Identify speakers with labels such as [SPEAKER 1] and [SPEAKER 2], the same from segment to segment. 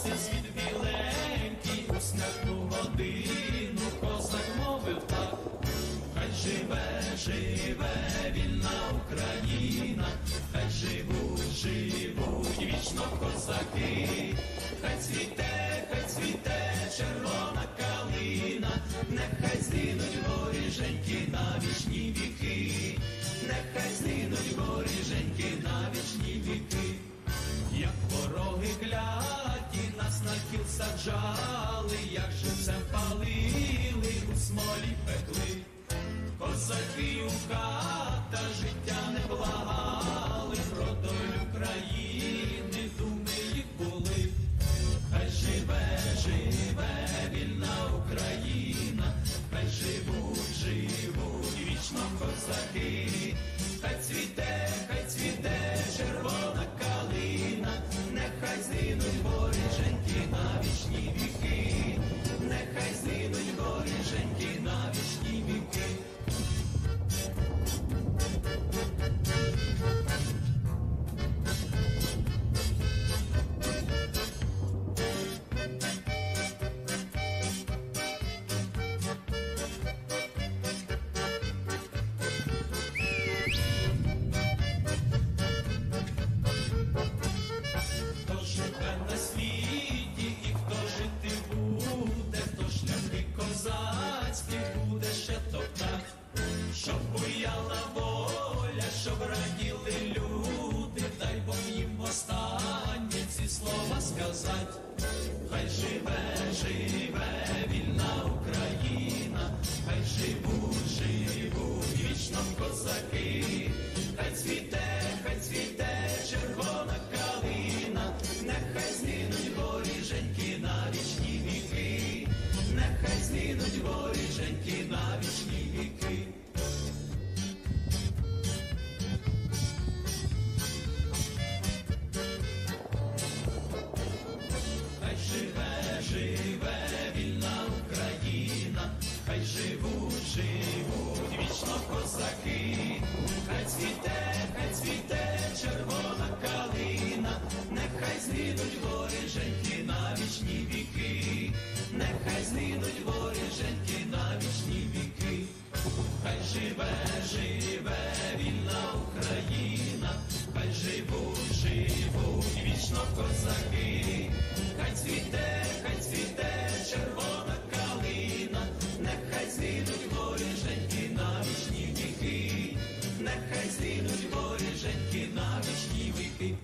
[SPEAKER 1] сонці світ біленький, у смертну годину козак мовив так. Хай живе, живе вільна Україна, хай живуть, живуть вічно козаки, хай цвіте червона калина, нехай згинуть воріженьки на вічні віки, нехай згинуть воріженьки на вічні віки. Як вороги кляті нас на кіл саджали, як живцем палили, у смолі пекли. Козаки у хата життя не благали, про долю країни думи їх були. Хай живе, живе вільна Україна, хай живуть, живуть вічно козаки, хай цвіте червона калина, нехай згинуть воріженьки на вічні віки, нехай згинуть воріженьки на вічні віки. Щоб раділи люди, дай Бог їм останнє ці слова сказать. Хай живе, живе вільна Україна, хай живуть, живуть вічно козаки, хай цвіте червона калина, нехай згинуть воріженьки на вічні віки, нехай згинуть воріженьки на вічні віки. Живе вільна Україна, хай живуть, живуть вічно козаки, хай цвіте червона калина, нехай згинуть воріженьки на вічні віки, нехай згинуть воріженьки на вічні віки. Хай живе, живе вільна Україна, хай живуть, живуть вічно козаки, хай цвіте червона калина, нехай згинуть воріженьки на вічні віки, нехай згинуть воріженьки на вічні віки.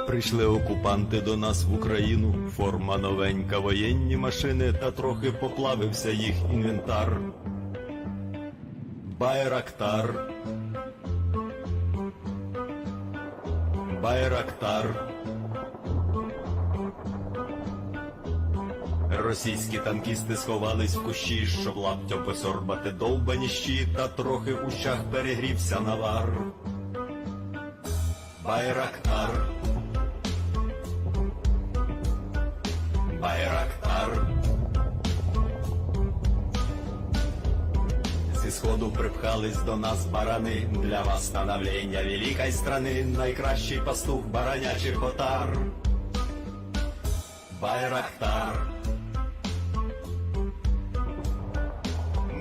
[SPEAKER 1] Прийшли окупанти до нас в Україну, форма новенька, воєнні машини, та трохи поплавився їх інвентар. Байрактар. Байрактар. Російські танкісти сховались в кущі, щоб лаптем висорбати довбані щі, та трохи у щах перегрівся навар. Байрактар. Байрактар. Зі сходу припхались до нас барани, для восстановлення великої страни, найкращий пастух баранячих отар. Байрактар.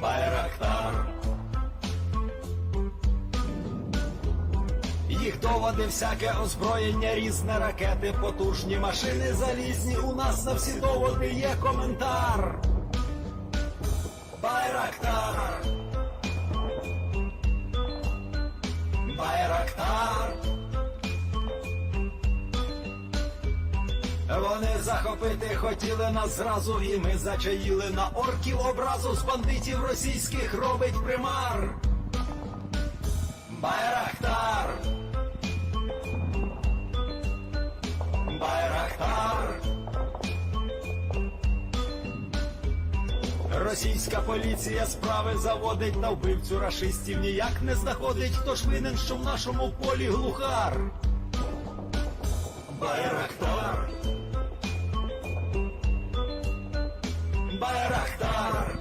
[SPEAKER 1] Байрактар. Їх доводи, всяке озброєння, різне, ракети, потужні машини залізні, у нас на всі доводи є коментар. Байрактар. Байрактар. Вони захопити хотіли нас зразу, і ми зачаїли на орків образу, з бандитів російських робить примар. Байрактар. Байрактар. Російська поліція справи заводить, на вбивцю рашистів ніяк не знаходить, хто ж винен, що в нашому полі глухар. Байрактар. Байрактар.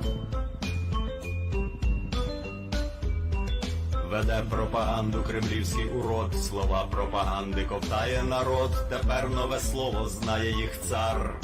[SPEAKER 1] Веде пропаганду кремлівський урод, слова пропаганди ковтає народ, тепер нове слово знає їх цар.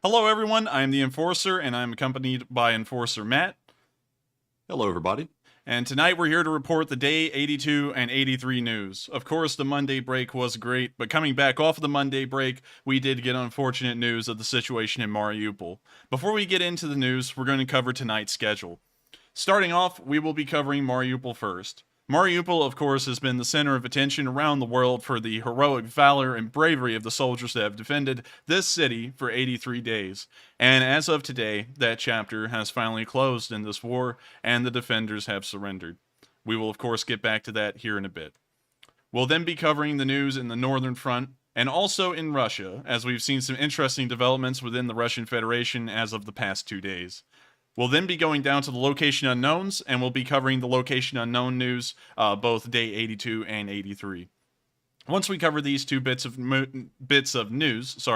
[SPEAKER 2] Hello everyone, I'm the Enforcer, and I'm accompanied by Enforcer Matt.
[SPEAKER 3] Hello everybody.
[SPEAKER 2] And tonight we're here to report the day 82 and 83 news. Of course, the Monday break was great, but coming back off of the Monday break, we did get unfortunate news of the situation in Mariupol. Before we get into the news, we're going to cover tonight's schedule. Starting off, we will be covering Mariupol first. Mariupol, of course, has been the center of attention around the world for the heroic valor and bravery of the soldiers that have defended this city for 83 days. And as of today, that chapter has finally closed in this war, and the defenders have surrendered. We will, of course, get back to that here in a bit. We'll then be covering the news in the Northern Front, and also in Russia, as we've seen some interesting developments within the Russian Federation as of the past 2 days. We'll then be going down to the location unknowns, and we'll be covering the location unknown news, both day 82 and 83. Once we cover these two bits of news,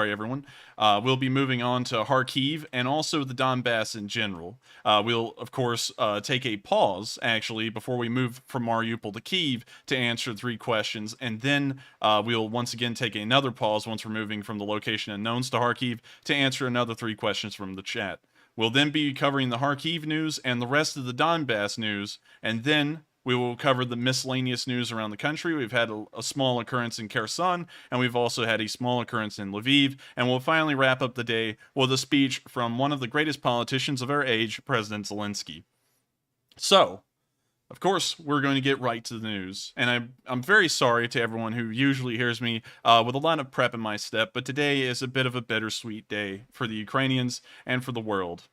[SPEAKER 2] we'll be moving on to Harkiv and also the Donbass in general. We'll, of course, take a pause, actually, before we move from Mariupol to Kyiv to answer 3 questions, and then we'll once again take another pause once we're moving from the location unknowns to Harkiv to answer another 3 questions from the chat. We'll then be covering the Harkiv news and the rest of the Donbass news, and then we will cover the miscellaneous news around the country. We've had a small occurrence in Kherson, and we've also had a small occurrence in Lviv, and we'll finally wrap up the day with a speech from one of the greatest politicians of our age, President Zelensky. So, of course, we're going to get right to the news, and I'm very sorry to everyone who usually hears me with a lot of prep in my step, but today is a bit of a bittersweet day for the Ukrainians and for the world.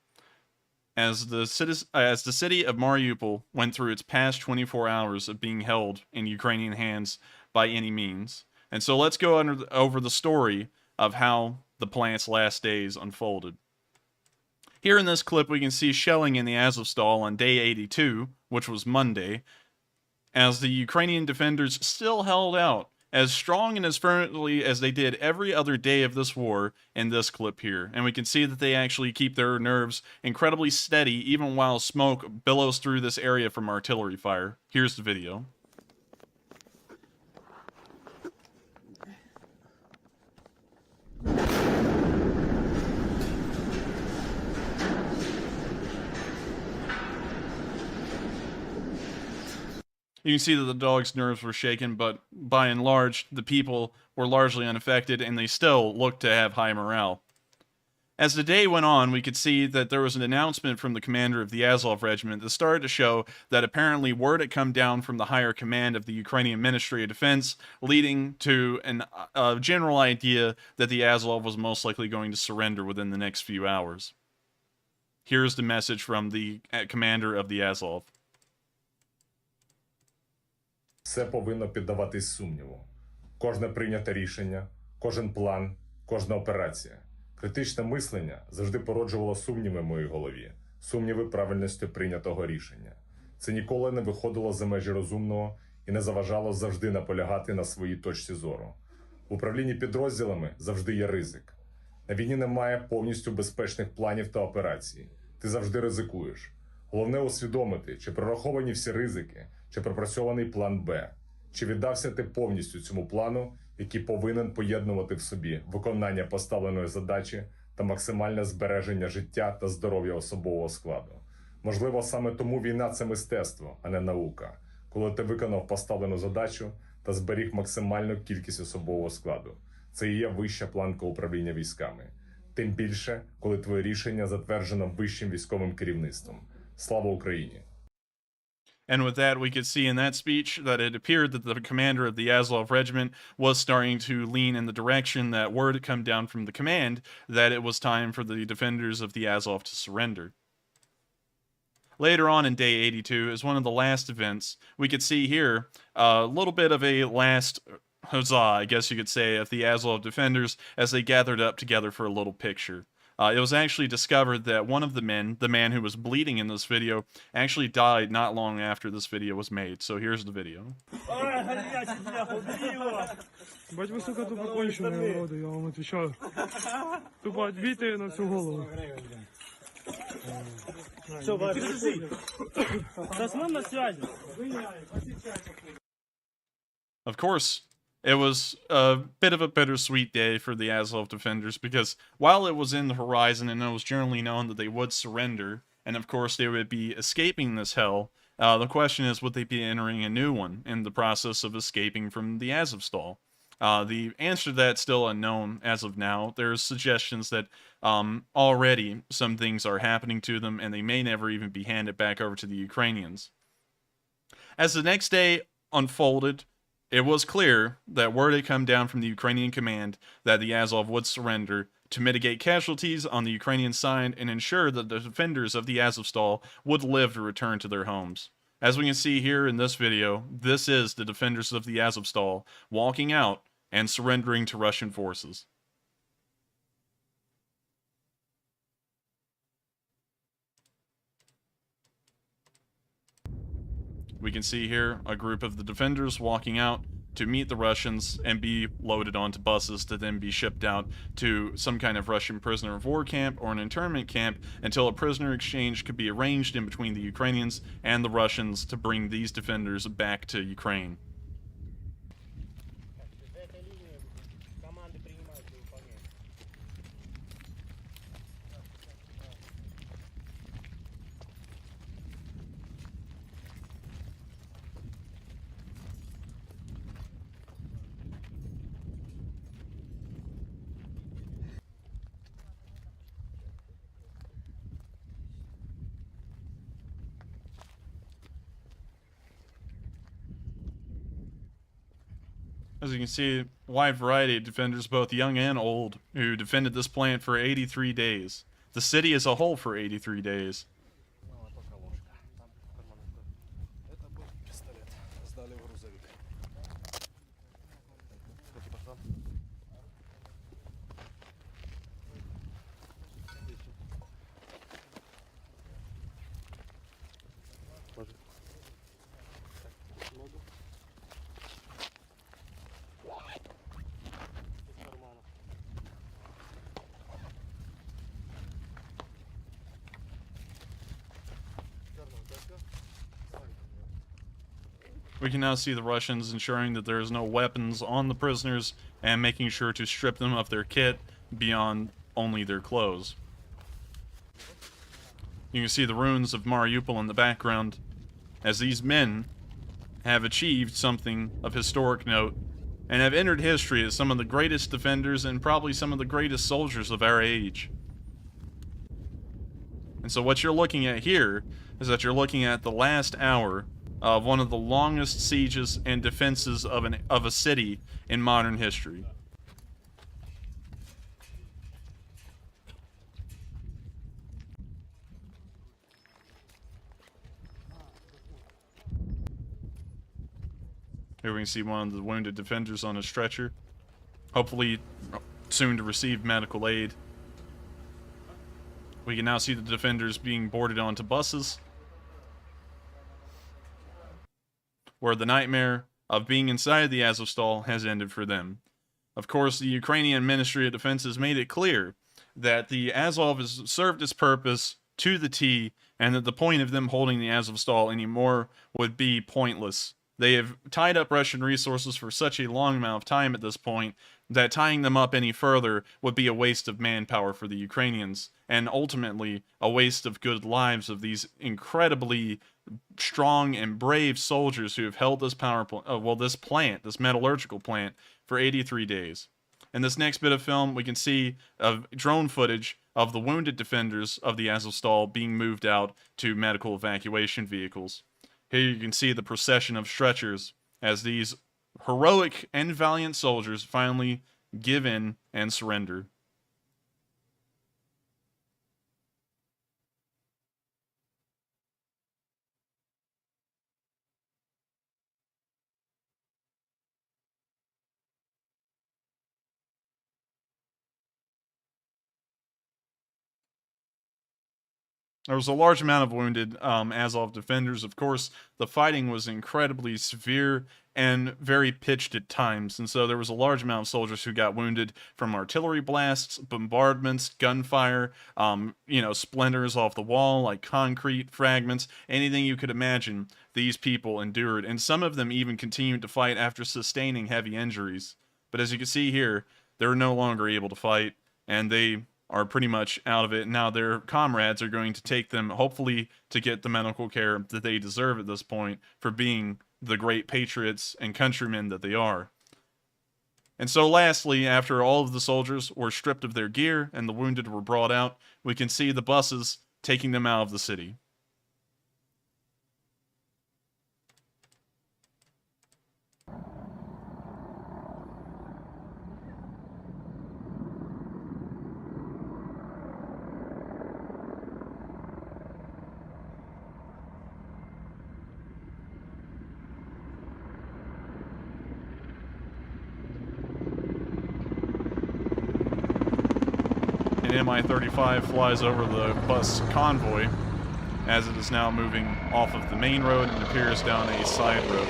[SPEAKER 2] As the city of Mariupol went through its past 24 hours of being held in Ukrainian hands by any means. And so let's go over the story of how the plant's last days unfolded. Here in this clip, we can see shelling in the Azovstal on day 82, which was Monday, as the Ukrainian defenders still held out, as strong and as firmly as they did every other day of this war in this clip here. And we can see that they actually keep their nerves incredibly steady even while smoke billows through this area from artillery fire. Here's the video. You can see that the dog's nerves were shaken, but by and large, the people were largely unaffected, and they still looked to have high morale. As the day went on, we could see that there was an announcement from the commander of the Azov regiment that started to show that apparently word had come down from the higher command of the Ukrainian Ministry of Defense, leading to a general idea that the Azov was most likely going to surrender within the next few hours. Here's the message from the commander of the Azov.
[SPEAKER 4] Все повинно піддаватись сумніву. Кожне прийняте рішення, кожен план, кожна операція. Критичне мислення завжди породжувало сумніви в моїй голові, сумніви правильності прийнятого рішення. Це ніколи не виходило за межі розумного і не заважало завжди наполягати на своїй точці зору. В управлінні підрозділами завжди є ризик. На війні немає повністю безпечних планів та операцій. Ти завжди ризикуєш. Головне усвідомити, чи прораховані всі ризики, чи пропрацьований план Б, чи віддався ти повністю цьому плану, який повинен поєднувати в собі виконання поставленої задачі та максимальне збереження життя та здоров'я особового складу. Можливо, саме тому війна – це мистецтво, а не наука, коли ти виконав поставлену задачу та зберіг максимальну кількість особового складу. Це і є вища планка управління військами. Тим більше, коли твоє рішення затверджено вищим військовим керівництвом. Слава Україні!
[SPEAKER 2] And with that, we could see in that speech that it appeared that the commander of the Azov regiment was starting to lean in the direction that word had come down from the command that it was time for the defenders of the Azov to surrender. Later on in day 82, as one of the last events, we could see here a little bit of a last huzzah, I guess you could say, of the Azov defenders as they gathered up together for a little picture. It was actually discovered that one of the men, the man who was bleeding in this video, actually died not long after this video was made. So here's the video.
[SPEAKER 5] Бать, вы, сука, тупо конченые уроды, я вам отвечаю. Тупо отбитые на всю голову. Все, держи. С ним на связи.
[SPEAKER 2] Of course, It was a bit of a bittersweet day for the Azov defenders because while it was in the horizon and it was generally known that they would surrender, and of course they would be escaping this hell, the question is, would they be entering a new one in the process of escaping from the Azovstal? The answer to that's still unknown as of now. There's suggestions that already some things are happening to them and they may never even be handed back over to the Ukrainians. As the next day unfolded, it was clear that word had come down from the Ukrainian command that the Azov would surrender to mitigate casualties on the Ukrainian side and ensure that the defenders of the Azovstal would live to return to their homes. As we can see here in this video, this is the defenders of the Azovstal walking out and surrendering to Russian forces. We can see here a group of the defenders walking out to meet the Russians and be loaded onto buses to then be shipped out to some kind of Russian prisoner of war camp or an internment camp until a prisoner exchange could be arranged in between the Ukrainians and the Russians to bring these defenders back to Ukraine. As you can see, a wide variety of defenders, both young and old, who defended this plant for 83 days. The city as a whole for 83 days. We can now see the Russians ensuring that there is no weapons on the prisoners and making sure to strip them of their kit beyond only their clothes. You can see the ruins of Mariupol in the background as these men have achieved something of historic note and have entered history as some of the greatest defenders and probably some of the greatest soldiers of our age. And so what you're looking at here is that you're looking at the last hour of one of the longest sieges and defenses of a city in modern history. Here we can see one of the wounded defenders on a stretcher, hopefully soon to receive medical aid. We can now see the defenders being boarded onto buses, where the nightmare of being inside the Azovstal has ended for them. Of course, the Ukrainian Ministry of Defense has made it clear that the Azov has served its purpose to the T, and that the point of them holding the Azovstal anymore would be pointless. They have tied up Russian resources for such a long amount of time at this point that tying them up any further would be a waste of manpower for the Ukrainians, and ultimately a waste of good lives of these incredibly strong and brave soldiers who have held this this metallurgical plant, for 83 days. In this next bit of film, we can see drone footage of the wounded defenders of the Azovstal being moved out to medical evacuation vehicles. Here you can see the procession of stretchers as these heroic and valiant soldiers finally give in and surrender. There was a large amount of wounded Azov defenders. Of course, the fighting was incredibly severe and very pitched at times. And so there was a large amount of soldiers who got wounded from artillery blasts, bombardments, gunfire, splinters off the wall, like concrete fragments, anything you could imagine these people endured. And some of them even continued to fight after sustaining heavy injuries. But as you can see here, they're no longer able to fight, and they are pretty much out of it. Now their comrades are going to take them, hopefully, to get the medical care that they deserve at this point for being the great patriots and countrymen that they are. And so lastly, after all of the soldiers were stripped of their gear and the wounded were brought out, we can see the buses taking them out of the city. An Mi-35 flies over the bus convoy as it is now moving off of the main road and appears down a side road.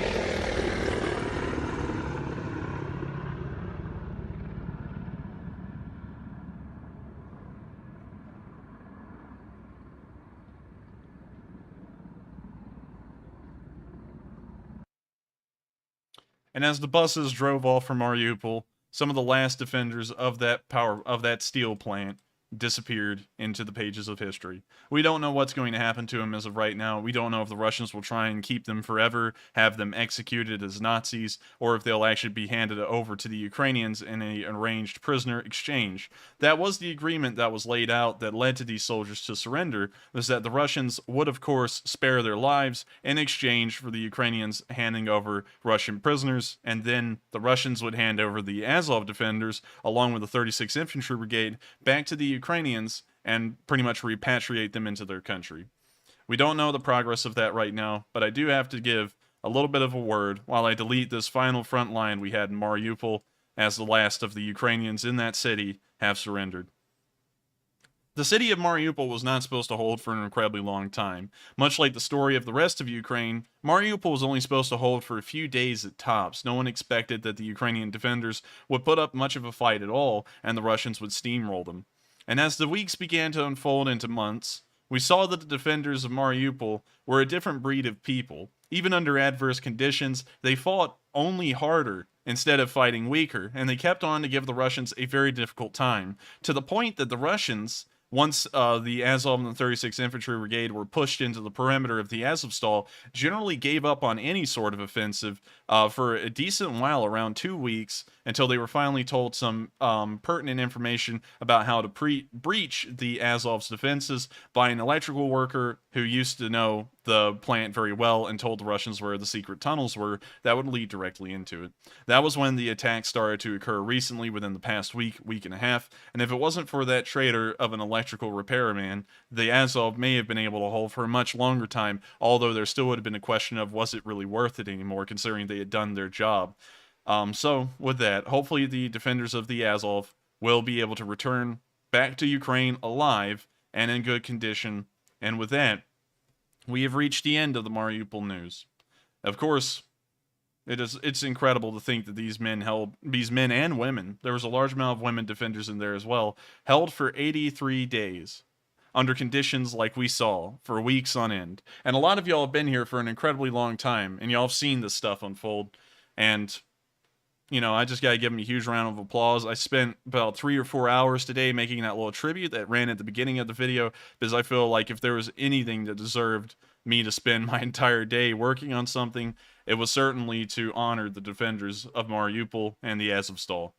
[SPEAKER 2] And as the buses drove off from Mariupol, some of the last defenders of that steel plant disappeared into the pages of history. We don't know what's going to happen to them as of right now. We don't know if the Russians will try and keep them forever, have them executed as Nazis, or if they'll actually be handed over to the Ukrainians in an arranged prisoner exchange. That was the agreement that was laid out that led to these soldiers to surrender, was that the Russians would, of course, spare their lives in exchange for the Ukrainians handing over Russian prisoners, and then the Russians would hand over the Azov defenders, along with the 36th Infantry Brigade, back to the Ukrainians and pretty much repatriate them into their country. We don't know the progress of that right now, but I do have to give a little bit of a word while I delete this final front line we had in Mariupol, as the last of the Ukrainians in that city have surrendered. The city of Mariupol was not supposed to hold for an incredibly long time. Much like the story of the rest of Ukraine, Mariupol was only supposed to hold for a few days at tops. No one expected that the Ukrainian defenders would put up much of a fight at all, and the Russians would steamroll them. And as the weeks began to unfold into months, we saw that the defenders of Mariupol were a different breed of people. Even under adverse conditions, they fought only harder instead of fighting weaker, and they kept on to give the Russians a very difficult time, to the point that the Russians, once the Azov and the 36th Infantry Brigade were pushed into the perimeter of the Azovstal, generally gave up on any sort of offensive for a decent while, around 2 weeks, until they were finally told some pertinent information about how to breach the Azov's defenses by an electrical worker who used to know the plant very well and told the Russians where the secret tunnels were that would lead directly into it. That was when the attacks started to occur recently, within the past week and a half, and if it wasn't for that traitor of an electrical repairman, the Azov may have been able to hold for a much longer time, although there still would have been a question of was it really worth it anymore, considering they had done their job. So, with that, hopefully the defenders of the Azov will be able to return back to Ukraine alive and in good condition, and with that, we have reached the end of the Mariupol news. Of course, it's incredible to think that these men and women, there was a large amount of women defenders in there as well, held for 83 days under conditions like we saw for weeks on end. And a lot of y'all have been here for an incredibly long time, and y'all have seen this stuff unfold. And, you know, I just gotta give them a huge round of applause. I spent about 3 or 4 hours today making that little tribute that ran at the beginning of the video, because I feel like if there was anything that deserved me to spend my entire day working on something, it was certainly to honor the defenders of Mariupol and the Azovstal.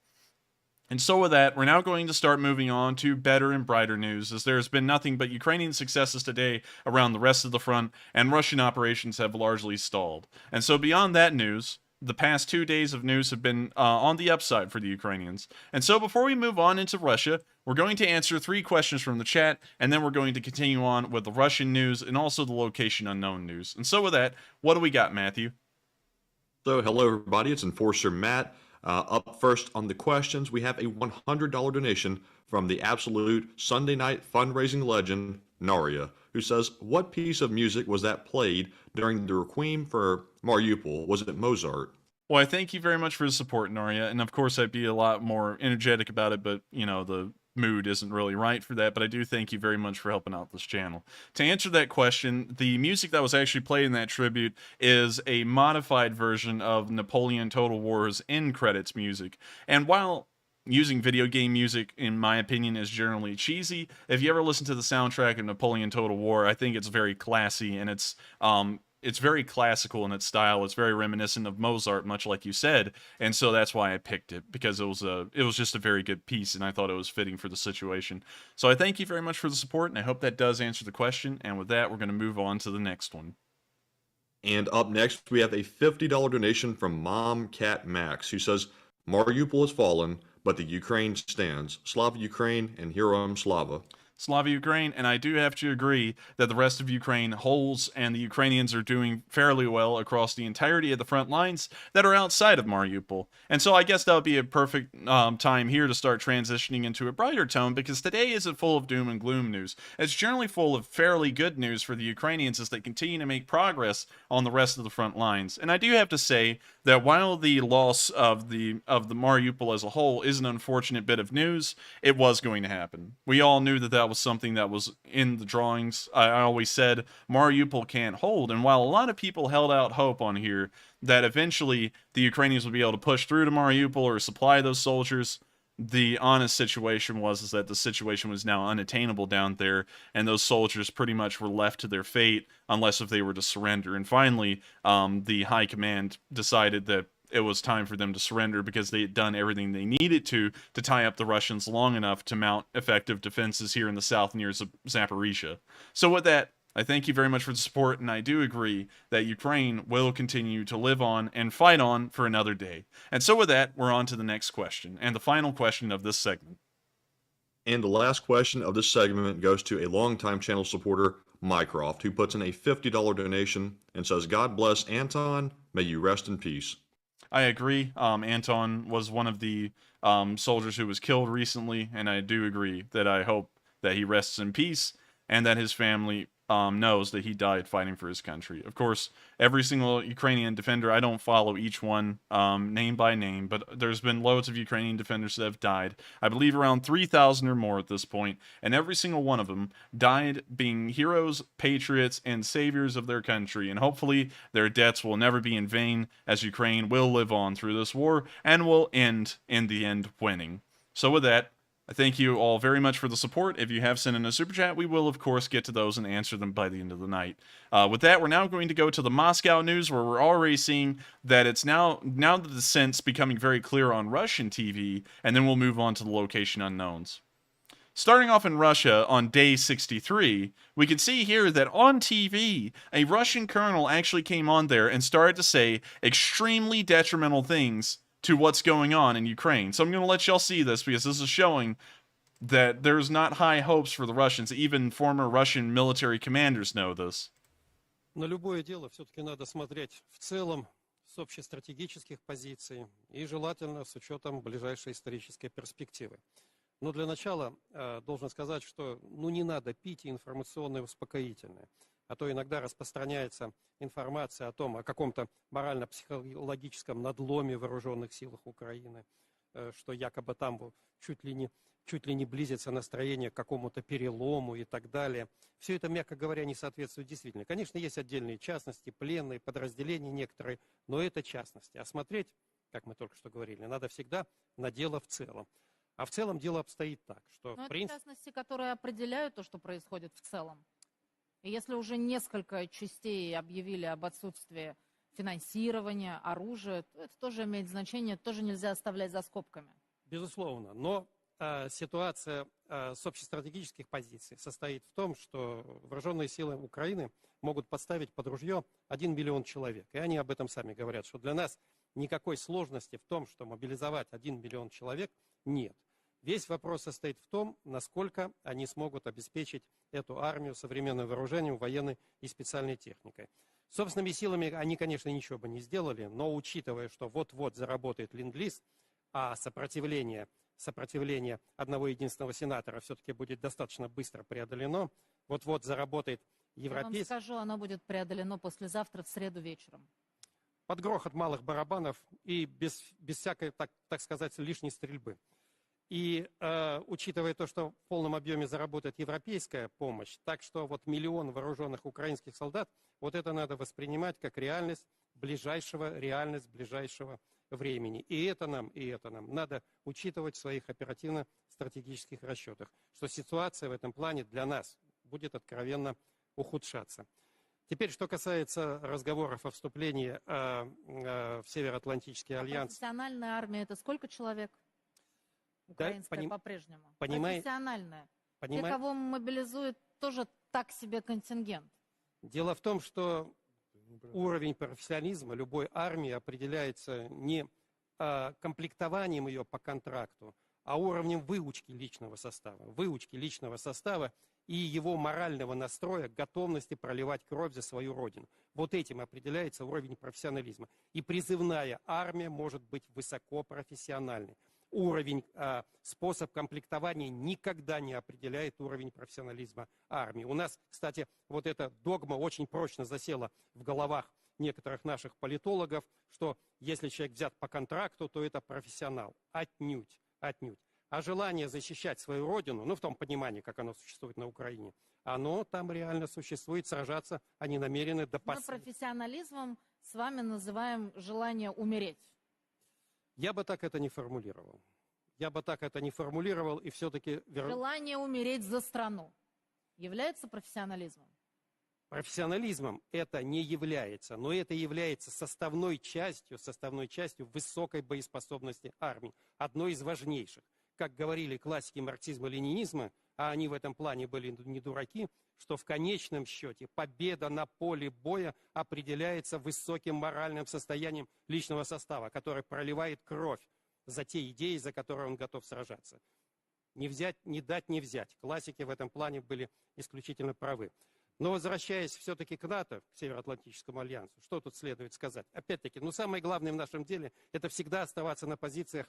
[SPEAKER 2] And so with that, we're now going to start moving on to better and brighter news, as there has been nothing but Ukrainian successes today around the rest of the front, and Russian operations have largely stalled. And so beyond that news, the past 2 days of news have been on the upside for the Ukrainians. And so before we move on into Russia, we're going to answer 3 questions from the chat, and then we're going to continue on with the Russian news and also the location unknown news. And so with that, what do we got, Matthew?
[SPEAKER 3] So, hello everybody, it's Enforcer Matt. Up first on the questions, we have a $100 donation from the absolute Sunday night fundraising legend, Naria, who says, what piece of music was that played during the Requiem for Mariupol? Was it Mozart?
[SPEAKER 2] Well, I thank you very much for the support, Noria. And of course, I'd be a lot more energetic about it, but, you know, the mood isn't really right for that. But I do thank you very much for helping out this channel. To answer that question, the music that was actually played in that tribute is a modified version of Napoleon Total War's end credits music. And while using video game music, in my opinion, is generally cheesy, if you ever listen to the soundtrack of Napoleon Total War, I think it's very classy, and it's very classical in its style. It's very reminiscent of Mozart, much like you said, and so that's why I picked it, because it was just a very good piece, and I thought it was fitting for the situation. So I thank you very much for the support, and I hope that does answer the question. And with that, we're going to move on to the next one.
[SPEAKER 3] And up next, we have a $50 donation from Mom Cat Max, who says, Mariupol has fallen, but the Ukraine stands. Slava Ukraine and Heroam Slava.
[SPEAKER 2] Slava Ukraine, and I do have to agree that the rest of Ukraine holds, and the Ukrainians are doing fairly well across the entirety of the front lines that are outside of Mariupol. And so I guess that would be a perfect time here to start transitioning into a brighter tone, because today isn't full of doom and gloom news. It's generally full of fairly good news for the Ukrainians as they continue to make progress on the rest of the front lines. And I do have to say that while the loss of the Mariupol as a whole is an unfortunate bit of news, it was going to happen. We all knew that was something that was in the drawings. I always said Mariupol can't hold, and while a lot of people held out hope on here that eventually the Ukrainians would be able to push through to Mariupol or supply those soldiers, the honest situation was that the situation was now unattainable down there, and those soldiers pretty much were left to their fate unless if they were to surrender. And finally, the high command decided that it was time for them to surrender because they had done everything they needed to tie up the Russians long enough to mount effective defenses here in the south near Zaporizhia. So with that, I thank you very much for the support, and I do agree that Ukraine will continue to live on and fight on for another day. And so with that, we're on to the next question, and the final question of this segment.
[SPEAKER 3] And the last question of this segment goes to a longtime channel supporter, Mycroft, who puts in a $50 donation and says, God bless Anton, may you rest in peace.
[SPEAKER 2] I agree. Anton was one of the soldiers who was killed recently, and I do agree that I hope that he rests in peace and that his family knows that he died fighting for his country. Of course, every single Ukrainian defender, I don't follow each one name by name, but there's been loads of Ukrainian defenders that have died. I believe around 3,000 or more at this point, and every single one of them died being heroes, patriots, and saviors of their country, and hopefully their deaths will never be in vain, as Ukraine will live on through this war and will end in the end winning. So with that, I thank you all very much for the support. If you have sent in a super chat, we will, of course, get to those and answer them by the end of the night. With that, we're now going to go to the Moscow news, where we're already seeing that it's now the descent's becoming very clear on Russian TV, and then we'll move on to the location unknowns. Starting off in Russia on day 63, we can see here that on TV, a Russian colonel actually came on there and started to say extremely detrimental things to what's going on in Ukraine. So I'm going to let y'all see this, because this is showing that there's not high hopes for the Russians. Even former Russian military commanders know this.
[SPEAKER 6] На любое дело все-таки надо смотреть в целом с общестратегических позиций и желательно с учетом ближайшей исторической перспективы. Но для начала должен сказать, что не надо пить информационные успокоительные. А то иногда распространяется информация о каком-то морально-психологическом надломе в вооруженных силах Украины, что якобы там чуть ли не близится настроение к какому-то перелому и так далее. Все это, мягко говоря, не соответствует действительно. Конечно, есть отдельные частности, пленные, подразделения некоторые, но это частности. А смотреть, как мы только что говорили, надо всегда на дело в целом. А в целом дело обстоит так, что...
[SPEAKER 7] Но это частности, которые определяют то, что происходит в целом. И если уже несколько частей объявили об отсутствии финансирования, оружия, то это тоже имеет значение, тоже нельзя оставлять за скобками.
[SPEAKER 6] Безусловно, но ситуация с общестратегических позиций состоит в том, что вооруженные силы Украины могут подставить под ружье 1 миллион человек. И они об этом сами говорят, что для нас никакой сложности в том, что мобилизовать 1 миллион человек, нет. Весь вопрос состоит в том, насколько они смогут обеспечить эту армию современным вооружением, военной и специальной техникой. Собственными силами они, конечно, ничего бы не сделали, но учитывая, что вот-вот заработает ленд-лиз, а сопротивление одного единственного сенатора все-таки будет достаточно быстро преодолено, вот-вот заработает европейский...
[SPEAKER 7] Я вам скажу, оно будет преодолено послезавтра в среду вечером.
[SPEAKER 6] под грохот малых барабанов и без всякой, так сказать, лишней стрельбы. И учитывая то, что в полном объеме заработает европейская помощь, так что вот 1 миллион вооруженных украинских солдат, вот это надо воспринимать как реальность ближайшего времени. И это нам надо учитывать в своих оперативно-стратегических расчетах, что ситуация в этом плане для нас будет откровенно ухудшаться. Теперь, что касается разговоров о вступлении в Североатлантический альянс.
[SPEAKER 7] Профессиональная армия — это сколько человек? Украинская по-прежнему. Профессиональная. Те, кого мобилизуют, тоже так себе контингент.
[SPEAKER 6] Дело в том, что уровень профессионализма любой армии определяется не комплектованием ее по контракту, а уровнем выучки личного состава и его морального настроя, готовности проливать кровь за свою родину. Вот этим определяется уровень профессионализма. И призывная армия может быть высокопрофессиональной. Способ комплектования никогда не определяет уровень профессионализма армии. У нас, кстати, вот эта догма очень прочно засела в головах некоторых наших политологов, что если человек взят по контракту, то это профессионал. Отнюдь. А желание защищать свою родину, в том понимании, как оно существует на Украине, оно там реально существует, сражаться они намерены до последнего.
[SPEAKER 7] Мы профессионализмом с вами называем желание умереть.
[SPEAKER 6] Я бы так это не формулировал. И все-таки...
[SPEAKER 7] Желание умереть за страну является профессионализмом?
[SPEAKER 6] Профессионализмом это не является, но это является составной частью высокой боеспособности армии, одной из важнейших. Как говорили классики марксизма-ленинизма, а они в этом плане были не дураки, что в конечном счете победа на поле боя определяется высоким моральным состоянием личного состава, который проливает кровь за те идеи, за которые он готов сражаться. Не взять, не дать, не взять. Классики в этом плане были исключительно правы. Но возвращаясь все-таки к НАТО, к Североатлантическому альянсу, что тут следует сказать? Опять-таки, самое главное в нашем деле – это всегда оставаться на позициях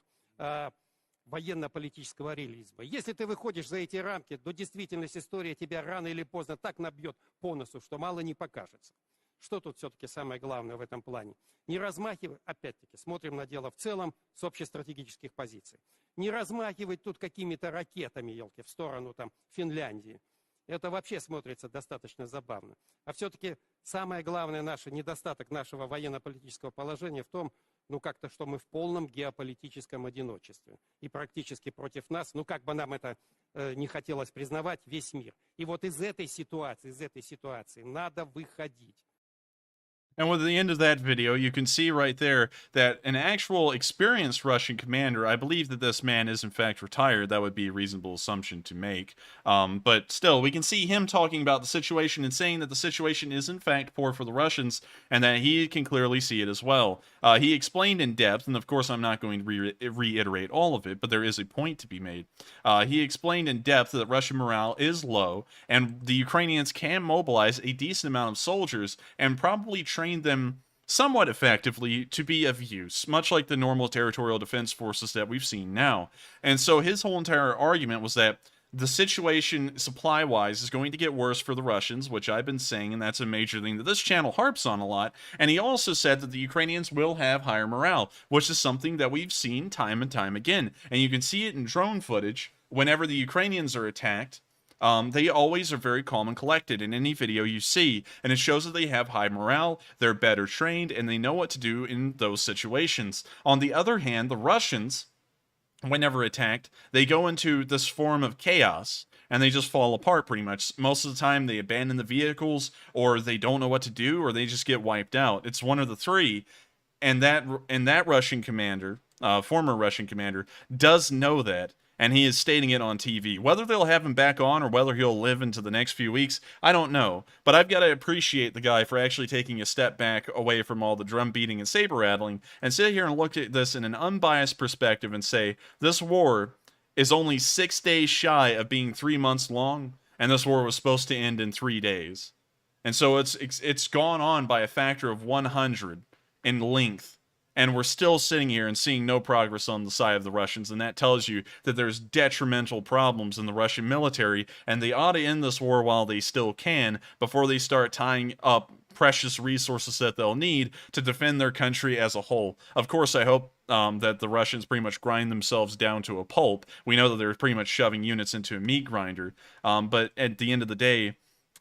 [SPEAKER 6] военно-политического реализма. Если ты выходишь за эти рамки, то действительность история тебя рано или поздно так набьет по носу, что мало не покажется. Что тут все-таки самое главное в этом плане? Не размахивать, опять-таки, смотрим на дело в целом с общестратегических позиций. Не размахивать тут какими-то ракетами, елки, в сторону Финляндии. Это вообще смотрится достаточно забавно. А все-таки самое главное недостаток нашего военно-политического положения в том, что мы в полном геополитическом одиночестве. И практически против нас, как бы нам это не хотелось признавать, весь мир. И вот из этой ситуации надо выходить.
[SPEAKER 2] And with the end of that video, you can see right there that an actual experienced Russian commander, I believe that this man is in fact retired. That would be a reasonable assumption to make. But still, we can see him talking about the situation and saying that the situation is in fact poor for the Russians and that he can clearly see it as well. He explained in depth, and of course I'm not going to reiterate all of it, but there is a point to be made. He explained in depth that Russian morale is low and the Ukrainians can mobilize a decent amount of soldiers and probably train them somewhat effectively to be of use, much like the normal territorial defense forces that we've seen now. And so his whole entire argument was that the situation supply-wise is going to get worse for the Russians, which I've been saying, and that's a major thing that this channel harps on a lot. And he also said that the Ukrainians will have higher morale, which is something that we've seen time and time again. And you can see it in drone footage. Whenever the Ukrainians are attacked, they always are very calm and collected in any video you see, and it shows that they have high morale, they're better trained, and they know what to do in those situations. On the other hand, the Russians, whenever attacked, they go into this form of chaos, and they just fall apart pretty much. Most of the time, they abandon the vehicles, or they don't know what to do, or they just get wiped out. It's one of the three, and that Russian commander, former Russian commander, does know that. And he is stating it on TV. Whether they'll have him back on or whether he'll live into the next few weeks, I don't know. But I've got to appreciate the guy for actually taking a step back away from all the drum beating and saber rattling and sit here and look at this in an unbiased perspective and say, this war is only 6 days shy of being 3 months long, and this war was supposed to end in 3 days. And so it's gone on by a factor of 100 in length. And we're still sitting here and seeing no progress on the side of the Russians, and that tells you that there's detrimental problems in the Russian military, and they ought to end this war while they still can, before they start tying up precious resources that they'll need to defend their country as a whole. Of course, I hope that the Russians pretty much grind themselves down to a pulp. We know that they're pretty much shoving units into a meat grinder, but at the end of the day,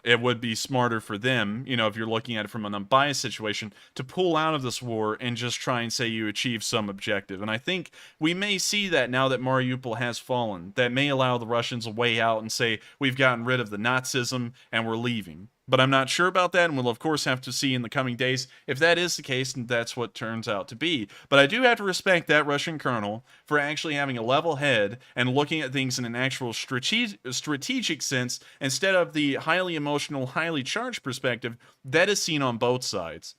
[SPEAKER 2] it would be smarter for them, you know, if you're looking at it from an unbiased situation, to pull out of this war and just try and say you achieve some objective. And I think we may see that now that Mariupol has fallen. That may allow the Russians a way out and say, we've gotten rid of the Nazism and we're leaving. But I'm not sure about that, and we'll of course have to see in the coming days if that is the case, and that's what turns out to be. But I do have to respect that Russian colonel for actually having a level head and looking at things in an actual strategic sense instead of the highly emotional, highly charged perspective that is seen on both sides.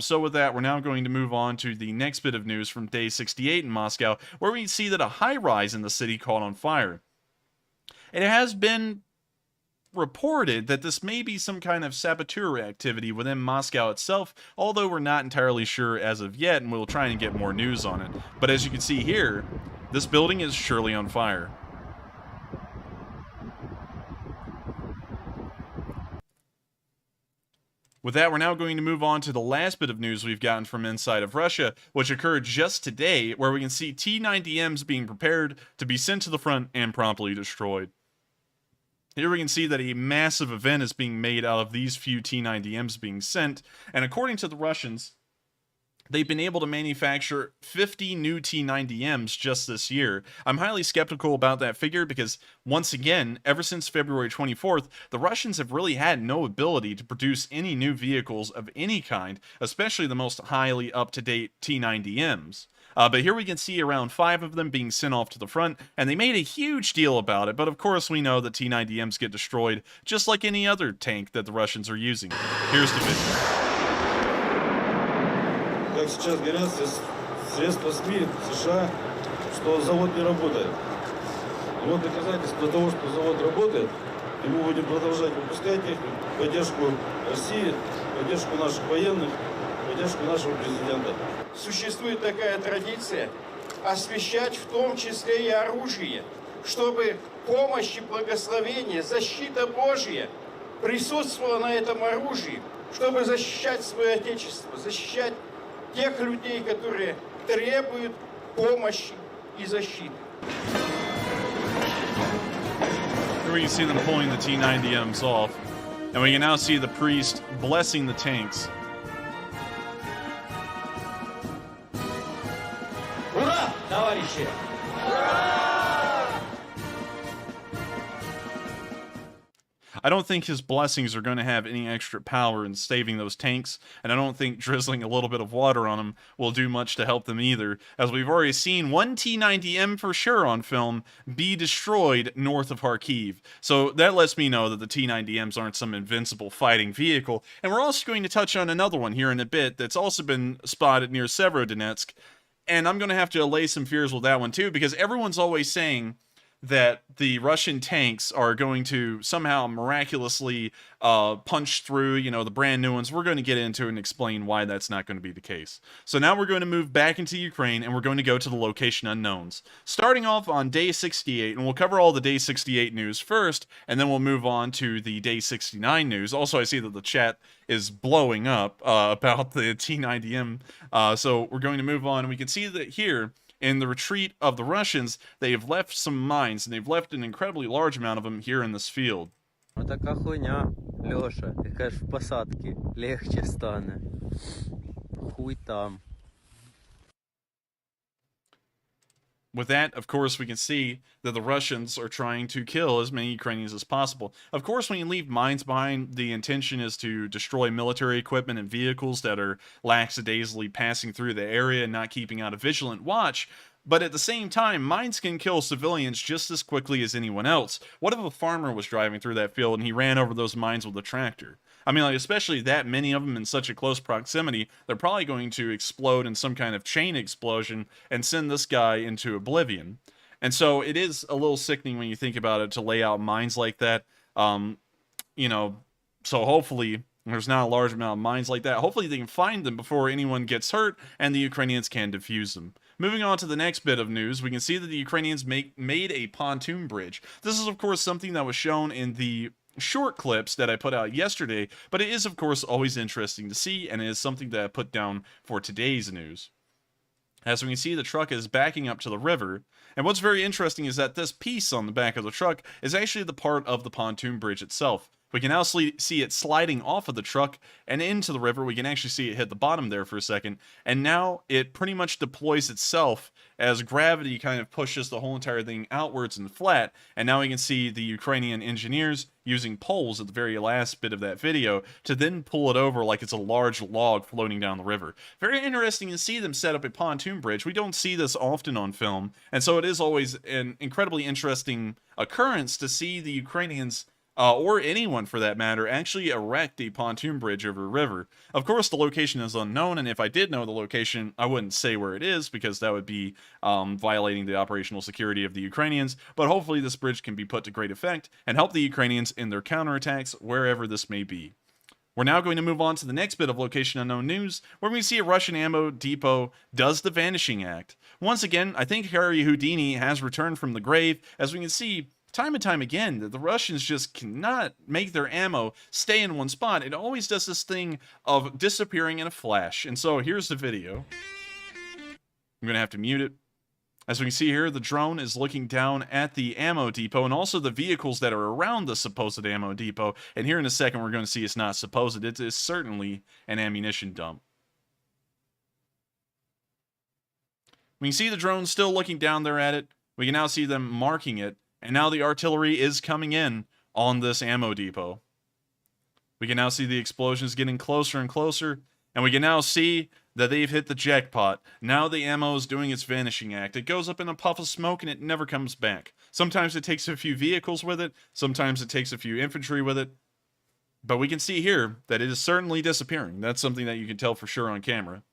[SPEAKER 2] So with that, we're now going to move on to the next bit of news from day 68 in Moscow, where we see that a high-rise in the city caught on fire. It has been reported that this may be some kind of saboteur activity within Moscow itself, although we're not entirely sure as of yet, and we'll try and get more news on it. But as you can see here, this building is surely on fire. With that, we're now going to move on to the last bit of news we've gotten from inside of Russia, which occurred just today, where we can see T-90Ms being prepared to be sent to the front and promptly destroyed. Here we can see that a massive event is being made out of these few T-90Ms being sent, and according to the Russians, they've been able to manufacture 50 new T-90Ms just this year. I'm highly skeptical about that figure because, once again, ever since February 24th, the Russians have really had no ability to produce any new vehicles of any kind, especially the most highly up-to-date T-90Ms. But here we can see around 5 of them being sent off to the front, and they made a huge deal about it, but of course we know that T-90Ms get destroyed just like any other tank that the Russians are using. Here's the video.
[SPEAKER 8] Как сейчас говорят средства СМИ США, что завод не работает. И вот доказательство того, что завод работает, и мы будем продолжать выпускать технику, поддержку России, поддержку наших военных, поддержку нашего президента.
[SPEAKER 9] Существует такая традиция освещать в том числе и оружие, чтобы помощь и благословение, защита Божья присутствовала на этом оружии, чтобы защищать свое Отечество, защищать тех людей, которые требуют помощи и защиты.
[SPEAKER 2] Here we can see them pulling the T-90Ms off, and we can now see the priest blessing the tanks.
[SPEAKER 1] Ура, товарищи!
[SPEAKER 2] I don't think his blessings are going to have any extra power in saving those tanks, and I don't think drizzling a little bit of water on them will do much to help them either, as we've already seen one T-90M for sure on film be destroyed north of Harkiv. So that lets me know that the T-90Ms aren't some invincible fighting vehicle, and we're also going to touch on another one here in a bit that's also been spotted near Severodonetsk, and I'm going to have to allay some fears with that one too, because everyone's always saying that the Russian tanks are going to somehow miraculously punch through, you know, the brand new ones. We're going to get into it and explain why that's not going to be the case. So now we're going to move back into Ukraine, and we're going to go to the location unknowns. Starting off on day 68, and we'll cover all the day 68 news first, and then we'll move on to the day 69 news. Also, I see that the chat is blowing up about the T-90M. So we're going to move on, and we can see that here, in the retreat of the Russians, they have left some mines, and they've left an incredibly large amount of them here in this field.
[SPEAKER 10] Така хуйня, Лёша, яка ж в посадці легче стане. Хуй там.
[SPEAKER 2] With that, of course, we can see that the Russians are trying to kill as many Ukrainians as possible. Of course, when you leave mines behind, the intention is to destroy military equipment and vehicles that are lackadaisically passing through the area and not keeping out a vigilant watch. But at the same time, mines can kill civilians just as quickly as anyone else. What if a farmer was driving through that field and he ran over those mines with a tractor? I mean, like, especially that many of them in such a close proximity, they're probably going to explode in some kind of chain explosion and send this guy into oblivion. And so it is a little sickening when you think about it to lay out mines like that. You know, so hopefully there's not a large amount of mines like that. Hopefully they can find them before anyone gets hurt and the Ukrainians can defuse them. Moving on to the next bit of news, we can see that the Ukrainians made a pontoon bridge. This is, of course, something that was shown in the short clips that I put out yesterday, but it is, of course, always interesting to see, and it is something that I put down for today's news. As we can see, the truck is backing up to the river, and what's very interesting is that this piece on the back of the truck is actually the part of the pontoon bridge itself. We can now see it sliding off of the truck and into the river. We can actually see it hit the bottom there for a second, and now it pretty much deploys itself as gravity kind of pushes the whole entire thing outwards and flat, and now we can see the Ukrainian engineers using poles at the very last bit of that video to then pull it over like it's a large log floating down the river. Very interesting to see them set up a pontoon bridge. We don't see this often on film, and so it is always an incredibly interesting occurrence to see the Ukrainians or anyone for that matter, actually erect a pontoon bridge over a river. Of course, the location is unknown, and if I did know the location, I wouldn't say where it is, because that would be violating the operational security of the Ukrainians, but hopefully this bridge can be put to great effect and help the Ukrainians in their counterattacks, wherever this may be. We're now going to move on to the next bit of location unknown news, where we see a Russian ammo depot does the vanishing act. Once again, I think Harry Houdini has returned from the grave, as we can see time and time again that the Russians just cannot make their ammo stay in one spot. It always does this thing of disappearing in a flash. And so here's the video. I'm going to have to mute it. As we can see here, the drone is looking down at the ammo depot and also the vehicles that are around the supposed ammo depot. And here in a second, we're going to see it's not supposed. It is certainly an ammunition dump. We can see the drone still looking down there at it. We can now see them marking it. And now the artillery is coming in on this ammo depot. We can now see the explosions getting closer and closer. And we can now see that they've hit the jackpot. Now the ammo is doing its vanishing act. It goes up in a puff of smoke and it never comes back. Sometimes it takes a few vehicles with it. Sometimes it takes a few infantry with it. But we can see here that it is certainly disappearing. That's something that you can tell for sure on camera.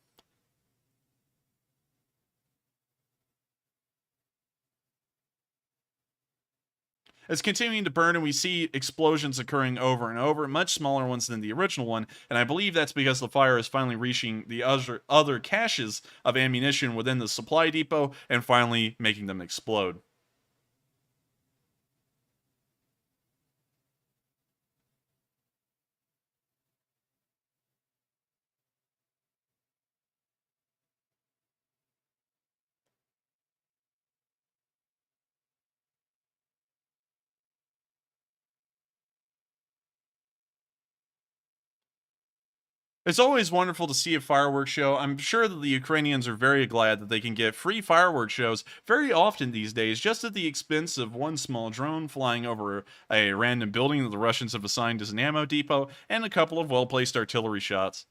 [SPEAKER 2] It's continuing to burn, and we see explosions occurring over and over, much smaller ones than the original one, and I believe that's because the fire is finally reaching the other caches of ammunition within the supply depot and finally making them explode. It's always wonderful to see a fireworks show. I'm sure that the Ukrainians are very glad that they can get free fireworks shows very often these days, just at the expense of one small drone flying over a random building that the Russians have assigned as an ammo depot, and a couple of well-placed artillery shots.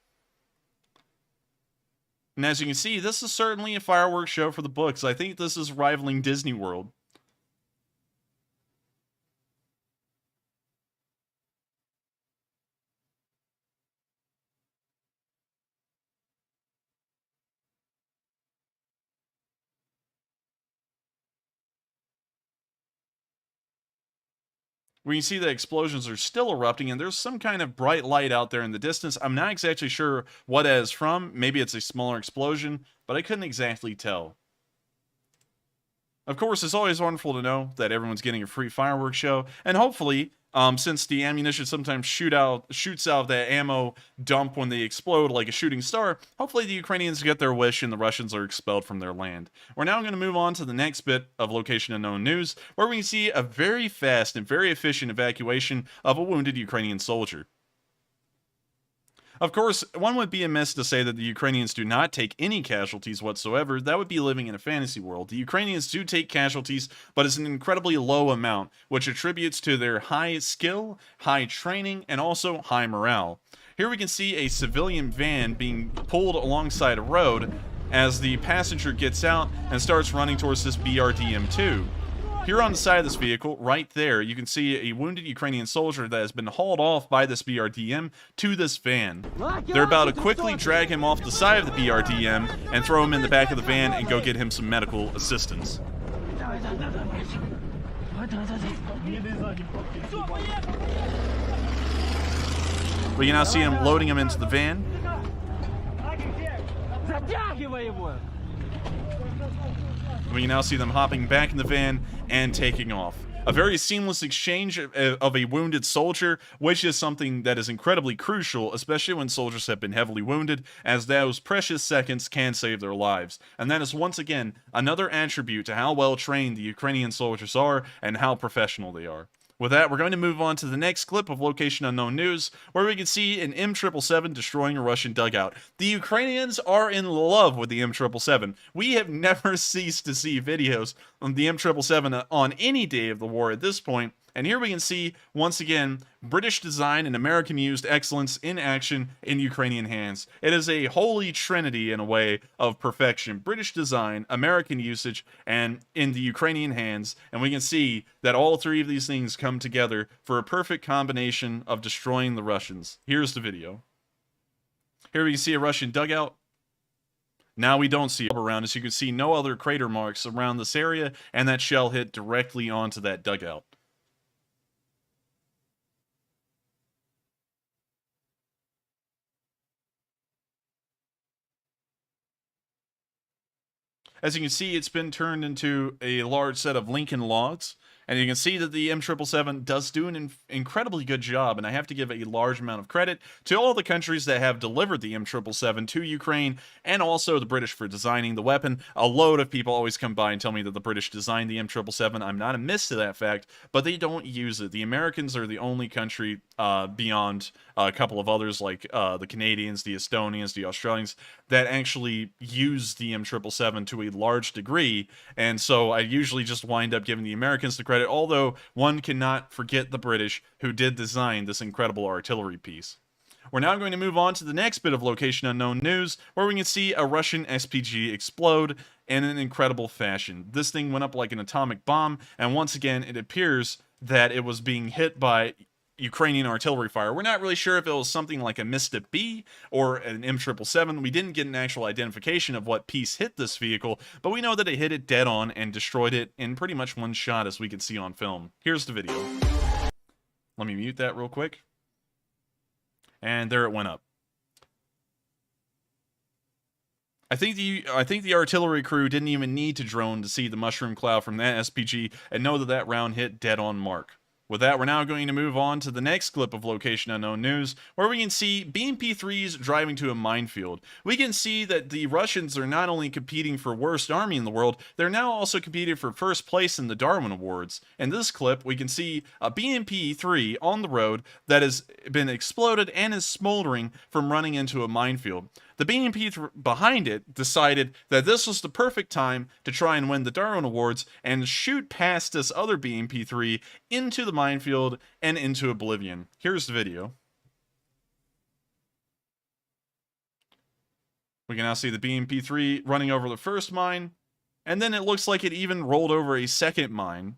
[SPEAKER 2] And as you can see, this is certainly a fireworks show for the books. I think this is rivaling Disney World. We can see that explosions are still erupting, and there's some kind of bright light out there in the distance. I'm not exactly sure what that is from. Maybe it's a smaller explosion, but I couldn't exactly tell. Of course, it's always wonderful to know that everyone's getting a free fireworks show, and hopefully, since the ammunition sometimes shoots out that ammo dump when they explode like a shooting star, hopefully the Ukrainians get their wish and the Russians are expelled from their land. We're now going to move on to the next bit of location unknown news, where we can see a very fast and very efficient evacuation of a wounded Ukrainian soldier. Of course, one would be amiss to say that the Ukrainians do not take any casualties whatsoever. That would be living in a fantasy world. The Ukrainians do take casualties, but it's an incredibly low amount, which attributes to their high skill, high training, and also high morale. Here we can see a civilian van being pulled alongside a road as the passenger gets out and starts running towards this BRDM-2. Here on the side of this vehicle, right there, you can see a wounded Ukrainian soldier that has been hauled off by this BRDM to this van. They're about to quickly drag him off the side of the BRDM and throw him in the back of the van and go get him some medical assistance. We can now see him loading him into the van. We can now see them hopping back in the van and taking off. A very seamless exchange of a wounded soldier, which is something that is incredibly crucial, especially when soldiers have been heavily wounded, as those precious seconds can save their lives. And that is once again another attribute to how well trained the Ukrainian soldiers are and how professional they are. With that, we're going to move on to the next clip of Location Unknown News, where we can see an M777 destroying a Russian dugout. The Ukrainians are in love with the M777. We have never ceased to see videos of the M777 on any day of the war at this point, and here we can see, once again, British design and American-used excellence in action in Ukrainian hands. It is a holy trinity, in a way, of perfection. British design, American usage, and in the Ukrainian hands. And we can see that all three of these things come together for a perfect combination of destroying the Russians. Here's the video. Here we can see a Russian dugout. Now we don't see around us. You can see no other crater marks around this area, and that shell hit directly onto that dugout. As you can see, it's been turned into a large set of Lincoln logs, and you can see that the M777 does do an incredibly good job, and I have to give a large amount of credit to all the countries that have delivered the M777 to Ukraine, and also the British for designing the weapon. A load of people always come by and tell me that the British designed the M777. I'm not amiss to that fact, but they don't use it. The Americans are the only country beyond a couple of others like the Canadians, the Estonians, the Australians, that actually use the M777 to a large degree, and so I usually just wind up giving the Americans the credit, although one cannot forget the British, who did design this incredible artillery piece. We're now going to move on to the next bit of Location Unknown News, where we can see a Russian SPG explode in an incredible fashion. This thing went up like an atomic bomb, and once again, it appears that it was being hit by Ukrainian artillery fire. We're not really sure if it was something like a Mista B or an M777. We didn't get an actual identification of what piece hit this vehicle, but we know that it hit it dead on and destroyed it in pretty much one shot, as we can see on film. Here's the video. Let me mute that real quick. And there it went up. I think the artillery crew didn't even need to drone to see the mushroom cloud from that SPG and know that that round hit dead on mark. With that, we're now going to move on to the next clip of Location Unknown News, where we can see BMP-3s driving to a minefield. We can see that the Russians are not only competing for worst army in the world, they're now also competing for first place in the Darwin Awards. In this clip, we can see a BMP-3 on the road that has been exploded and is smoldering from running into a minefield. The BMP behind it decided that this was the perfect time to try and win the Darwin Awards and shoot past this other BMP-3 into the minefield and into oblivion. Here's the video. We can now see the BMP-3 running over the first mine, and then it looks like it even rolled over a second mine.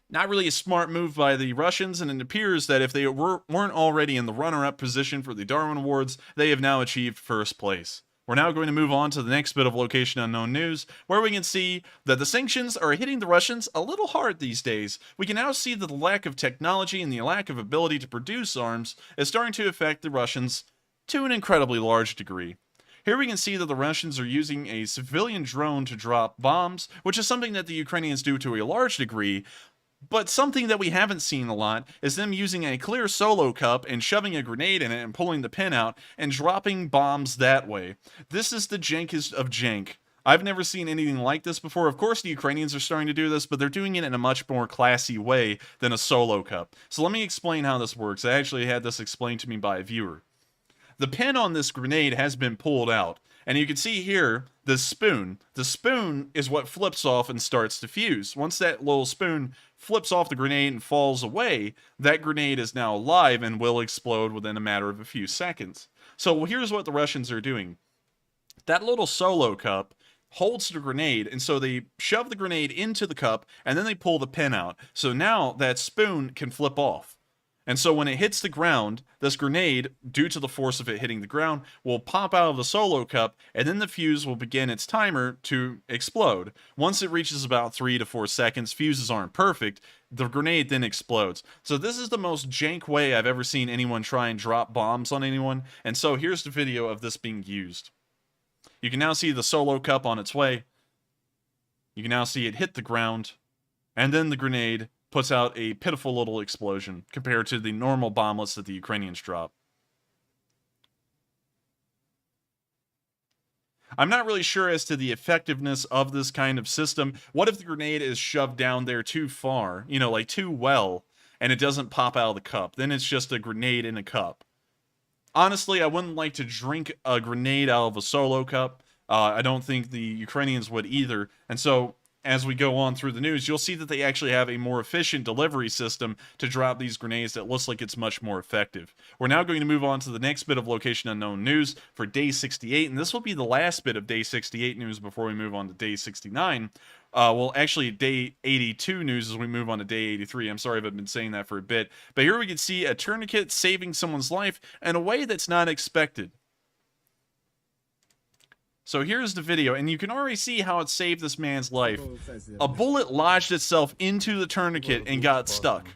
[SPEAKER 2] Not really a smart move by the Russians, and it appears that if they weren't already in the runner-up position for the Darwin Awards, they have now achieved first place. We're now going to move on to the next bit of Location Unknown News, where we can see that the sanctions are hitting the Russians a little hard these days. We can now see that the lack of technology and the lack of ability to produce arms is starting to affect the Russians to an incredibly large degree. Here we can see that the Russians are using a civilian drone to drop bombs, which is something that the Ukrainians do to a large degree. But something that we haven't seen a lot is them using a clear solo cup and shoving a grenade in it and pulling the pin out and dropping bombs that way. This is the jankest of jank. I've never seen anything like this before. Of course, the Ukrainians are starting to do this, but they're doing it in a much more classy way than a solo cup. So let me explain how this works. I actually had this explained to me by a viewer. The pin on this grenade has been pulled out, and you can see here the spoon. The spoon is what flips off and starts to fuse. Once that little spoon flips off the grenade and falls away, that grenade is now alive and will explode within a matter of a few seconds. So here's what the Russians are doing. That little solo cup holds the grenade, and so they shove the grenade into the cup, and then they pull the pin out. So now that spoon can flip off. And so when it hits the ground, this grenade, due to the force of it hitting the ground, will pop out of the solo cup, and then the fuse will begin its timer to explode. Once it reaches about 3 to 4 seconds, fuses aren't perfect, the grenade then explodes. So this is the most jank way I've ever seen anyone try and drop bombs on anyone, and so here's the video of this being used. You can now see the solo cup on its way. You can now see it hit the ground. And then the grenade puts out a pitiful little explosion compared to the normal bomblets that the Ukrainians drop. I'm not really sure as to the effectiveness of this kind of system. What if the grenade is shoved down there too far, you know, like too well, and it doesn't pop out of the cup? Then it's just a grenade in a cup. Honestly, I wouldn't like to drink a grenade out of a solo cup. I don't think the Ukrainians would either. And so, as we go on through the news, you'll see that they actually have a more efficient delivery system to drop these grenades that looks like it's much more effective. We're now going to move on to the next bit of location unknown news for day 68, and this will be the last bit of day 68 news before we move on to day 69. Well, actually, day 82 news as we move on to day 83. I'm sorry if I've been saying that for a bit. But here we can see a tourniquet saving someone's life in a way that's not expected. So here's the video, and you can already see how it saved this man's life. A bullet lodged itself into the tourniquet and got stuck.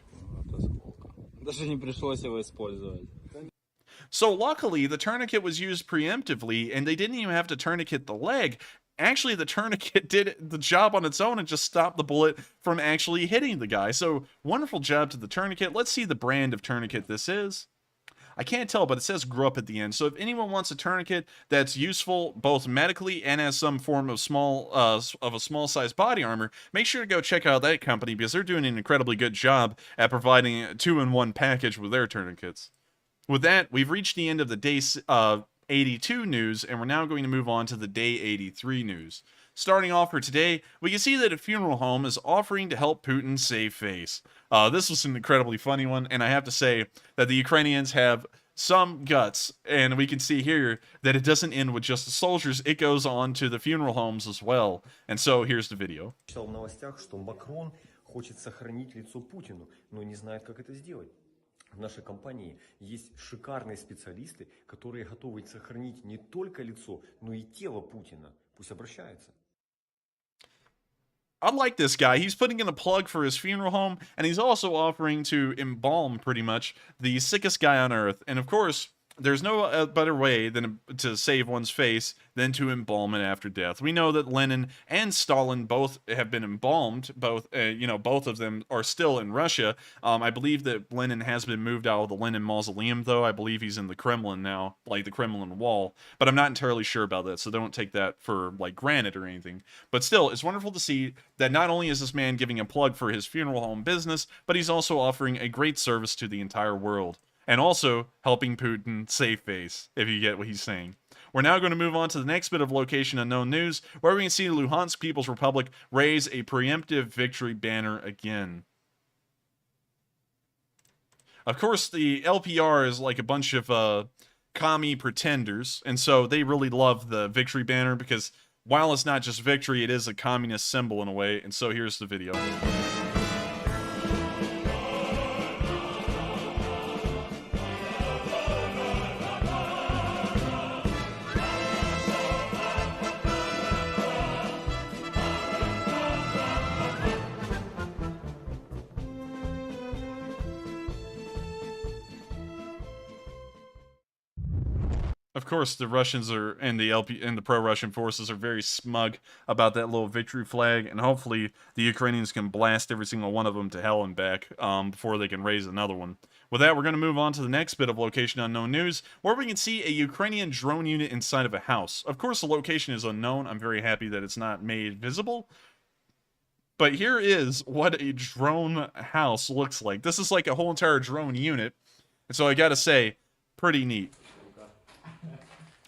[SPEAKER 2] So luckily, the tourniquet was used preemptively, and they didn't even have to tourniquet the leg. Actually, the tourniquet did the job on its own and just stopped the bullet from actually hitting the guy. So wonderful job to the tourniquet. Let's see the brand of tourniquet this is. I can't tell, but it says "grew up" at the end. So if anyone wants a tourniquet that's useful both medically and as some form of a small size body armor, make sure to go check out that company because they're doing an incredibly good job at providing a 2-in-1 package with their tourniquets. With that, we've reached the end of the day 82 news, and we're now going to move on to the day 83 news. Starting off for today, we can see that a funeral home is offering to help Putin save face. This was an incredibly funny one, and I have to say that the Ukrainians have some guts, and we can see here that it doesn't end with just the soldiers, it goes on to the funeral homes as well. And so here's the video.
[SPEAKER 11] Читал в новостях, что Макрон хочет сохранить лицо Путину, но не знает, как это сделать. В нашей компании есть шикарные специалисты, которые готовы сохранить не только лицо, но и тело Путина. Пусть обращаются.
[SPEAKER 2] I like this guy. He's putting in a plug for his funeral home, and he's also offering to embalm, pretty much, the sickest guy on earth. And of course, there's no better way than to save one's face than to embalm it after death. We know that Lenin and Stalin both have been embalmed. Both of them are still in Russia. I believe that Lenin has been moved out of the Lenin mausoleum, though. I believe he's in the Kremlin now, like the Kremlin wall. But I'm not entirely sure about that, so don't take that for like granted or anything. But still, it's wonderful to see that not only is this man giving a plug for his funeral home business, but he's also offering a great service to the entire world. And also helping Putin save face, if you get what he's saying. We're now going to move on to the next bit of location unknown news, where we can see Luhansk People's Republic raise a preemptive victory banner again. Of course, the LPR is like a bunch of commie pretenders, and so they really love the victory banner because while it's not just victory, it is a communist symbol in a way, and so here's the video. Of course, the Russians and the pro-Russian forces are very smug about that little victory flag, and hopefully the Ukrainians can blast every single one of them to hell and back before they can raise another one. With that, we're going to move on to the next bit of location unknown news, where we can see a Ukrainian drone unit inside of a house. Of course, the location is unknown. I'm very happy that it's not made visible. But here is what a drone house looks like. This is like a whole entire drone unit, and so I gotta say, pretty neat.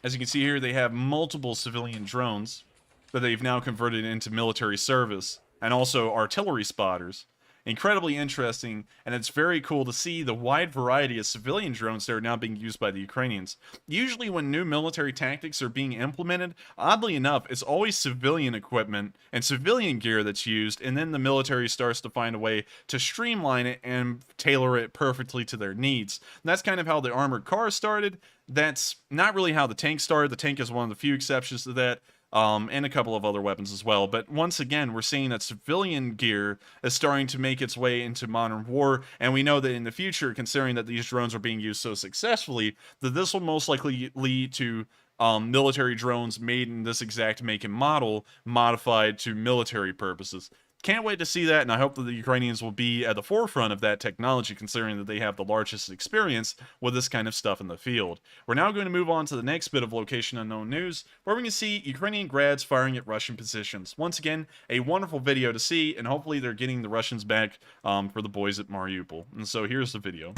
[SPEAKER 2] As you can see here, they have multiple civilian drones that they've now converted into military service, and also artillery spotters. Incredibly interesting, and it's very cool to see the wide variety of civilian drones that are now being used by the Ukrainians. Usually when new military tactics are being implemented, oddly enough, it's always civilian equipment and civilian gear that's used, and then the military starts to find a way to streamline it and tailor it perfectly to their needs. And that's kind of how the armored cars started. That's not really how the tank started. The tank is one of the few exceptions to that. And a couple of other weapons as well. But once again, we're seeing that civilian gear is starting to make its way into modern war, and we know that in the future, considering that these drones are being used so successfully, that this will most likely lead to military drones made in this exact make and model, modified to military purposes. Can't wait to see that, and I hope that the Ukrainians will be at the forefront of that technology, considering that they have the largest experience with this kind of stuff in the field. We're now going to move on to the next bit of location unknown news, where we can see Ukrainian grads firing at Russian positions. Once again, a wonderful video to see, and hopefully they're getting the Russians back for the boys at Mariupol. And so here's the video.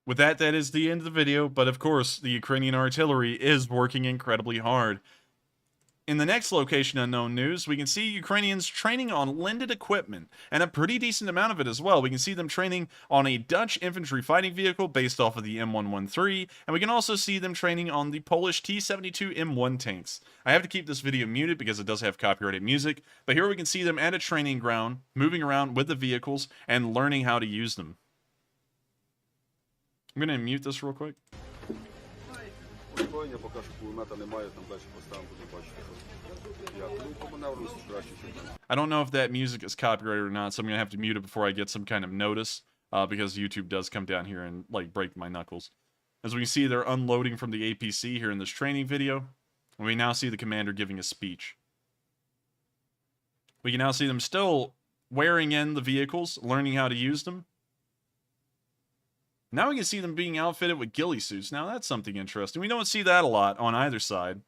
[SPEAKER 2] With that, that is the end of the video, but of course, the Ukrainian artillery is working incredibly hard. In the next location unknown news, we can see Ukrainians training on lended equipment, and a pretty decent amount of it as well. We can see them training on a Dutch infantry fighting vehicle based off of the M113, and we can also see them training on the Polish T-72 M1 tanks. I have to keep this video muted because it does have copyrighted music, but here we can see them at a training ground, moving around with the vehicles, and learning how to use them. I'm going to mute this real quick. I don't know if that music is copyrighted or not, so I'm going to have to mute it before I get some kind of notice, because YouTube does come down here and like break my knuckles. As we can see, they're unloading from the APC here in this training video, and we now see the commander giving a speech. We can now see them still wearing in the vehicles, learning how to use them. Now we can see them being outfitted with ghillie suits. Now that's something interesting. We don't see that a lot on either side.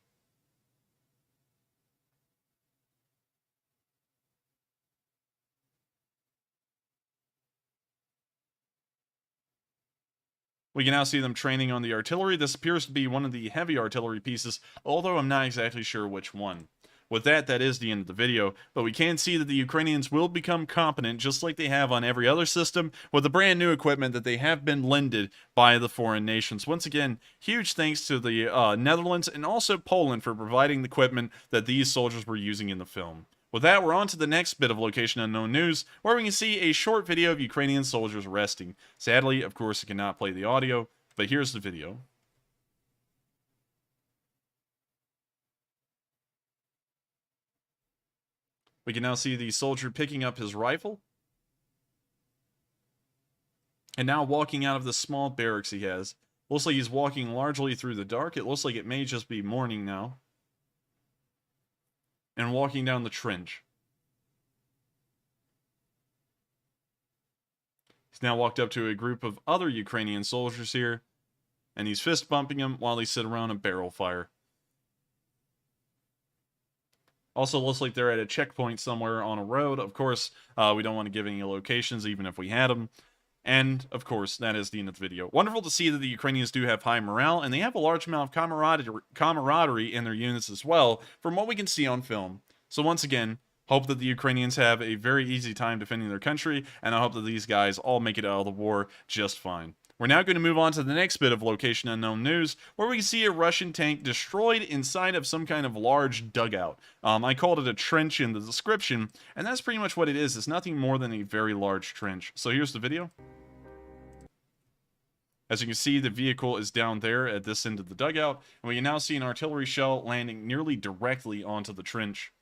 [SPEAKER 2] We can now see them training on the artillery. This appears to be one of the heavy artillery pieces, although I'm not exactly sure which one. With that, that is the end of the video, but we can see that the Ukrainians will become competent, just like they have on every other system, with the brand new equipment that they have been lended by the foreign nations. Once again, huge thanks to the Netherlands and also Poland for providing the equipment that these soldiers were using in the film. With that, we're on to the next bit of location unknown news, where we can see a short video of Ukrainian soldiers resting. Sadly, of course, it cannot play the audio, but here's the video. We can now see the soldier picking up his rifle, and now walking out of the small barracks he has. Looks like he's walking largely through the dark. It looks like it may just be morning now. And walking down the trench. He's now walked up to a group of other Ukrainian soldiers here, and he's fist bumping them while they sit around a barrel fire. Also looks like they're at a checkpoint somewhere on a road. Of course, we don't want to give any locations, even if we had them. And, of course, that is the end of the video. Wonderful to see that the Ukrainians do have high morale, and they have a large amount of camaraderie in their units as well, from what we can see on film. So once again, hope that the Ukrainians have a very easy time defending their country, and I hope that these guys all make it out of the war just fine. We're now going to move on to the next bit of location unknown news, where we can see a Russian tank destroyed inside of some kind of large dugout. I called it a trench in the description, and that's pretty much what it is. It's nothing more than a very large trench. So here's the video. As you can see, the vehicle is down there at this end of the dugout, and we can now see an artillery shell landing nearly directly onto the trench.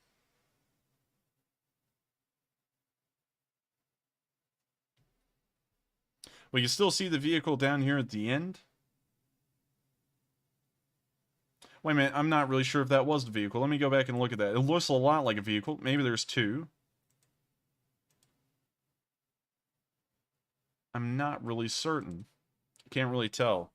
[SPEAKER 2] We can still see the vehicle down here at the end. Wait a minute, I'm not really sure if that was the vehicle. Let me go back and look at that. It looks a lot like a vehicle. Maybe there's two. I'm not really certain. Can't really tell.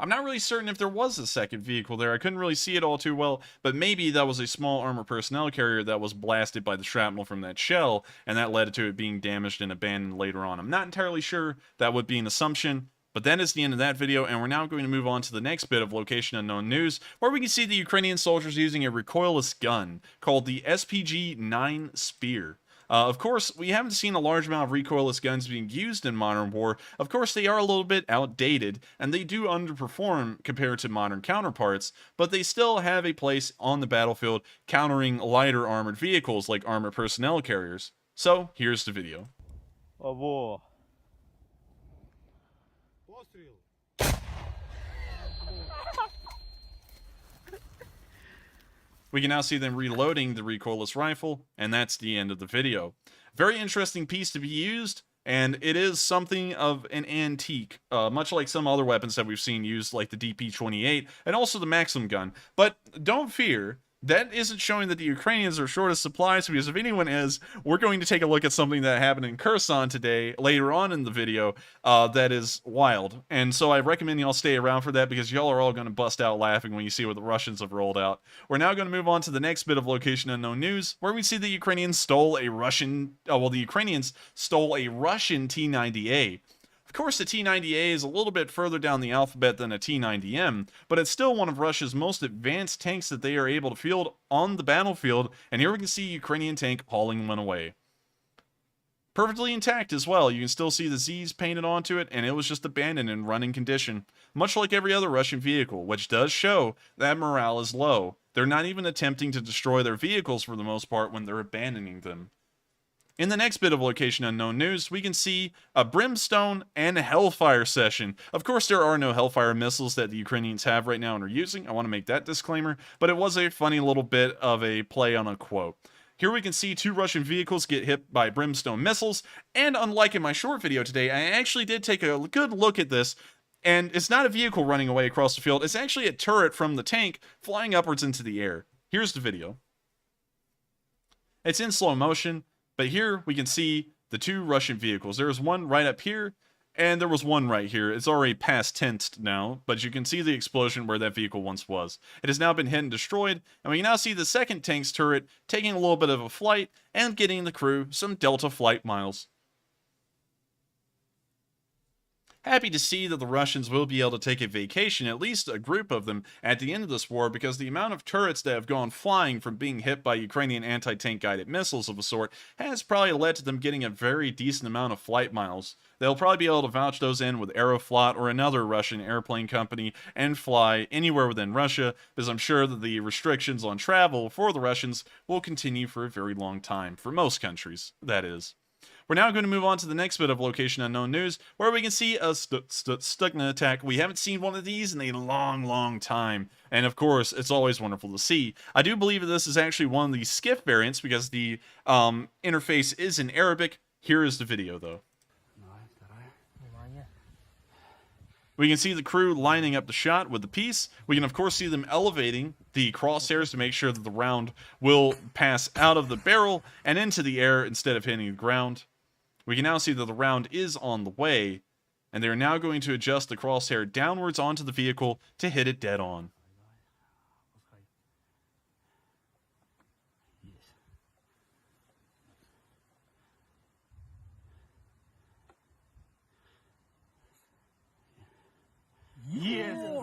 [SPEAKER 2] I'm not really certain if there was a second vehicle there. I couldn't really see it all too well, but maybe that was a small armored personnel carrier that was blasted by the shrapnel from that shell, and that led to it being damaged and abandoned later on. I'm not entirely sure. That would be an assumption, but that is the end of that video, and we're now going to move on to the next bit of location unknown news, where we can see the Ukrainian soldiers using a recoilless gun called the SPG-9 Spear. Of course, we haven't seen a large amount of recoilless guns being used in modern war. Of course, they are a little bit outdated, and they do underperform compared to modern counterparts, but they still have a place on the battlefield countering lighter armored vehicles like armored personnel carriers. So, here's the video.
[SPEAKER 12] Ого.
[SPEAKER 2] We can now see them reloading the recoilless rifle, and that's the end of the video. Very interesting piece to be used, and it is something of an antique, much like some other weapons that we've seen used, like the DP-28, and also the Maxim gun. But don't fear, that isn't showing that the Ukrainians are short of supplies, because if anyone is, we're going to take a look at something that happened in Kherson today, later on in the video, that is wild. And so I recommend y'all stay around for that, because y'all are all going to bust out laughing when you see what the Russians have rolled out. We're now going to move on to the next bit of location unknown news, where we see the Ukrainians stole a Russian, the Ukrainians stole a Russian T-90A. Of course, the T-90A is a little bit further down the alphabet than a T-90M, but it's still one of Russia's most advanced tanks that they are able to field on the battlefield, and here we can see a Ukrainian tank hauling one away. Perfectly intact as well. You can still see the Z's painted onto it, and it was just abandoned in running condition, much like every other Russian vehicle, which does show that morale is low. They're not even attempting to destroy their vehicles for the most part when they're abandoning them. In the next bit of location unknown news, we can see a brimstone and a hellfire session. Of course, there are no hellfire missiles that the Ukrainians have right now and are using. I want to make that disclaimer, but it was a funny little bit of a play on a quote. Here we can see 2 Russian vehicles get hit by brimstone missiles, and unlike in my short video today, I actually did take a good look at this, and it's not a vehicle running away across the field, it's actually a turret from the tank flying upwards into the air. Here's the video. It's in slow motion. But here we can see the 2 Russian vehicles. There's one right up here, and there was one right here. It's already past tensed now, but you can see the explosion where that vehicle once was. It has now been hit and destroyed, and we can now see the second tank's turret taking a little bit of a flight and getting the crew some Delta flight miles. Happy to see that the Russians will be able to take a vacation, at least a group of them, at the end of this war, because the amount of turrets that have gone flying from being hit by Ukrainian anti-tank guided missiles of a sort has probably led to them getting a very decent amount of flight miles. They'll probably be able to vouch those in with Aeroflot or another Russian airplane company and fly anywhere within Russia, because I'm sure that the restrictions on travel for the Russians will continue for a very long time, for most countries, that is. We're now going to move on to the next bit of location unknown news, where we can see a Stuxnet attack. We haven't seen one of these in a long time, and of course, it's always wonderful to see. I do believe that this is actually one of the skiff variants, because the interface is in Arabic. Here is the video, though. We can see the crew lining up the shot with the piece. We can, of course, see them elevating the crosshairs to make sure that the round will pass out of the barrel and into the air instead of hitting the ground. We can now see that the round is on the way, and they're now going to adjust the crosshair downwards onto the vehicle to hit it dead on.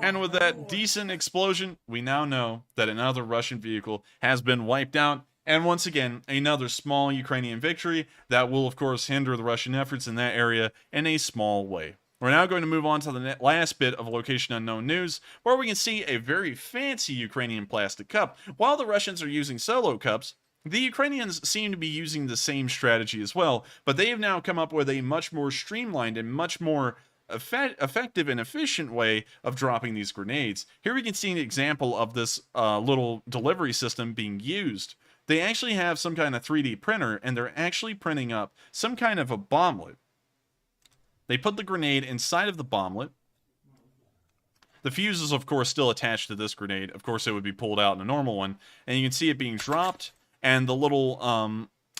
[SPEAKER 2] And with that decent explosion, we now know that another Russian vehicle has been wiped out, and once again, another small Ukrainian victory that will, of course, hinder the Russian efforts in that area in a small way. We're now going to move on to the last bit of location unknown news, where we can see a very fancy Ukrainian plastic cup. While the Russians are using solo cups, the Ukrainians seem to be using the same strategy as well, but they have now come up with a much more streamlined and much more effective and efficient way of dropping these grenades. Here we can see an example of this little delivery system being used. They actually have some kind of 3D printer, and they're actually printing up some kind of a bomblet. They put the grenade inside of the bomblet. The fuse is, of course, still attached to this grenade. Of course, it would be pulled out in a normal one. And you can see it being dropped, and the little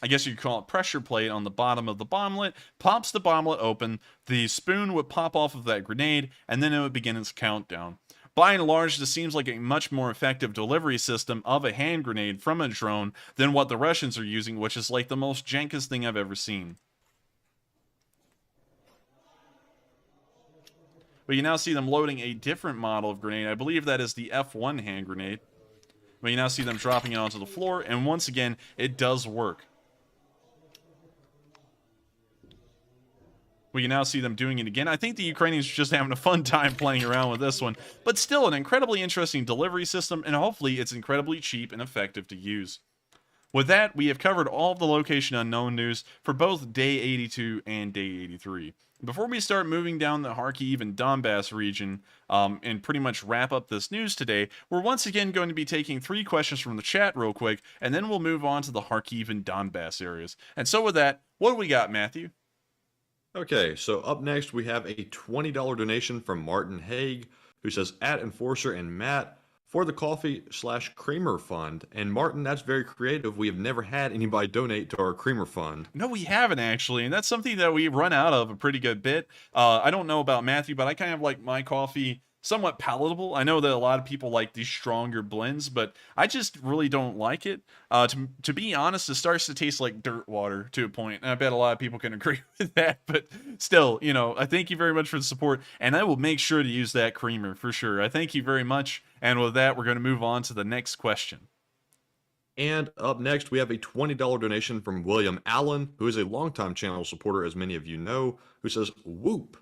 [SPEAKER 2] I guess you could call it pressure plate on the bottom of the bomblet, pops the bomblet open, the spoon would pop off of that grenade, and then it would begin its countdown. By and large, this seems like a much more effective delivery system of a hand grenade from a drone than what the Russians are using, which is like the most jankest thing I've ever seen. We can now see them loading a different model of grenade. I believe that is the F1 hand grenade. We can now see them dropping it onto the floor, and once again, it does work. We can now see them doing it again. I think the Ukrainians are just having a fun time playing around with this one, but still an incredibly interesting delivery system, and hopefully it's incredibly cheap and effective to use. With that, we have covered all of the location unknown news for both day 82 and day 83. Before we start moving down the Harkiv and Donbass region and pretty much wrap up this news today, we're once again going to be taking 3 questions from the chat real quick, and then we'll move on to the Harkiv and Donbass areas. And so with that, what do we got, Matthew?
[SPEAKER 3] Okay, so up next we have a $20 donation from Martin Haig, who says, @Enforcer and Matt, for the coffee/creamer fund. And Martin, that's very creative. We have never had anybody donate to our creamer fund.
[SPEAKER 2] No, we haven't actually, and that's something that we run out of a pretty good bit. I don't know about Matthew, but I kind of like my coffee somewhat palatable. I know that a lot of people like these stronger blends, but I just really don't like it. To be honest, it starts to taste like dirt water to a point, and I bet a lot of people can agree with that. But still, I thank you very much for the support, and I will make sure to use that creamer for sure. I thank you very much, and with that, we're going to move on to the next question.
[SPEAKER 3] And up next, we have a $20 donation from William Allen, who is a longtime channel supporter, as many of you know, who says, "Whoop.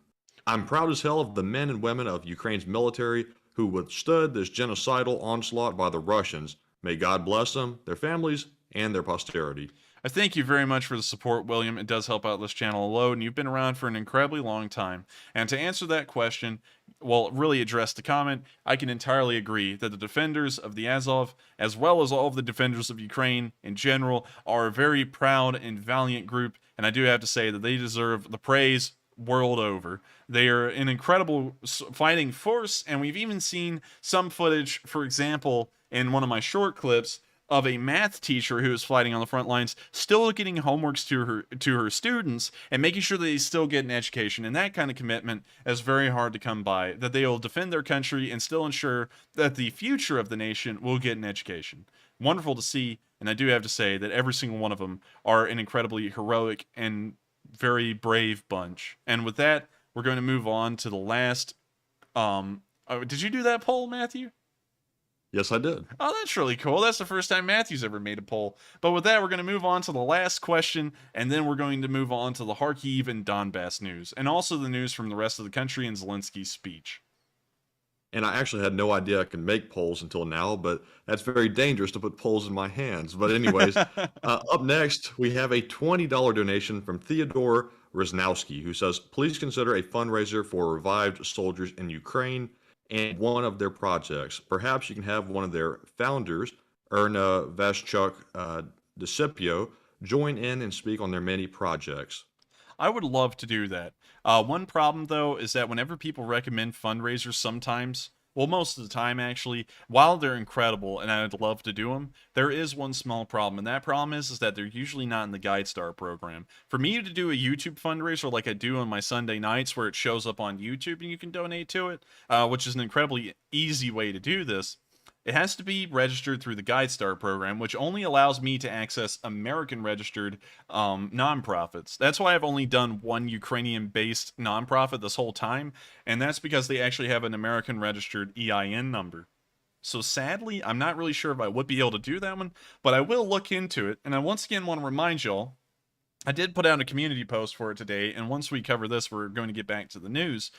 [SPEAKER 3] I'm proud as hell of the men and women of Ukraine's military who withstood this genocidal onslaught by the Russians. May God bless them, their families, and their posterity."
[SPEAKER 2] I thank you very much for the support, William. It does help out this channel a load, and you've been around for an incredibly long time. And to answer that question, well, really address the comment, I can entirely agree that the defenders of the Azov, as well as all of the defenders of Ukraine in general, are a very proud and valiant group, and I do have to say that they deserve the praise world over. They are an incredible fighting force, and we've even seen some footage, for example, in one of my short clips, of a math teacher who is fighting on the front lines, still getting homeworks to her students and making sure that they still get an education. And that kind of commitment is very hard to come by, that they will defend their country and still ensure that the future of the nation will get an education. Wonderful to see, and I do have to say that every single one of them are an incredibly heroic and very brave bunch. And with that, we're going to move on to the last did you do that poll, Matthew?
[SPEAKER 3] Yes, I did.
[SPEAKER 2] Oh, that's really cool. That's the first time Matthew's ever made a poll. But with that, we're going to move on to the last question, and then we're going to move on to the Harkiv and Donbass news, and also the news from the rest of the country and Zelensky's speech.
[SPEAKER 3] And I actually had no idea I could make polls until now, but that's very dangerous to put polls in my hands. But anyways, up next, we have a $20 donation from Theodore Rosnowski, who says, "Please consider a fundraiser for revived soldiers in Ukraine and one of their projects. Perhaps you can have one of their founders, Erna Vaschuk Desipio, join in and speak on their many projects."
[SPEAKER 2] I would love to do that. One problem, though, is that whenever people recommend fundraisers sometimes, well, most of the time, actually, while they're incredible and I'd love to do them, there is one small problem, and that problem is that they're usually not in the Guide Star program. For me to do a YouTube fundraiser like I do on my Sunday nights where it shows up on YouTube and you can donate to it, which is an incredibly easy way to do this, it has to be registered through the Guide Star program, which only allows me to access American-registered nonprofits. That's why I've only done one Ukrainian-based nonprofit this whole time, and that's because they actually have an American-registered EIN number. So sadly, I'm not really sure if I would be able to do that one, but I will look into it. And I once again want to remind y'all, I did put out a community post for it today, and once we cover this, we're going to get back to the news.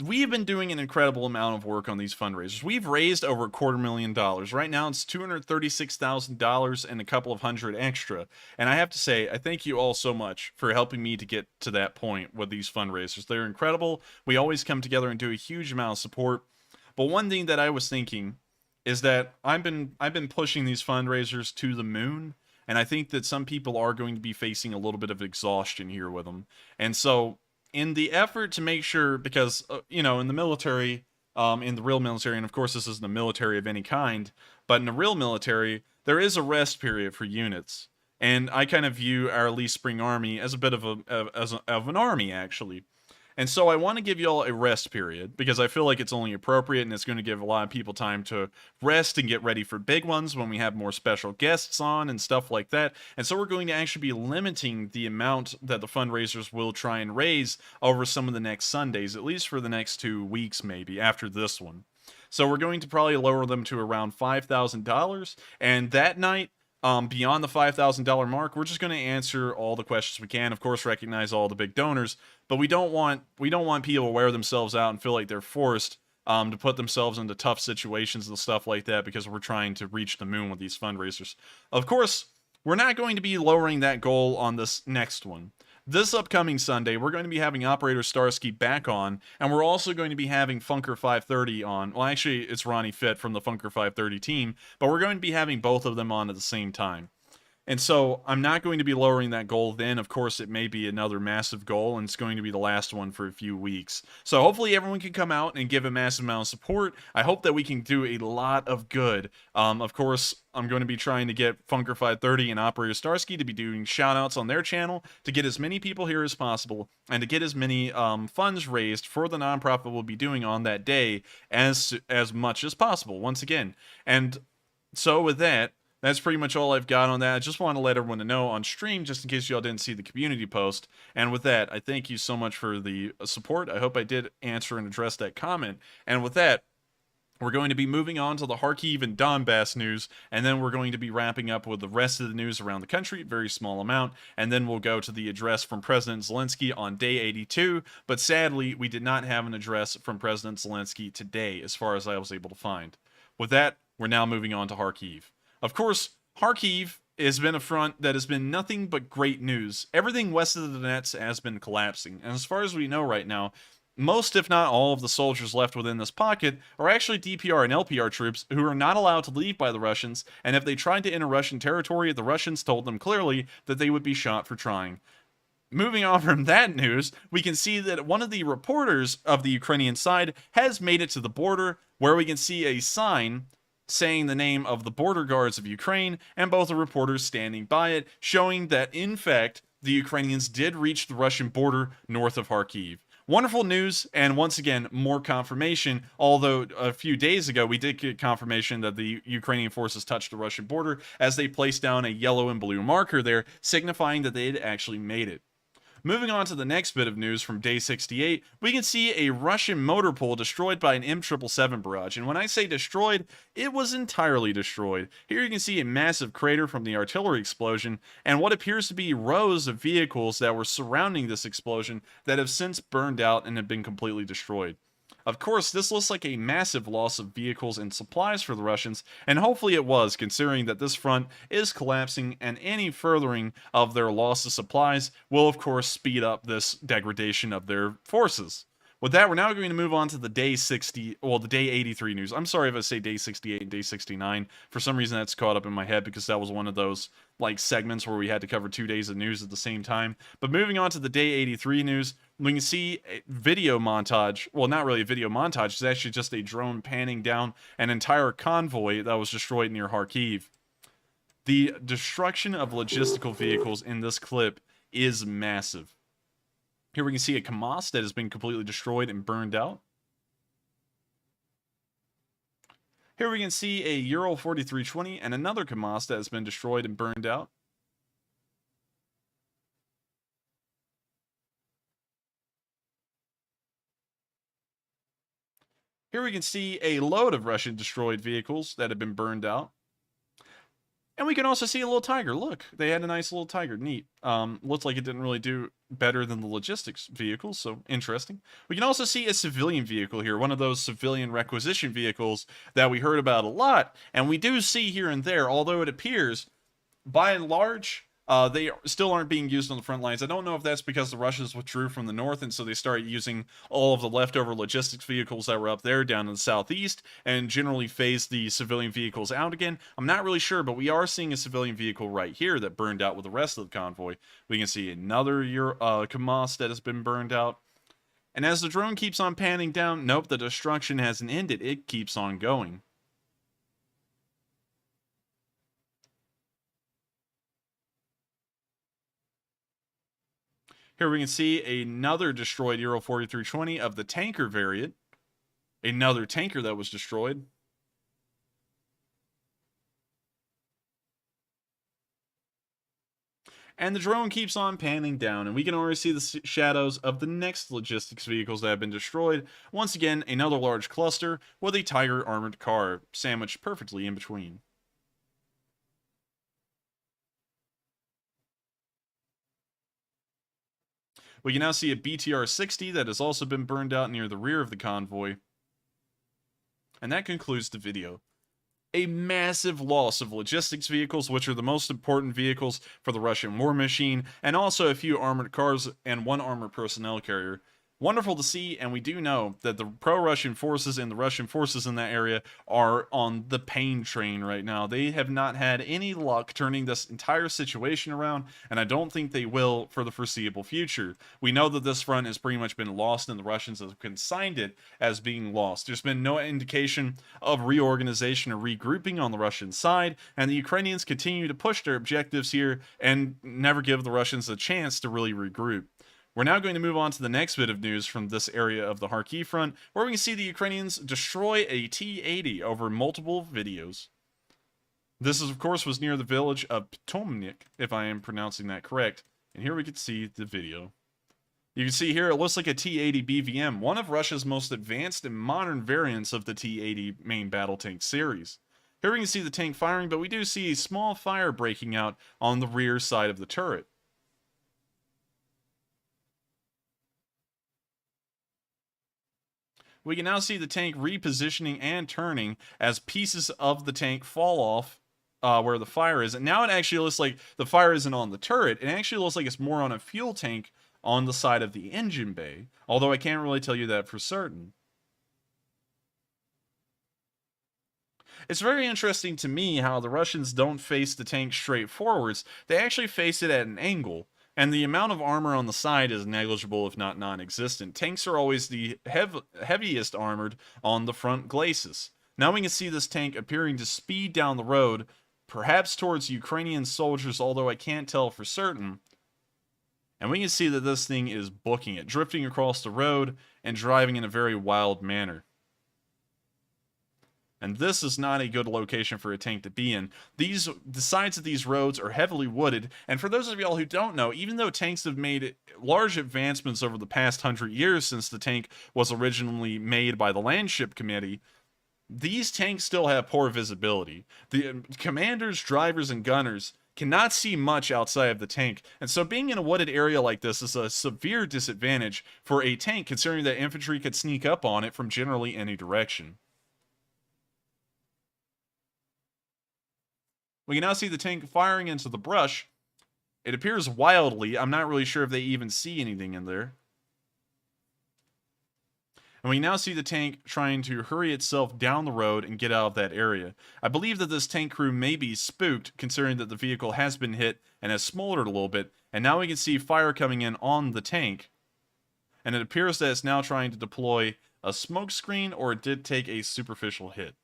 [SPEAKER 2] We've been doing an incredible amount of work on these fundraisers. We've raised over $250,000. Right now, it's $236,000 and a couple of hundred extra. And I have to say, I thank you all so much for helping me to get to that point with these fundraisers. They're incredible. We always come together and do a huge amount of support. But one thing that I was thinking is that I've been pushing these fundraisers to the moon, and I think that some people are going to be facing a little bit of exhaustion here with them. And so, in the effort to make sure, because, in the military, in the real military, and of course this isn't a military of any kind, but in the real military, there is a rest period for units. And I kind of view our Lee Spring Army as a bit of an army, actually. And so I want to give you all a rest period, because I feel like it's only appropriate, and it's going to give a lot of people time to rest and get ready for big ones when we have more special guests on and stuff like that. And so we're going to actually be limiting the amount that the fundraisers will try and raise over some of the next Sundays, at least for the next 2 weeks maybe, after this one. So we're going to probably lower them to around $5,000, and that night, beyond the $5,000 mark, we're just going to answer all the questions we can. Of course, recognize all the big donors, but we don't want people to wear themselves out and feel like they're forced to put themselves into tough situations and stuff like that because we're trying to reach the moon with these fundraisers. Of course, we're not going to be lowering that goal on this next one. This upcoming Sunday, we're going to be having Operator Starsky back on, and we're also going to be having Funker 530 on. Well, actually, it's Ronnie Fitt from the Funker 530 team, but we're going to be having both of them on at the same time. And so I'm not going to be lowering that goal then. Of course, it may be another massive goal, and it's going to be the last one for a few weeks. So hopefully everyone can come out and give a massive amount of support. I hope that we can do a lot of good. Of course, I'm going to be trying to get Funker 530 and Operator Starsky to be doing shoutouts on their channel to get as many people here as possible and to get as many funds raised for the nonprofit we'll be doing on that day as much as possible, once again. And so with that, that's pretty much all I've got on that. I just want to let everyone know on stream, just in case y'all didn't see the community post. And with that, I thank you so much for the support. I hope I did answer and address that comment. And with that, we're going to be moving on to the Harkiv and Donbass news, and then we're going to be wrapping up with the rest of the news around the country, very small amount, and then we'll go to the address from President Zelensky on day 82, but sadly, we did not have an address from President Zelensky today, as far as I was able to find. With that, we're now moving on to Harkiv. Of course, Kharkiv has been a front that has been nothing but great news. Everything west of the Donetsk has been collapsing, and as far as we know right now, most if not all of the soldiers left within this pocket are actually DPR and LPR troops who are not allowed to leave by the Russians, and if they tried to enter Russian territory, the Russians told them clearly that they would be shot for trying. Moving on from that news, we can see that one of the reporters of the Ukrainian side has made it to the border, where we can see a sign saying the name of the border guards of Ukraine, and both the reporters standing by it, showing that, in fact, the Ukrainians did reach the Russian border north of Kharkiv. Wonderful news, and once again, more confirmation, although a few days ago we did get confirmation that the Ukrainian forces touched the Russian border as they placed down a yellow and blue marker there, signifying that they had actually made it. Moving on to the next bit of news from day 68, we can see a Russian motor pool destroyed by an M777 barrage, and when I say destroyed, it was entirely destroyed. Here you can see a massive crater from the artillery explosion, and what appears to be rows of vehicles that were surrounding this explosion that have since burned out and have been completely destroyed. Of course, this looks like a massive loss of vehicles and supplies for the Russians, and hopefully it was, considering that this front is collapsing, and any furthering of their loss of supplies will, of course, speed up this degradation of their forces. With that, we're now going to move on to the day 83 news. I'm sorry if I say day 68 and day 69. For some reason, that's caught up in my head because that was one of those segments where we had to cover 2 days of news at the same time. But moving on to the day 83 news, we can see a video montage. Well, not really a video montage. It's actually just a drone panning down an entire convoy that was destroyed near Harkiv. The destruction of logistical vehicles in this clip is massive. Here we can see a KAMAZ that has been completely destroyed and burned out. Here we can see a Ural 4320 and another KAMAZ that has been destroyed and burned out. Here we can see a load of Russian destroyed vehicles that have been burned out. And we can also see a little Tiger. Look, they had a nice little Tiger. Neat. Looks like it didn't really do better than the logistics vehicles, so interesting. We can also see a civilian vehicle here, one of those civilian requisition vehicles that we heard about a lot. And we do see here and there, although it appears, by and large, they still aren't being used on the front lines. I don't know if that's because the Russians withdrew from the north, and so they started using all of the leftover logistics vehicles that were up there down in the southeast, and generally phased the civilian vehicles out again. I'm not really sure, but we are seeing a civilian vehicle right here that burned out with the rest of the convoy. We can see another KAMAZ that has been burned out. And as the drone keeps on panning down, nope, the destruction hasn't ended. It keeps on going. Here we can see another destroyed Ural 4320 of the tanker variant. Another tanker that was destroyed. And the drone keeps on panning down, and we can already see the shadows of the next logistics vehicles that have been destroyed. Once again, another large cluster with a Tiger armored car sandwiched perfectly in between. We can now see a BTR-60 that has also been burned out near the rear of the convoy. And that concludes the video. A massive loss of logistics vehicles, which are the most important vehicles for the Russian war machine, and also a few armored cars and one armored personnel carrier. Wonderful to see, and we do know that the pro-Russian forces and the Russian forces in that area are on the pain train right now. They have not had any luck turning this entire situation around, and I don't think they will for the foreseeable future. We know that this front has pretty much been lost, and the Russians have consigned it as being lost. There's been no indication of reorganization or regrouping on the Russian side, and the Ukrainians continue to push their objectives here and never give the Russians a chance to really regroup. We're now going to move on to the next bit of news from this area of the Harkiv front, where we can see the Ukrainians destroy a T-80 over multiple videos. This, of course, was near the village of Potomnik, if I am pronouncing that correct. And here we can see the video. You can see here it looks like a T-80 BVM, one of Russia's most advanced and modern variants of the T-80 main battle tank series. Here we can see the tank firing, but we do see a small fire breaking out on the rear side of the turret. We can now see the tank repositioning and turning as pieces of the tank fall off where the fire is. And now it actually looks like the fire isn't on the turret. It actually looks like it's more on a fuel tank on the side of the engine bay, although I can't really tell you that for certain. It's very interesting to me how the Russians don't face the tank straight forwards. They actually face it at an angle. And the amount of armor on the side is negligible, if not non-existent. Tanks are always the heaviest armored on the front glacis. Now we can see this tank appearing to speed down the road, perhaps towards Ukrainian soldiers, although I can't tell for certain. And we can see that this thing is booking it, drifting across the road and driving in a very wild manner. And this is not a good location for a tank to be in. The sides of these roads are heavily wooded, and for those of y'all who don't know, even though tanks have made large advancements over the past 100 years since the tank was originally made by the Landship Committee, these tanks still have poor visibility. The commanders, drivers, and gunners cannot see much outside of the tank, and so being in a wooded area like this is a severe disadvantage for a tank, considering that infantry could sneak up on it from generally any direction. We can now see the tank firing into the brush. It appears wildly. I'm not really sure if they even see anything in there. And we now see the tank trying to hurry itself down the road and get out of that area. I believe that this tank crew may be spooked, considering that the vehicle has been hit and has smoldered a little bit. And now we can see fire coming in on the tank. And it appears that it's now trying to deploy a smoke screen, or it did take a superficial hit.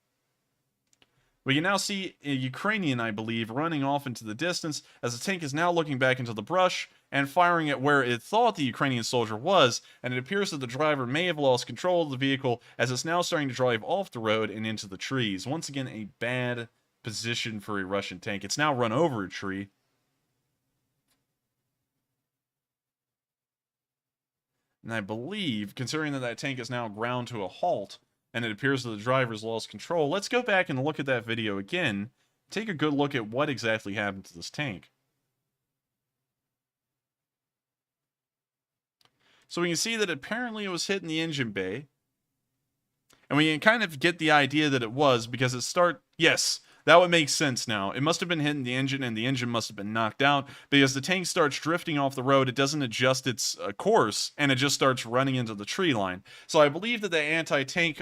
[SPEAKER 2] We can now see a Ukrainian, I believe, running off into the distance as the tank is now looking back into the brush and firing at where it thought the Ukrainian soldier was, and it appears that the driver may have lost control of the vehicle as it's now starting to drive off the road and into the trees. Once again, a bad position for a Russian tank. It's now run over a tree. And I believe, considering that that tank is now ground to a halt, and it appears that the driver's lost control, let's go back and look at that video again, take a good look at what exactly happened to this tank. So we can see that apparently it was hit in the engine bay, and we can kind of get the idea that it was, because yes, that would make sense now. It must have been hitting the engine, and the engine must have been knocked out, because the tank starts drifting off the road, it doesn't adjust its course, and it just starts running into the tree line. So I believe that the anti-tank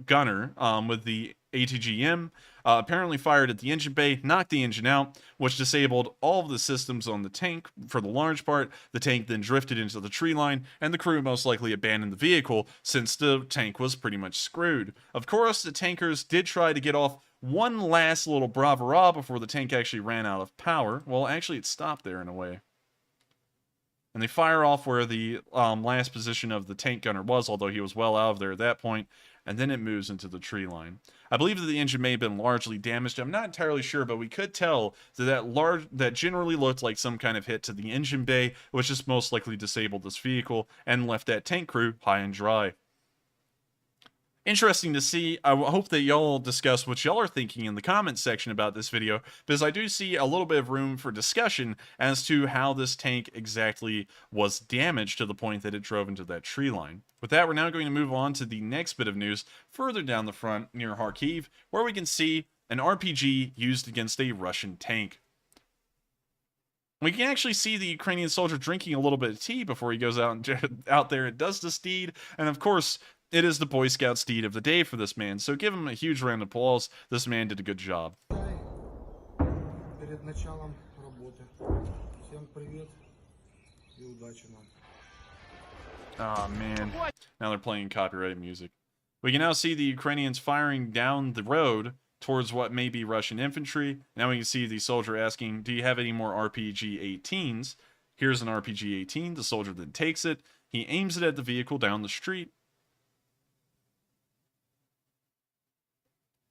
[SPEAKER 2] gunner with the ATGM apparently fired at the engine bay, knocked the engine out, which disabled all of the systems on the tank for the large part. The tank then drifted into the tree line, and the crew most likely abandoned the vehicle since the tank was pretty much screwed. Of course, the tankers did try to get off one last little bravura before the tank actually ran out of power. Well, actually it stopped there in a way. And they fire off where the last position of the tank gunner was, although he was well out of there at that point, and then it moves into the tree line. I believe that the engine may have been largely damaged. I'm not entirely sure, but we could tell that that generally looked like some kind of hit to the engine bay, which just most likely disabled this vehicle and left that tank crew high and dry. interesting to see. I hope that y'all discuss what y'all are thinking in the comments section about this video, because I do see a little bit of room for discussion as to how this tank exactly was damaged to the point that it drove into that tree line. With that, we're now going to move on to the next bit of news further down the front near Kharkiv, where we can see an RPG used against a Russian tank. We can actually see the Ukrainian soldier drinking a little bit of tea before he goes out there and does this deed. And of course, it is the Boy Scout deed of the day for this man. So give him a huge round of applause. This man did a good job. Oh man, now they're playing copyrighted music. We can now see the Ukrainians firing down the road towards what may be Russian infantry. Now we can see the soldier asking, do you have any more RPG-18s? Here's an RPG-18. The soldier then takes it. He aims it at the vehicle down the street.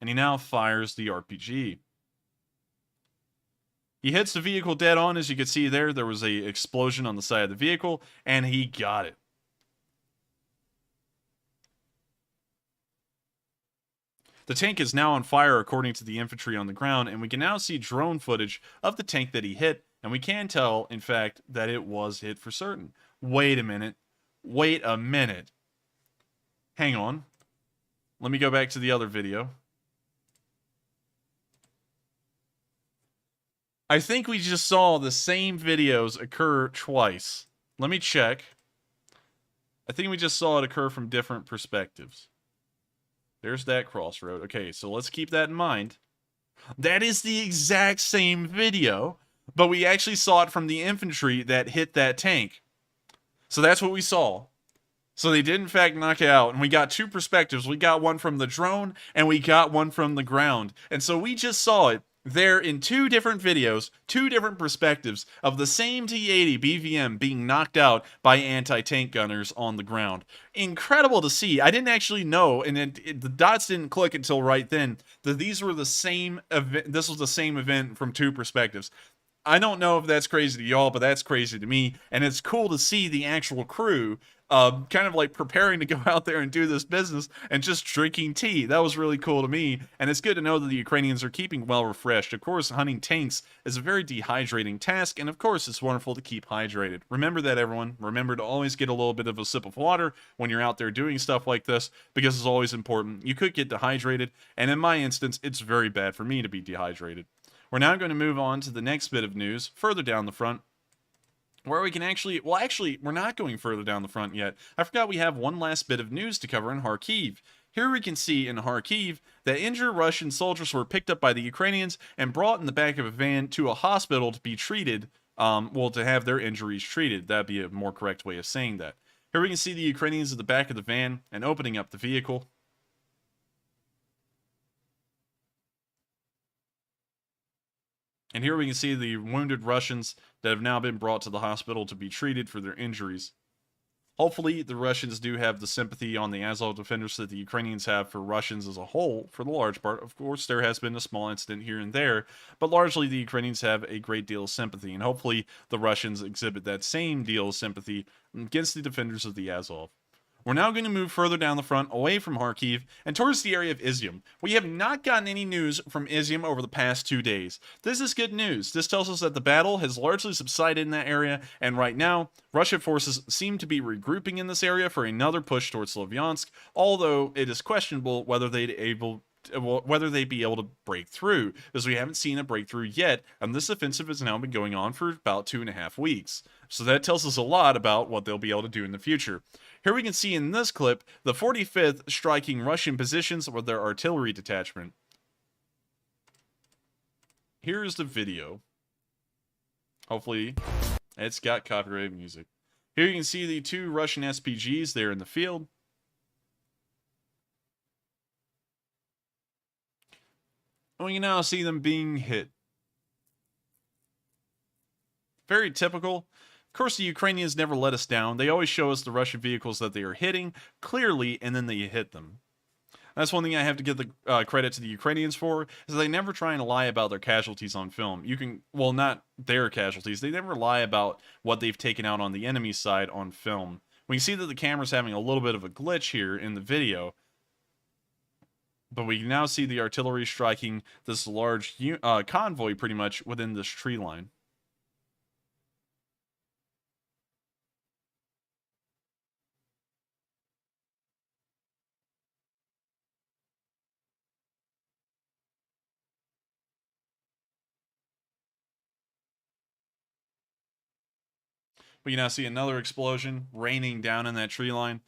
[SPEAKER 2] And he now fires the RPG. He hits the vehicle dead on. As you can see there was an explosion on the side of the vehicle, and he got it. The tank is now on fire according to the infantry on the ground, and we can now see drone footage of the tank that he hit, and we can tell, in fact, that it was hit for certain. Wait a minute. Wait a minute. Hang on. Let me go back to the other video. I think we just saw the same videos occur twice. Let me check. I think we just saw it occur from different perspectives. There's that crossroad. Okay, so let's keep that in mind. That is the exact same video, but we actually saw it from the infantry that hit that tank. So that's what we saw. So they did in fact knock it out, and we got two perspectives. We got one from the drone, and we got one from the ground. And so we just saw it there in two different videos, two different perspectives of the same T-80 BVM being knocked out by anti-tank gunners on the ground. Incredible to see. I didn't actually know, and the dots didn't click until right then, that these were the same event. This was the same event from two perspectives. I don't know if that's crazy to y'all, but that's crazy to me, and it's cool to see the actual crew kind of like preparing to go out there and do this business and just drinking tea. That was really cool to me, and it's good to know that the Ukrainians are keeping well refreshed. Of course, hunting tanks is a very dehydrating task, and of course, it's wonderful to keep hydrated. Remember that, everyone. Remember to always get a little bit of a sip of water when you're out there doing stuff like this, because it's always important. You could get dehydrated, and in my instance, it's very bad for me to be dehydrated. We're now going to move on to the next bit of news further down the front, where we can actually, well, actually, we're not going further down the front yet. I forgot we have one last bit of news to cover in Harkiv. Here we can see in Harkiv that injured Russian soldiers were picked up by the Ukrainians and brought in the back of a van to a hospital to be treated, well, to have their injuries treated. That'd be a more correct way of saying that. Here we can see the Ukrainians at the back of the van and opening up the vehicle. And here we can see the wounded Russians that have now been brought to the hospital to be treated for their injuries. Hopefully, the Russians do have the sympathy on the Azov defenders that the Ukrainians have for Russians as a whole, for the large part. Of course, there has been a small incident here and there, but largely the Ukrainians have a great deal of sympathy, and hopefully the Russians exhibit that same deal of sympathy against the defenders of the Azov. We're now going to move further down the front, away from Harkiv, and towards the area of Izium. We have not gotten any news from Izium over the past 2 days. This is good news. This tells us that the battle has largely subsided in that area, and right now, Russian forces seem to be regrouping in this area for another push towards Lviv, although it is questionable whether they'd be able to break through, as we haven't seen a breakthrough yet, and this offensive has now been going on for about 2.5 weeks. So that tells us a lot about what they'll be able to do in the future. Here we can see in this clip the 45th striking Russian positions with their artillery detachment. Here's the video. Hopefully, it's got copyrighted music. Here you can see the 2 Russian SPGs there in the field. And we can now see them being hit. Very typical. Of course, the Ukrainians never let us down. They always show us the Russian vehicles that they are hitting clearly, and then they hit them. That's one thing I have to give the credit to the Ukrainians for, is they never try and lie about their casualties on film. Well, not their casualties. They never lie about what they've taken out on the enemy side on film. We can see that the camera's having a little bit of a glitch here in the video. But we can now see the artillery striking this large convoy pretty much within this tree line. We can now see another explosion raining down in that tree line,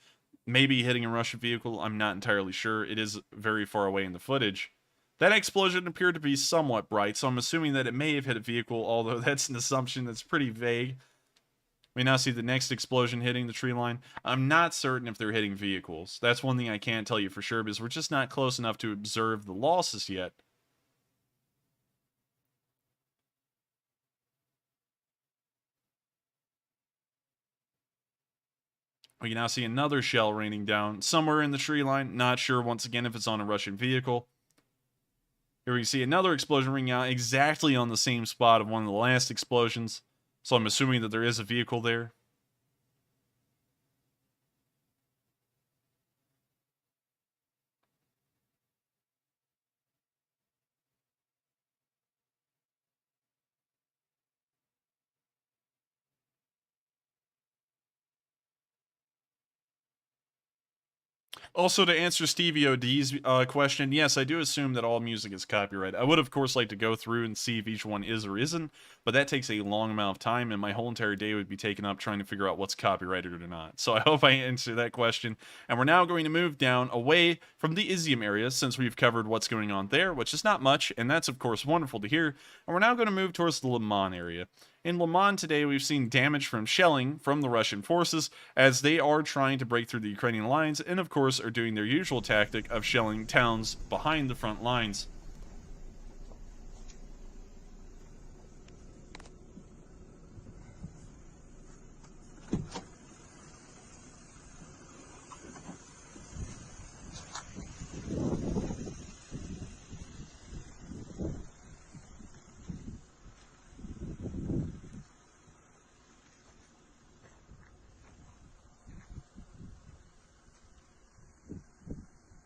[SPEAKER 2] maybe hitting a Russian vehicle. I'm not entirely sure. It is very far away in the footage. That explosion appeared to be somewhat bright, so I'm assuming that it may have hit a vehicle, although that's an assumption that's pretty vague. We now see the next explosion hitting the tree line. I'm not certain if they're hitting vehicles. That's one thing I can't tell you for sure, because we're just not close enough to observe the losses yet. We can now see another shell raining down somewhere in the tree line. Not sure, once again, if it's on a Russian vehicle. Here we can see another explosion ringing out exactly on the same spot of one of the last explosions. So I'm assuming that there is a vehicle there. Also, to answer Stevie OD's question, yes, I do assume that all music is copyrighted. I would, of course, like to go through and see if each one is or isn't, but that takes a long amount of time, and my whole entire day would be taken up trying to figure out what's copyrighted or not. So I hope I answer that question. And we're now going to move down away from the Izium area, since we've covered what's going on there, which is not much, and that's, of course, wonderful to hear. And we're now going to move towards the Liman area. In Liman today, we've seen damage from shelling from the Russian forces as they are trying to break through the Ukrainian lines and, of course, are doing their usual tactic of shelling towns behind the front lines.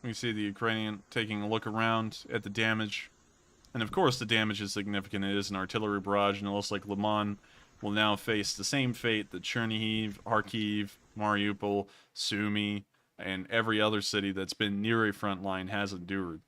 [SPEAKER 2] We see the Ukrainian taking a look around at the damage. And of course the damage is significant. It is an artillery barrage, and it looks like Liman will now face the same fate that Chernihiv, Harkiv, Mariupol, Sumy, and every other city that's been near a front line has endured.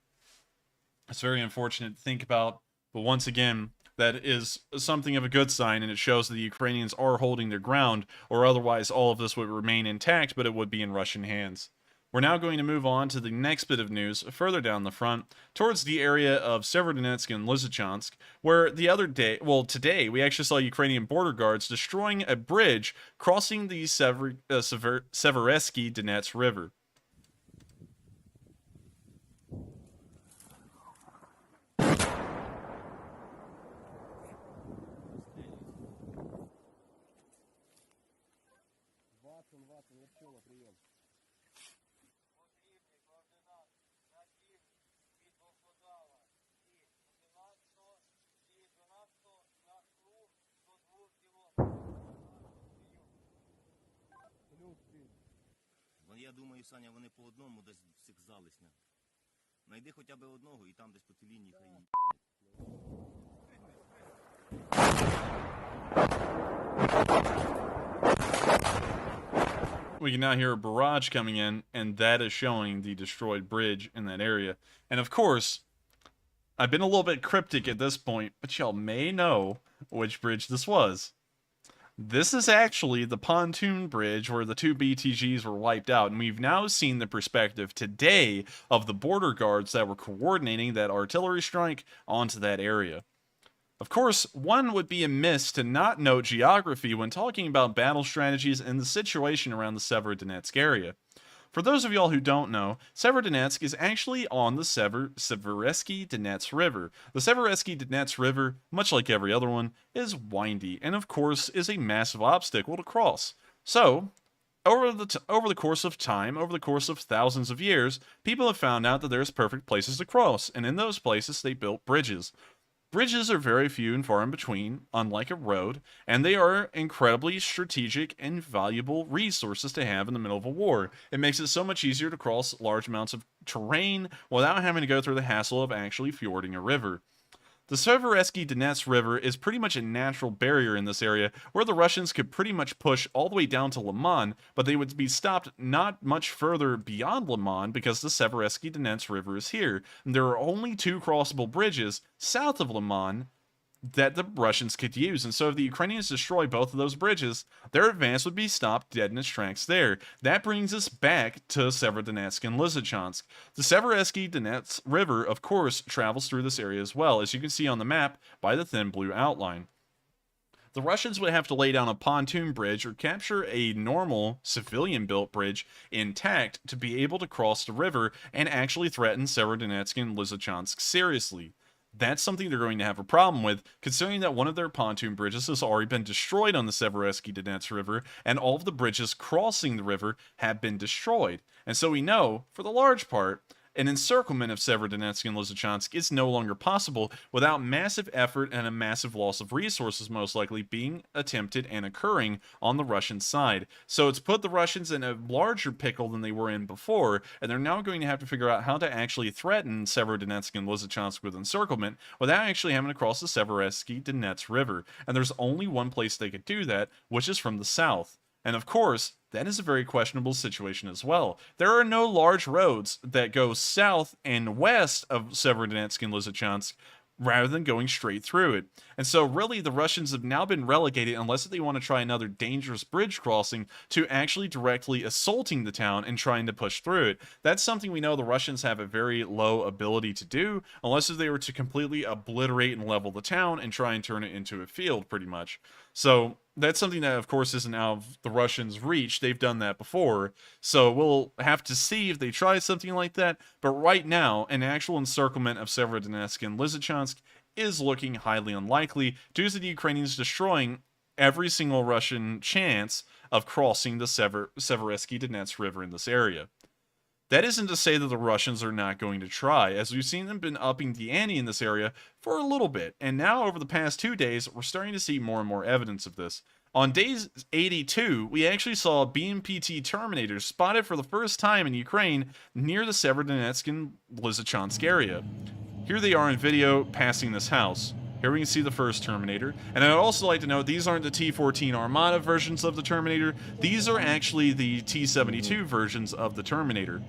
[SPEAKER 2] It's very unfortunate to think about, but once again, that is something of a good sign, and it shows that the Ukrainians are holding their ground, or otherwise all of this would remain intact, but it would be in Russian hands. We're now going to move on to the next bit of news further down the front, towards the area of Severodonetsk and Lysychansk, where the other day, well, today, we actually saw Ukrainian border guards destroying a bridge crossing the Severodonetsk River.
[SPEAKER 12] Я думаю, Саня, вони по одному десь всіх залисня. Найди хоча б одного і там десь по цій лінії хай їдь.
[SPEAKER 2] We can now hear a barrage coming in, and that is showing the destroyed bridge in that area. And of course, I've been a little bit cryptic at this point, but y'all may know which bridge this was. This is actually the pontoon bridge where the two BTGs were wiped out, and we've now seen the perspective today of the border guards that were coordinating that artillery strike onto that area. Of course, one would be amiss to not note geography when talking about battle strategies and the situation around the Severodonetsk area. For those of y'all who don't know, Severodonetsk is actually on the Severodonetsk River. The Severodonetsk River, much like every other one, is windy and of course is a massive obstacle to cross. So, over the course of time, over the course of thousands of years, people have found out that there's perfect places to cross, and in those places they built bridges. Bridges are very few and far in between, unlike a road, and they are incredibly strategic and valuable resources to have in the middle of a war. It makes it so much easier to cross large amounts of terrain without having to go through the hassle of actually fording a river. The Severodonetsk River is pretty much a natural barrier in this area where the Russians could pretty much push all the way down to Liman, but they would be stopped not much further beyond Liman because the Severodonetsk River is here. And there are only 2 crossable bridges south of Liman that the Russians could use, and so if the Ukrainians destroy both of those bridges, their advance would be stopped dead in its tracks there. That brings us back to Severodonetsk and Lysychansk. The Severodonetsk River, of course, travels through this area as well, as you can see on the map by the thin blue outline. The Russians would have to lay down a pontoon bridge or capture a normal civilian-built bridge intact to be able to cross the river and actually threaten Severodonetsk and Lysychansk seriously. That's something they're going to have a problem with, considering that one of their pontoon bridges has already been destroyed on the Severodonetsk River, and all of the bridges crossing the river have been destroyed. And so we know, for the large part, an encirclement of Severodonetsk and Lysychansk is no longer possible without massive effort and a massive loss of resources most likely being attempted and occurring on the Russian side. So it's put the Russians in a larger pickle than they were in before, and they're now going to have to figure out how to actually threaten Severodonetsk and Lysychansk with encirclement without actually having to cross the Severodonetsk River. And there's only one place they could do that, which is from the south. And of course, that is a very questionable situation as well. There are no large roads that go south and west of Severodonetsk and Lysychansk rather than going straight through it. And so really the Russians have now been relegated, unless they want to try another dangerous bridge crossing, to actually directly assaulting the town and trying to push through it. That's something we know the Russians have a very low ability to do, unless they were to completely obliterate and level the town and try and turn it into a field pretty much. So that's something that, of course, isn't out of the Russians' reach. They've done that before. So we'll have to see if they try something like that. But right now, an actual encirclement of Severodonetsk and Lysychansk is looking highly unlikely due to the Ukrainians destroying every single Russian chance of crossing the Severodonetsk River in this area. That isn't to say that the Russians are not going to try, as we've seen them been upping the ante in this area for a little bit, and now over the past 2 days, we're starting to see more and more evidence of this. On day 82, we actually saw BMPT Terminators spotted for the first time in Ukraine near the Severodonetsk and Lysychansk area. Here they are in video passing this house. Here we can see the first Terminator. And I'd also like to note, these aren't the T-14 Armata versions of the Terminator. These are actually the T-72 versions of the Terminator.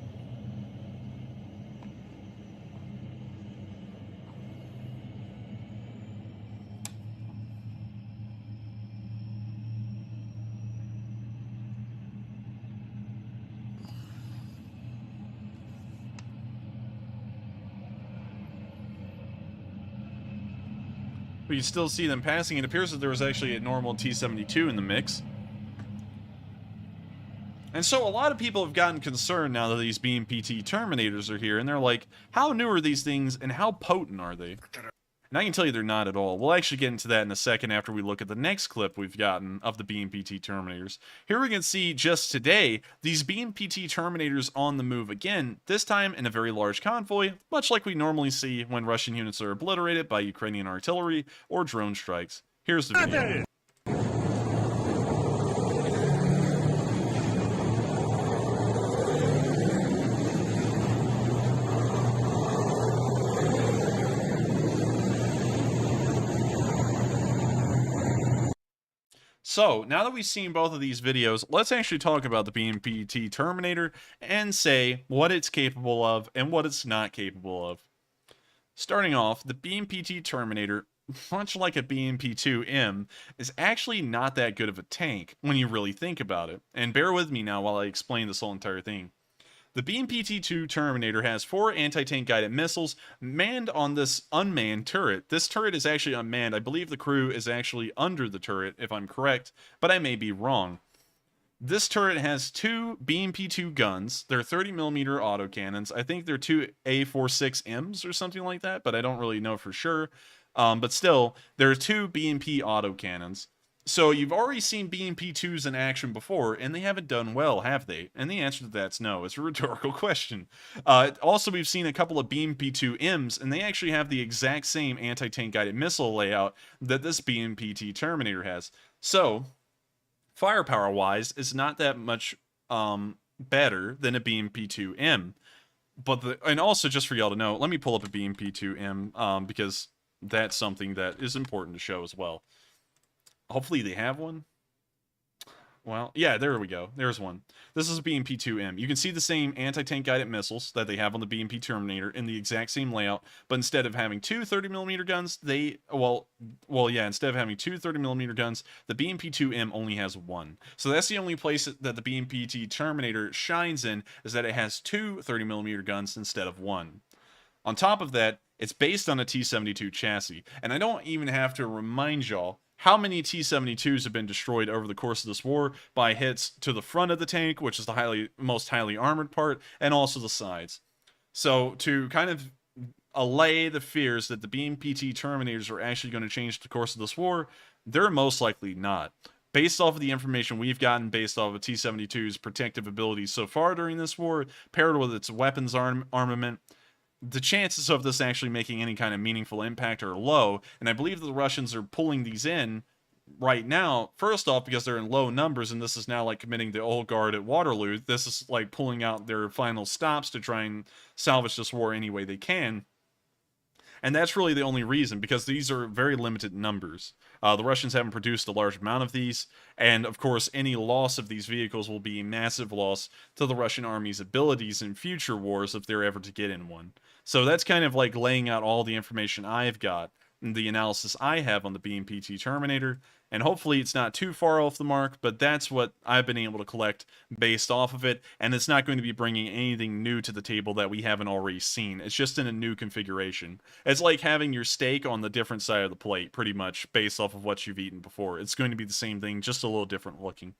[SPEAKER 2] We can still see them passing. It appears that there was actually a normal T-72 in the mix. And so a lot of people have gotten concerned now that these BMPT Terminators are here, and they're like, how new are these things, and how potent are they? And I can tell you they're not at all. We'll actually get into that in a second after we look at the next clip we've gotten of the BMPT Terminators. Here we can see just today, these BMPT Terminators on the move again, this time in a very large convoy, much like we normally see when Russian units are obliterated by Ukrainian artillery or drone strikes. Here's the video. So, now that we've seen both of these videos, let's actually talk about the BMPT Terminator and say what it's capable of and what it's not capable of. Starting off, the BMPT Terminator, much like a BMP-2M, is actually not that good of a tank when you really think about it. And bear with me now while I explain this whole entire thing. The BMPT-2 Terminator has 4 anti-tank guided missiles manned on this unmanned turret. This turret is actually unmanned. I believe the crew is actually under the turret, if I'm correct, but I may be wrong. This turret has 2 BMP-2 guns. They're 30mm autocannons. I think they're 2 A46Ms or something like that, but I don't really know for sure. But still, there are 2 BMP autocannons. So you've already seen BMP-2s in action before, and they haven't done well, have they? And the answer to that's no. It's a rhetorical question. Also, we've seen a couple of BMP-2Ms, and they actually have the exact same anti-tank guided missile layout that this BMP-T Terminator has. So, firepower-wise, it's not that much better than a BMP-2M. And also, just for y'all to know, let me pull up a BMP-2M, because that's something that is important to show as well. Hopefully they have one. Well, yeah, there we go. There's one. This is a BMP-2M. You can see the same anti-tank guided missiles that they have on the BMP Terminator in the exact same layout, but instead of having two 30mm guns, instead of having two 30mm guns, the BMP-2M only has one. So that's the only place that the BMP-T Terminator shines in, is that it has two 30mm guns instead of one. On top of that, it's based on a T-72 chassis, and I don't even have to remind y'all how many T-72s have been destroyed over the course of this war by hits to the front of the tank, which is the most highly armored part, and also the sides. So to kind of allay the fears that the BMP-T Terminators are actually going to change the course of this war, they're most likely not. Based off of the information we've gotten, based off of T-72's protective abilities so far during this war, paired with its weapons armament, the chances of this actually making any kind of meaningful impact are low, and I believe that the Russians are pulling these in right now, first off, because they're in low numbers, and this is now like committing the old guard at Waterloo. This is like pulling out their final stops to try and salvage this war any way they can. And that's really the only reason, because these are very limited numbers. The Russians haven't produced a large amount of these, and of course any loss of these vehicles will be a massive loss to the Russian army's abilities in future wars if they're ever to get in one. So that's kind of like laying out all the information I've got, and the analysis I have on the BMP-T Terminator, and hopefully it's not too far off the mark, but that's what I've been able to collect based off of it, and it's not going to be bringing anything new to the table that we haven't already seen. It's just in a new configuration. It's like having your steak on the different side of the plate, pretty much, based off of what you've eaten before. It's going to be the same thing, just a little different looking.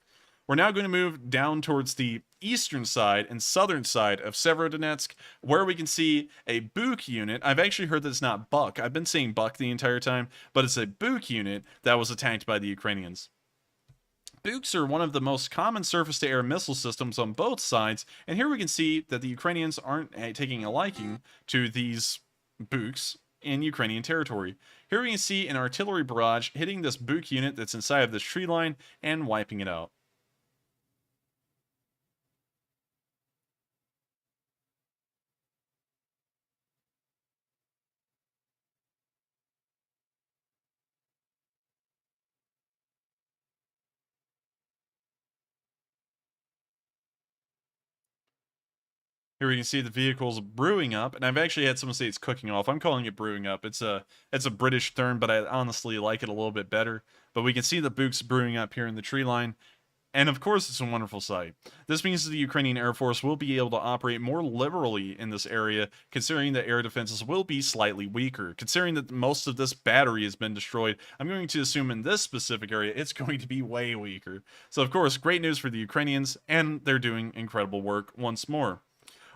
[SPEAKER 2] We're now going to move down towards the eastern side and southern side of Severodonetsk, where we can see a Buk unit. I've actually heard that it's not Buk. I've been saying Buk the entire time, but it's a Buk unit that was attacked by the Ukrainians. Buks are one of the most common surface-to-air missile systems on both sides, and here we can see that the Ukrainians aren't taking a liking to these Buks in Ukrainian territory. Here we can see an artillery barrage hitting this Buk unit that's inside of this tree line and wiping it out. Here we can see the vehicles brewing up, and I've actually had someone say it's cooking off. I'm calling it brewing up. It's a British term, but I honestly like it a little bit better. But we can see the Buks brewing up here in the tree line, and of course it's a wonderful sight. This means that the Ukrainian Air Force will be able to operate more liberally in this area, considering that air defenses will be slightly weaker. Considering that most of this battery has been destroyed, I'm going to assume in this specific area it's going to be way weaker. So of course, great news for the Ukrainians, and they're doing incredible work once more.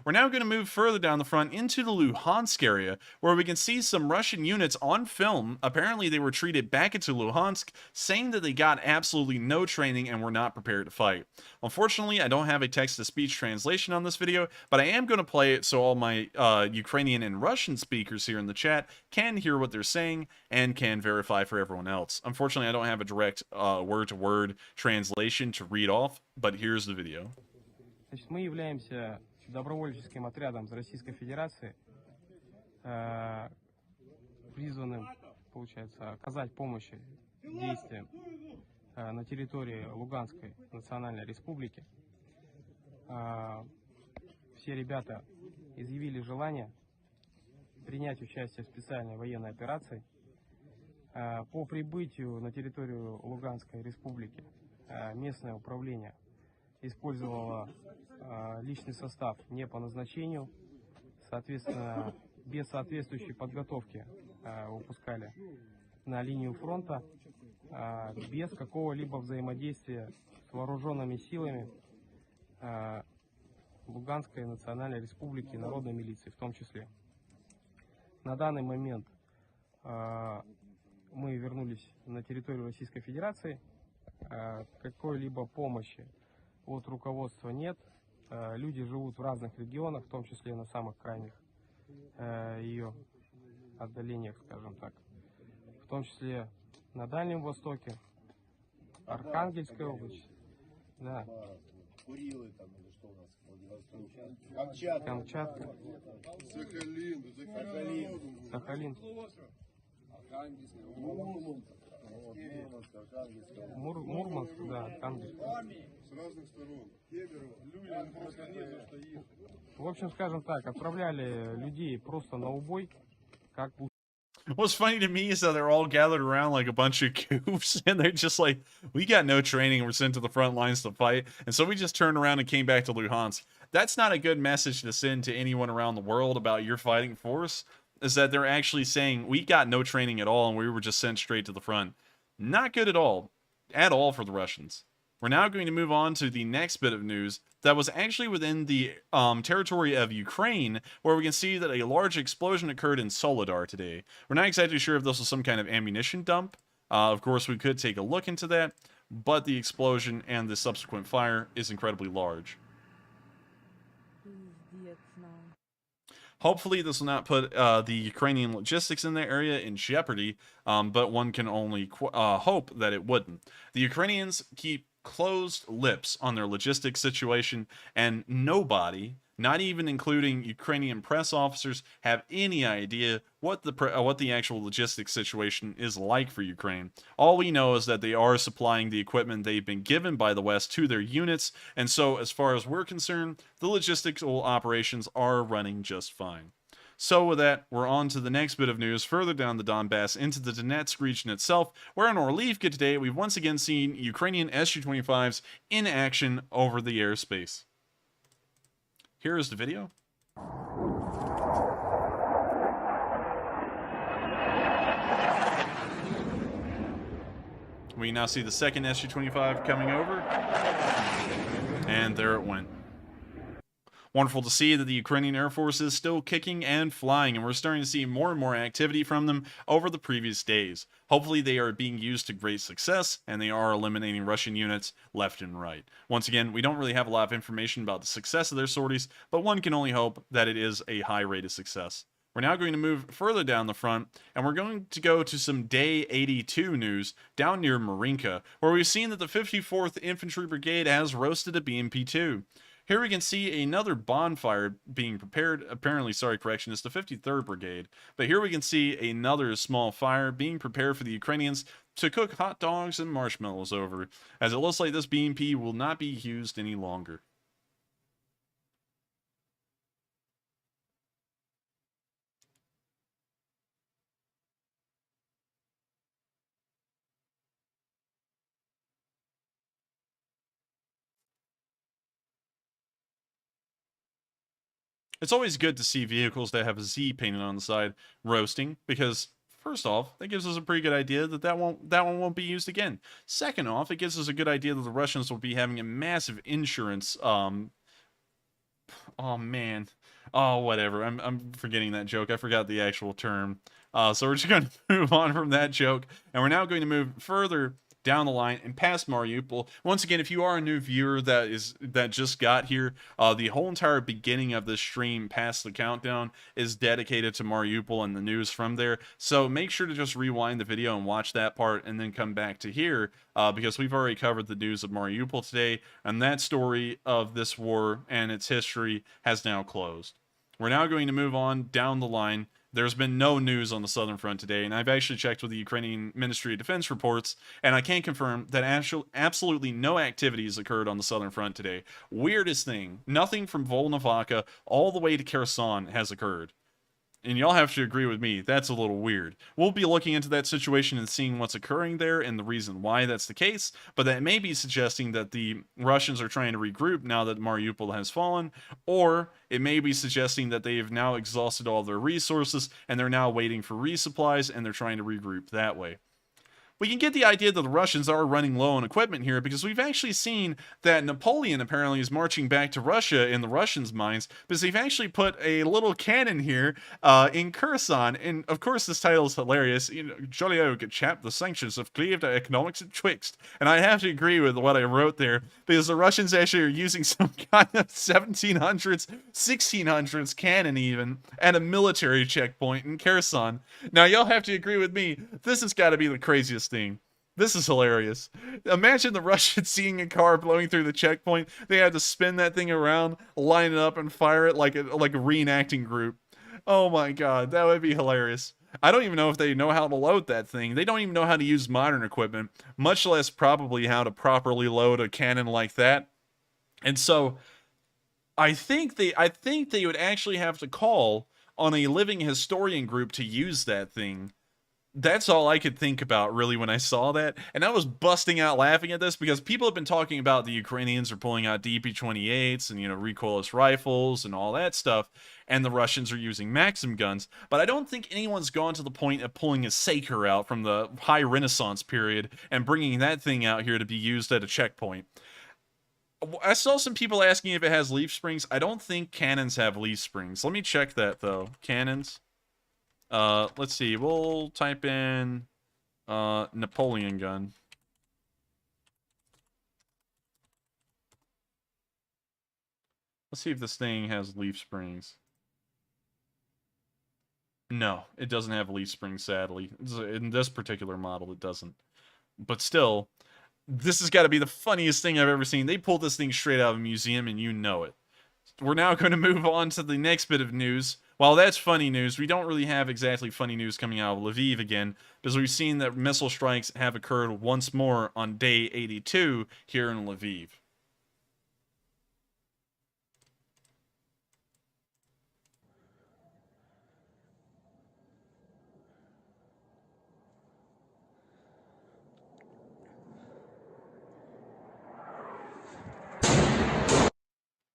[SPEAKER 2] We're now going to move further down the front into the Luhansk area, where we can see some Russian units on film. Apparently they retreated back into Luhansk, saying that they got absolutely no training and were not prepared to fight. Unfortunately, I don't have a text-to-speech translation on this video, but I am going to play it so all my Ukrainian and Russian speakers here in the chat can hear what they're saying and can verify for everyone else. Unfortunately, I don't have a direct word-to-word translation to read off, but here's the video.
[SPEAKER 13] Добровольческим отрядом из Российской Федерации, призванным, получается, оказать помощь действиям на территории Луганской Национальной Республики. Все ребята изъявили желание принять участие в специальной военной операции. По прибытию на территорию Луганской Республики местное управление использовала личный состав не по назначению, соответственно, без соответствующей подготовки выпускали на линию фронта, без какого-либо взаимодействия с вооруженными силами Луганской Национальной Республики и Народной милиции в том числе. На данный момент мы вернулись на территорию Российской Федерации какой-либо помощи от руководства нет. Люди живут в разных регионах, в том числе на самых крайних ее отдалениях, скажем так. В том числе на Дальнем Востоке, Архангельская область, да.
[SPEAKER 14] Курилы там или что у нас?
[SPEAKER 13] Камчатка. Сахалин. Мурманск, да, там где.
[SPEAKER 14] С разных сторон. Люди просто не за что ехать.
[SPEAKER 13] В общем, скажем так, отправляли людей просто на убой, как.
[SPEAKER 2] What's funny to me is that they're all gathered around like a bunch of goofs, and they're just like, we got no training, and we're sent to the front lines to fight, and so we just turned around and came back to Luhansk. That's not a good message to send to anyone around the world about your fighting force, is that they're actually saying, we got no training at all, and we were just sent straight to the front. Not good at all for the Russians. We're now going to move on to the next bit of news that was actually within the territory of Ukraine, where we can see that a large explosion occurred in Soledar today. We're not exactly sure if this was some kind of ammunition dump. Of course, we could take a look into that, but the explosion and the subsequent fire is incredibly large. Hopefully, this will not put the Ukrainian logistics in the area in jeopardy, but one can only hope that it wouldn't. The Ukrainians keep closed lips on their logistics situation, and nobody, not even including Ukrainian press officers, have any idea what the actual logistics situation is like for Ukraine. All we know is that they are supplying the equipment they've been given by the West to their units, and so as far as we're concerned, the logistical operations are running just fine. So with that, we're on to the next bit of news further down the Donbass into the Donetsk region itself, where in Orlivka today, we've once again seen Ukrainian Su-25s in action over the airspace. Here is the video. We now see the second Su-25 coming over, and there it went. Wonderful to see that the Ukrainian Air Force is still kicking and flying, and we're starting to see more and more activity from them over the previous days. Hopefully they are being used to great success, and they are eliminating Russian units left and right. Once again, we don't really have a lot of information about the success of their sorties, but one can only hope that it is a high rate of success. We're now going to move further down the front, and we're going to go to some Day 82 news down near Marinka, where we've seen that the 54th Infantry Brigade has roasted a BMP-2. Here we can see another bonfire being prepared. Apparently, sorry, correction, it's the 53rd Brigade. But here we can see another small fire being prepared for the Ukrainians to cook hot dogs and marshmallows over, as it looks like this BMP will not be used any longer. It's always good to see vehicles that have a Z painted on the side roasting, because first off, that gives us a pretty good idea that that one won't be used again. Second off, it gives us a good idea that the Russians will be having a massive insurance. Oh man, oh whatever. I'm forgetting that joke. I forgot the actual term. So we're just going to move on from that joke, and we're now going to move further down the line and past Mariupol. Once again, if you are a new viewer that just got here, the whole entire beginning of this stream past the countdown is dedicated to Mariupol and the news from there. So make sure to just rewind the video and watch that part and then come back to here, because we've already covered the news of Mariupol today, and that story of this war and its history has now closed. We're now going to move on down the line. There's been no news on the southern front today, and I've actually checked with the Ukrainian Ministry of Defense reports, and I can confirm that absolutely no activities occurred on the southern front today. Weirdest thing, nothing from Volnovakha all the way to Kherson has occurred. And y'all have to agree with me, that's a little weird. We'll be looking into that situation and seeing what's occurring there and the reason why that's the case, but that may be suggesting that the Russians are trying to regroup now that Mariupol has fallen, or it may be suggesting that they have now exhausted all their resources and they're now waiting for resupplies and they're trying to regroup that way. we can get the idea that the Russians are running low on equipment here, because we've actually seen that Napoleon apparently is marching back to Russia in the Russians' minds, because they've actually put a little cannon here in Kherson. And of course, this title is hilarious. You know, jolly old chap, the sanctions have cleaved our economics betwixt. And I have to agree with what I wrote there, because the Russians actually are using some kind of 1700s, 1600s cannon even at a military checkpoint in Kherson. Now, y'all have to agree with me. This has got to be the craziest thing. This is hilarious. Imagine the Russians seeing a car blowing through the checkpoint. They had to spin that thing around, line it up, and fire it like a reenacting group. Oh my god, that would be hilarious. I don't even know if they know how to load that thing. They don't even know how to use modern equipment, much less probably how to properly load a cannon like that. And so I think they would actually have to call on a living historian group to use that thing. That's all I could think about, really, when I saw that. And I was busting out laughing at this, because people have been talking about the Ukrainians are pulling out DP-28s and, you know, recoilless rifles and all that stuff, and the Russians are using Maxim guns. But I don't think anyone's gone to the point of pulling a Saker out from the High Renaissance period and bringing that thing out here to be used at a checkpoint. I saw some people asking if it has leaf springs. I don't think cannons have leaf springs. Let me check that, though. Cannons. Let's see. We'll type in Napoleon gun. Let's see if this thing has leaf springs. No, it doesn't have leaf springs, sadly. In this particular model, it doesn't. But still, this has got to be the funniest thing I've ever seen. They pulled this thing straight out of a museum, and you know it. We're now going to move on to the next bit of news. While that's funny news, we don't really have exactly funny news coming out of Lviv again, because we've seen that missile strikes have occurred once more on day 82 here in Lviv.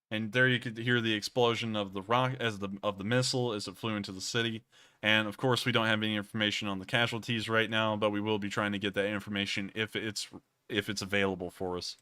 [SPEAKER 2] And there you could hear the explosion of the of the missile as it flew into the city. And of course, we don't have any information on the casualties right now, but we will be trying to get that information if it's available for us.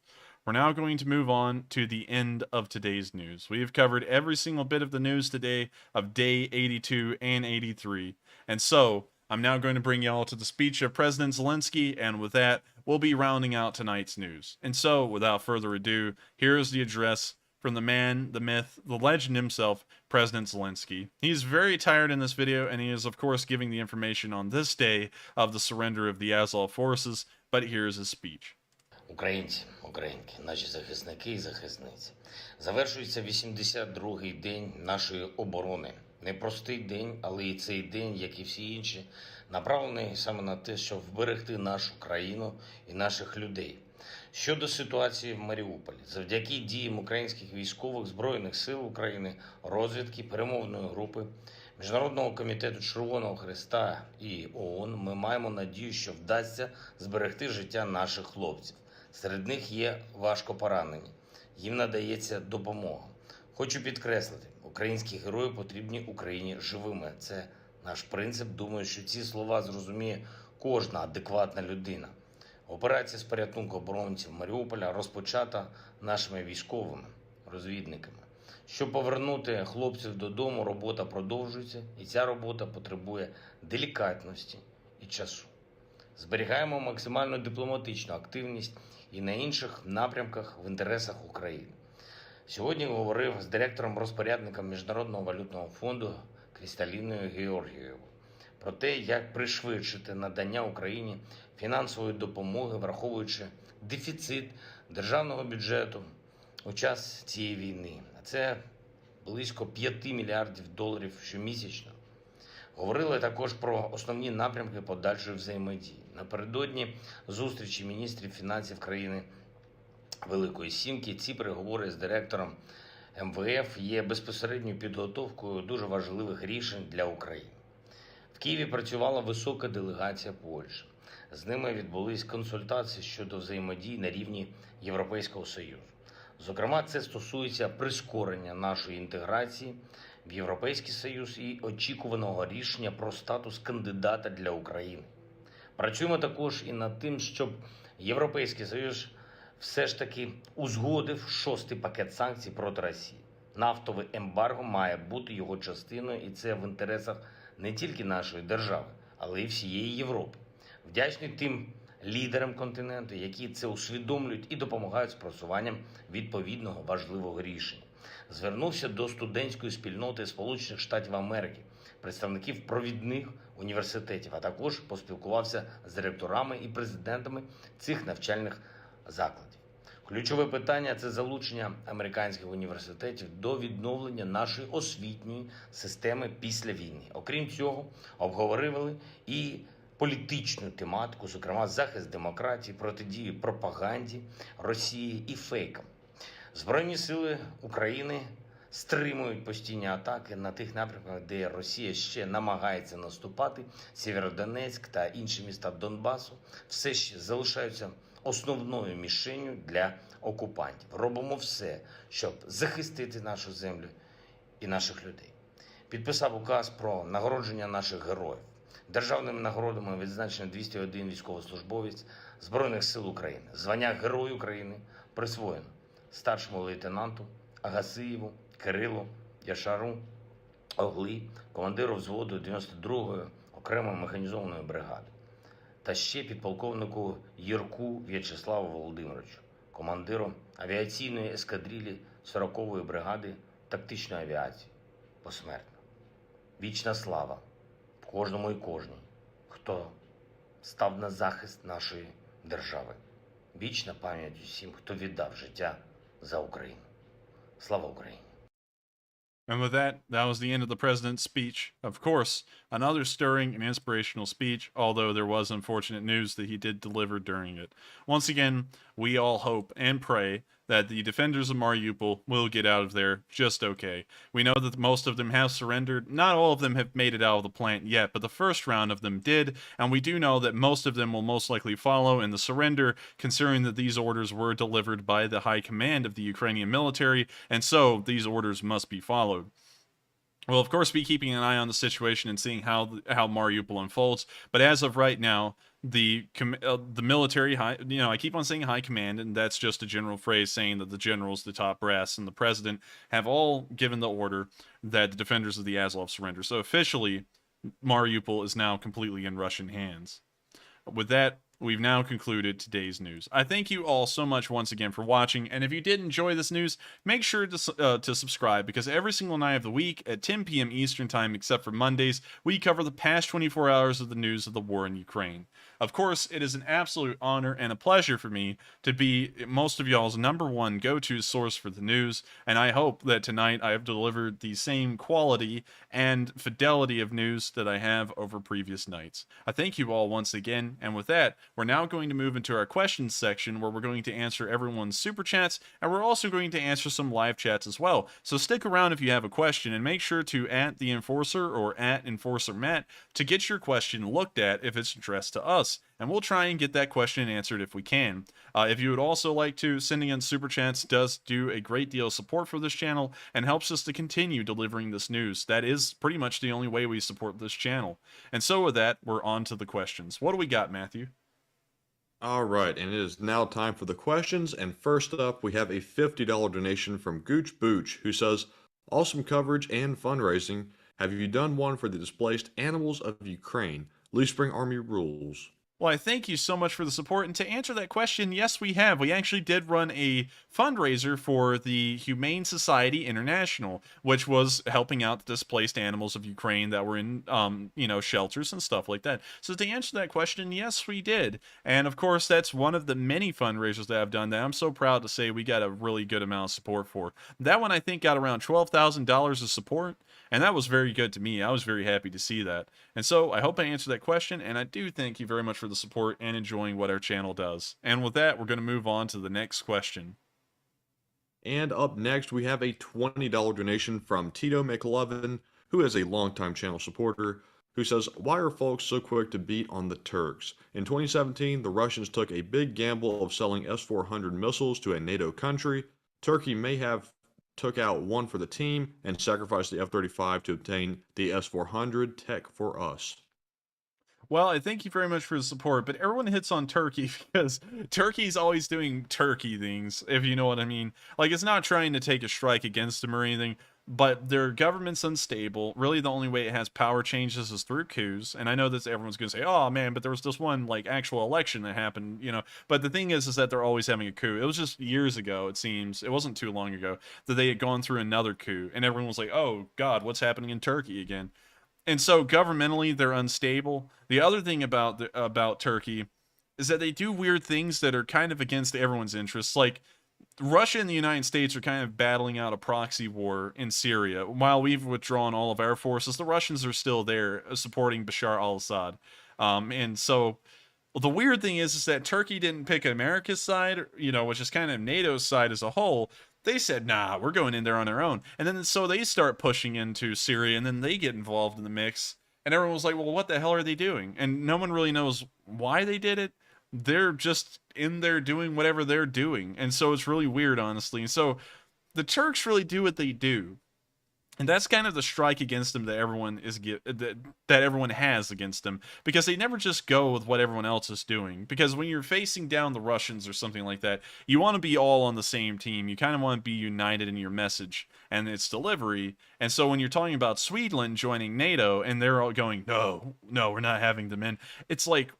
[SPEAKER 2] We're now going to move on to the end of today's news. We have covered every single bit of the news today of day 82 and 83. And so, I'm now going to bring y'all to the speech of President Zelensky, and with that, we'll be rounding out tonight's news. And so, without further ado, here is the address from the man, the myth, the legend himself, President Zelensky. He's very tired in this video, and he is, of course, giving the information on this day of the surrender of the Azov forces, but here's his speech.
[SPEAKER 15] Українці, українки, наші захисники і захисниці. Завершується 82-й день нашої оборони. Непростий день, але і цей день, як і всі інші, направлений саме на те, щоб вберегти нашу країну і наших людей. Щодо ситуації в Маріуполі, завдяки діям українських військових Збройних сил України, розвідки, перемовної групи, Міжнародного комітету Червоного Хреста і ООН, ми маємо надію, що вдасться зберегти життя наших хлопців. Серед них є важко поранені. Їм надається допомога. Хочу підкреслити, українські герої потрібні Україні живими. Це наш принцип. Думаю, що ці слова зрозуміє кожна адекватна людина. Операція з порятунку оборонців Маріуполя розпочата нашими військовими розвідниками. Щоб повернути хлопців додому, робота продовжується, і ця робота потребує делікатності і часу. Зберігаємо максимальну дипломатичну активність і на інших напрямках в інтересах України. Сьогодні говорив з директором-розпорядником Міжнародного валютного фонду Крісталіною Георгієвою про те, як пришвидшити надання Україні фінансової допомоги, враховуючи дефіцит державного бюджету у час цієї війни. А це близько $5 мільярдів щомісячно. Говорили також про основні напрямки подальшої взаємодії. Напередодні зустрічі міністрів фінансів країни Великої Сімки ці переговори з директором МВФ є безпосередньою підготовкою дуже важливих рішень для України. В Києві працювала висока делегація Польщі. З ними відбулись консультації щодо взаємодії на рівні Європейського Союзу. Зокрема, це стосується прискорення нашої інтеграції в Європейський Союз і очікуваного рішення про статус кандидата для України. Працюємо також і над тим, щоб Європейський Союз все ж таки узгодив 6-й пакет санкцій проти Росії. Нафтове ембарго має бути його частиною, і це в інтересах не тільки нашої держави, але й всієї Європи. Вдячний тим лідерам континенту, які це усвідомлюють і допомагають з просуванням відповідного важливого рішення. Звернувся до студентської спільноти Сполучених Штатів Америки, представників провідних університетів, а також поспілкувався з ректорами і президентами цих навчальних закладів. Ключове питання – це залучення американських університетів до відновлення нашої освітньої системи після війни. Окрім цього, обговорювали і політичну тематику, зокрема захист демократії, протидію пропаганді Росії і фейкам. Збройні сили України стримують постійні атаки на тих напрямках, де Росія ще намагається наступати. Северодонетськ та інші міста Донбасу все ще залишаються основною мішенню для окупантів. Робимо все, щоб захистити нашу землю і наших людей. Підписав указ про нагородження наших героїв. Державними нагородами відзначено 201 військовослужбовець Збройних сил України. Звання Герой України присвоєно старшому лейтенанту Агасиєву Кирилу Яшару Огли, командиру взводу 92-ї окремої механізованої бригади, та ще підполковнику Єрку В'ячеславу Володимировичу, командиру авіаційної ескадрилі 40-ї бригади тактичної авіації, посмертно. Вічна слава кожному і кожній, хто став на захист нашої держави. Вічна пам'ять усім, хто віддав життя за Україну. Слава Україні!
[SPEAKER 2] And with that, that was the end of the president's speech. Of course, another stirring and inspirational speech, although there was unfortunate news that he did deliver during it. Once again, we all hope and pray that the defenders of Mariupol will get out of there just okay. We know that most of them have surrendered. Not all of them have made it out of the plant yet, but the first round of them did, and we do know that most of them will most likely follow in the surrender, considering that these orders were delivered by the high command of the Ukrainian military, and so these orders must be followed. We'll, of course, be keeping an eye on the situation and seeing how Mariupol unfolds, but as of right now, the military, I keep on saying high command, and that's just a general phrase saying that the generals, the top brass, and the president have all given the order that the defenders of the Azov surrender. So officially, Mariupol is now completely in Russian hands. With that, we've now concluded today's news. I thank you all so much once again for watching, and if you did enjoy this news, make sure to subscribe, because every single night of the week at 10 p.m. Eastern Time, except for Mondays, we cover the past 24 hours of the news of the war in Ukraine. Of course, it is an absolute honor and a pleasure for me to be most of y'all's #1 go-to source for the news, and I hope that tonight I have delivered the same quality and fidelity of news that I have over previous nights. I thank you all once again, and with that, we're now going to move into our questions section, where we're going to answer everyone's super chats, and we're also going to answer some live chats as well. So stick around if you have a question, and make sure to @TheEnforcer or @EnforcerMatt to get your question looked at if it's addressed to us, and we'll try and get that question answered if we can. If you would also like to, sending in super chats does do a great deal of support for this channel and helps us to continue delivering this news. That is pretty much the only way we support this channel. And so with that, we're on to the questions. What do we got, Matthew?
[SPEAKER 3] All right, and it is now time for the questions, and first up, we have a $50 donation from Gooch Booch, who says, "Awesome coverage and fundraising. Have you done one for the displaced animals of Ukraine? Leaf Spring Army rules."
[SPEAKER 2] Well, I thank you so much for the support, and to answer that question, yes, we have. We actually did run a fundraiser for the Humane Society International, which was helping out the displaced animals of Ukraine that were in, shelters and stuff like that. So to answer that question, yes, we did. And of course, that's one of the many fundraisers that I've done that I'm so proud to say we got a really good amount of support for. That one, I think, got around $12,000 of support, and that was very good to me. I was very happy to see that. And so I hope I answered that question, and I do thank you very much for the support and enjoying what our channel does. And with that, we're going to move on to the next question.
[SPEAKER 3] And up next, we have a $20 donation from Tito McLovin, who is a longtime channel supporter, who says, "Why are folks so quick to beat on the Turks? In 2017, the Russians took a big gamble of selling S-400 missiles to a NATO country. Turkey may have took out one for the team and sacrificed the F-35 to obtain the S-400 tech for us."
[SPEAKER 2] Well, I thank you very much for the support, but everyone hits on Turkey because Turkey's always doing Turkey things, if you know what I mean. Like, it's not trying to take a strike against them or anything, but their government's unstable. Really, the only way it has power changes is through coups. And I know that everyone's going to say, oh, man, but there was this one, like, actual election that happened, you know. But the thing is that they're always having a coup. It was just years ago, it seems. It wasn't too long ago that they had gone through another coup. And everyone was like, oh, God, what's happening in Turkey again? And so governmentally, they're unstable. The other thing about Turkey is that they do weird things that are kind of against everyone's interests. Like, Russia and the United States are kind of battling out a proxy war in Syria. While we've withdrawn all of our forces, the Russians are still there supporting Bashar al-Assad. And so the weird thing is that Turkey didn't pick America's side, you know, which is kind of NATO's side as a whole. They said, nah, we're going in there on our own. And then so they start pushing into Syria, and then they get involved in the mix. And everyone was like, well, what the hell are they doing? And no one really knows why they did it. They're just in there doing whatever they're doing. And so it's really weird, honestly. And so the Turks really do what they do. And that's kind of the strike against them that everyone that everyone has against them, because they never just go with what everyone else is doing. Because when you're facing down the Russians or something like that, you want to be all on the same team. You kind of want to be united in your message and its delivery. And so when you're talking about Sweden joining NATO and they're all going, no, we're not having them in, it's like,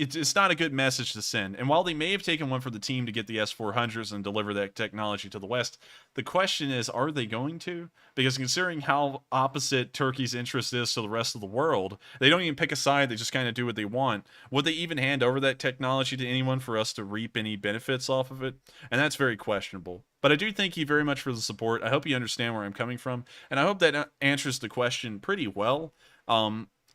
[SPEAKER 2] it's not a good message to send. And while they may have taken one for the team to get the S-400s and deliver that technology to the West, the question is, are they going to? Because considering how opposite Turkey's interest is to the rest of the world, they don't even pick a side, they just kind of do what they want. Would they even hand over that technology to anyone for us to reap any benefits off of it? And that's very questionable. But I do thank you very much for the support. I hope you understand where I'm coming from, and I hope that answers the question pretty well.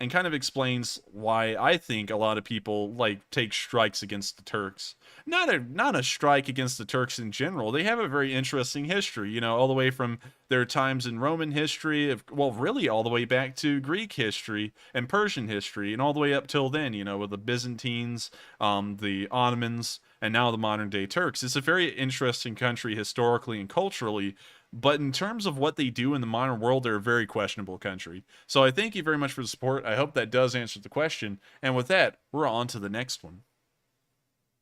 [SPEAKER 2] And kind of explains why I think a lot of people like take strikes against the Turks. Not a strike against the Turks in general. They have a very interesting history, you know, all the way from their times in Roman history, well, really all the way back to Greek history and Persian history, and all the way up till then, you know, with the Byzantines, the Ottomans, and now the modern day Turks. It's a very interesting country historically and culturally. But in terms of what they do in the modern world, they're a very questionable country. So I thank you very much for the support. I hope that does answer the question. And with that, we're on to the next one.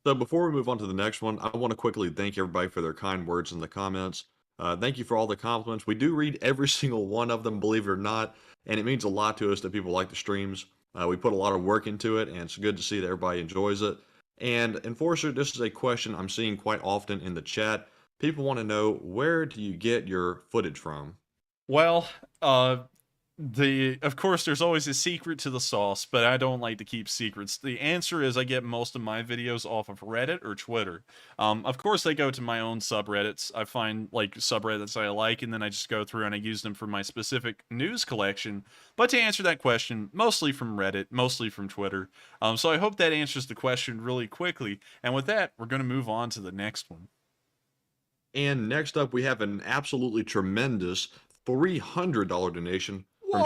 [SPEAKER 3] So before we move on to the next one, I want to quickly thank everybody for their kind words in the comments. Thank you for all the compliments. We do read every single one of them, believe it or not, and it means a lot to us that people like the streams. We put a lot of work into it, and it's good to see that everybody enjoys it. And Enforcer, this is a question I'm seeing quite often in the chat. People want to know, where do you get your footage from?
[SPEAKER 2] Well, of course, there's always a secret to the sauce, but I don't like to keep secrets. The answer is I get most of my videos off of Reddit or Twitter. Of course, I go to my own subreddits. I find like subreddits I like, and then I just go through and I use them for my specific news collection. But to answer that question, mostly from Reddit, mostly from Twitter. So I hope that answers the question really quickly. And with that, we're going to move on to the next one.
[SPEAKER 3] And next up, we have an absolutely tremendous $300 donation from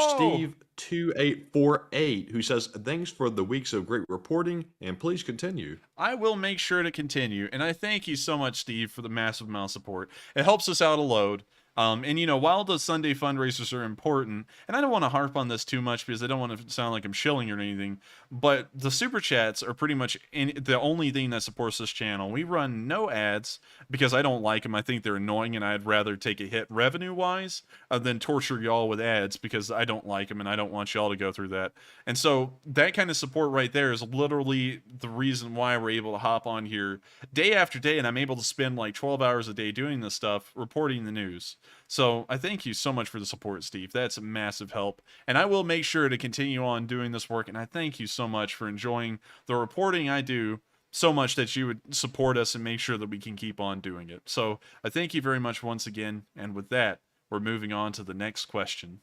[SPEAKER 3] Steve2848, who says, thanks for the weeks of great reporting, and please continue.
[SPEAKER 2] I will make sure to continue, and I thank you so much, Steve, for the massive amount of support. It helps us out a load. And, you know, while the Sunday fundraisers are important, and I don't want to harp on this too much because I don't want to sound like I'm shilling or anything, but the super chats are pretty much the only thing that supports this channel. We run no ads because I don't like them. I think they're annoying, and I'd rather take a hit revenue-wise than torture y'all with ads because I don't like them, and I don't want y'all to go through that. And so that kind of support right there is literally the reason why we're able to hop on here day after day, and I'm able to spend like 12 hours a day doing this stuff, reporting the news. So I thank you so much for the support, Steve. That's a massive help. And I will make sure to continue on doing this work. And I thank you so much for enjoying the reporting I do so much that you would support us and make sure that we can keep on doing it. So I thank you very much once again. And with that, we're moving on to the next question.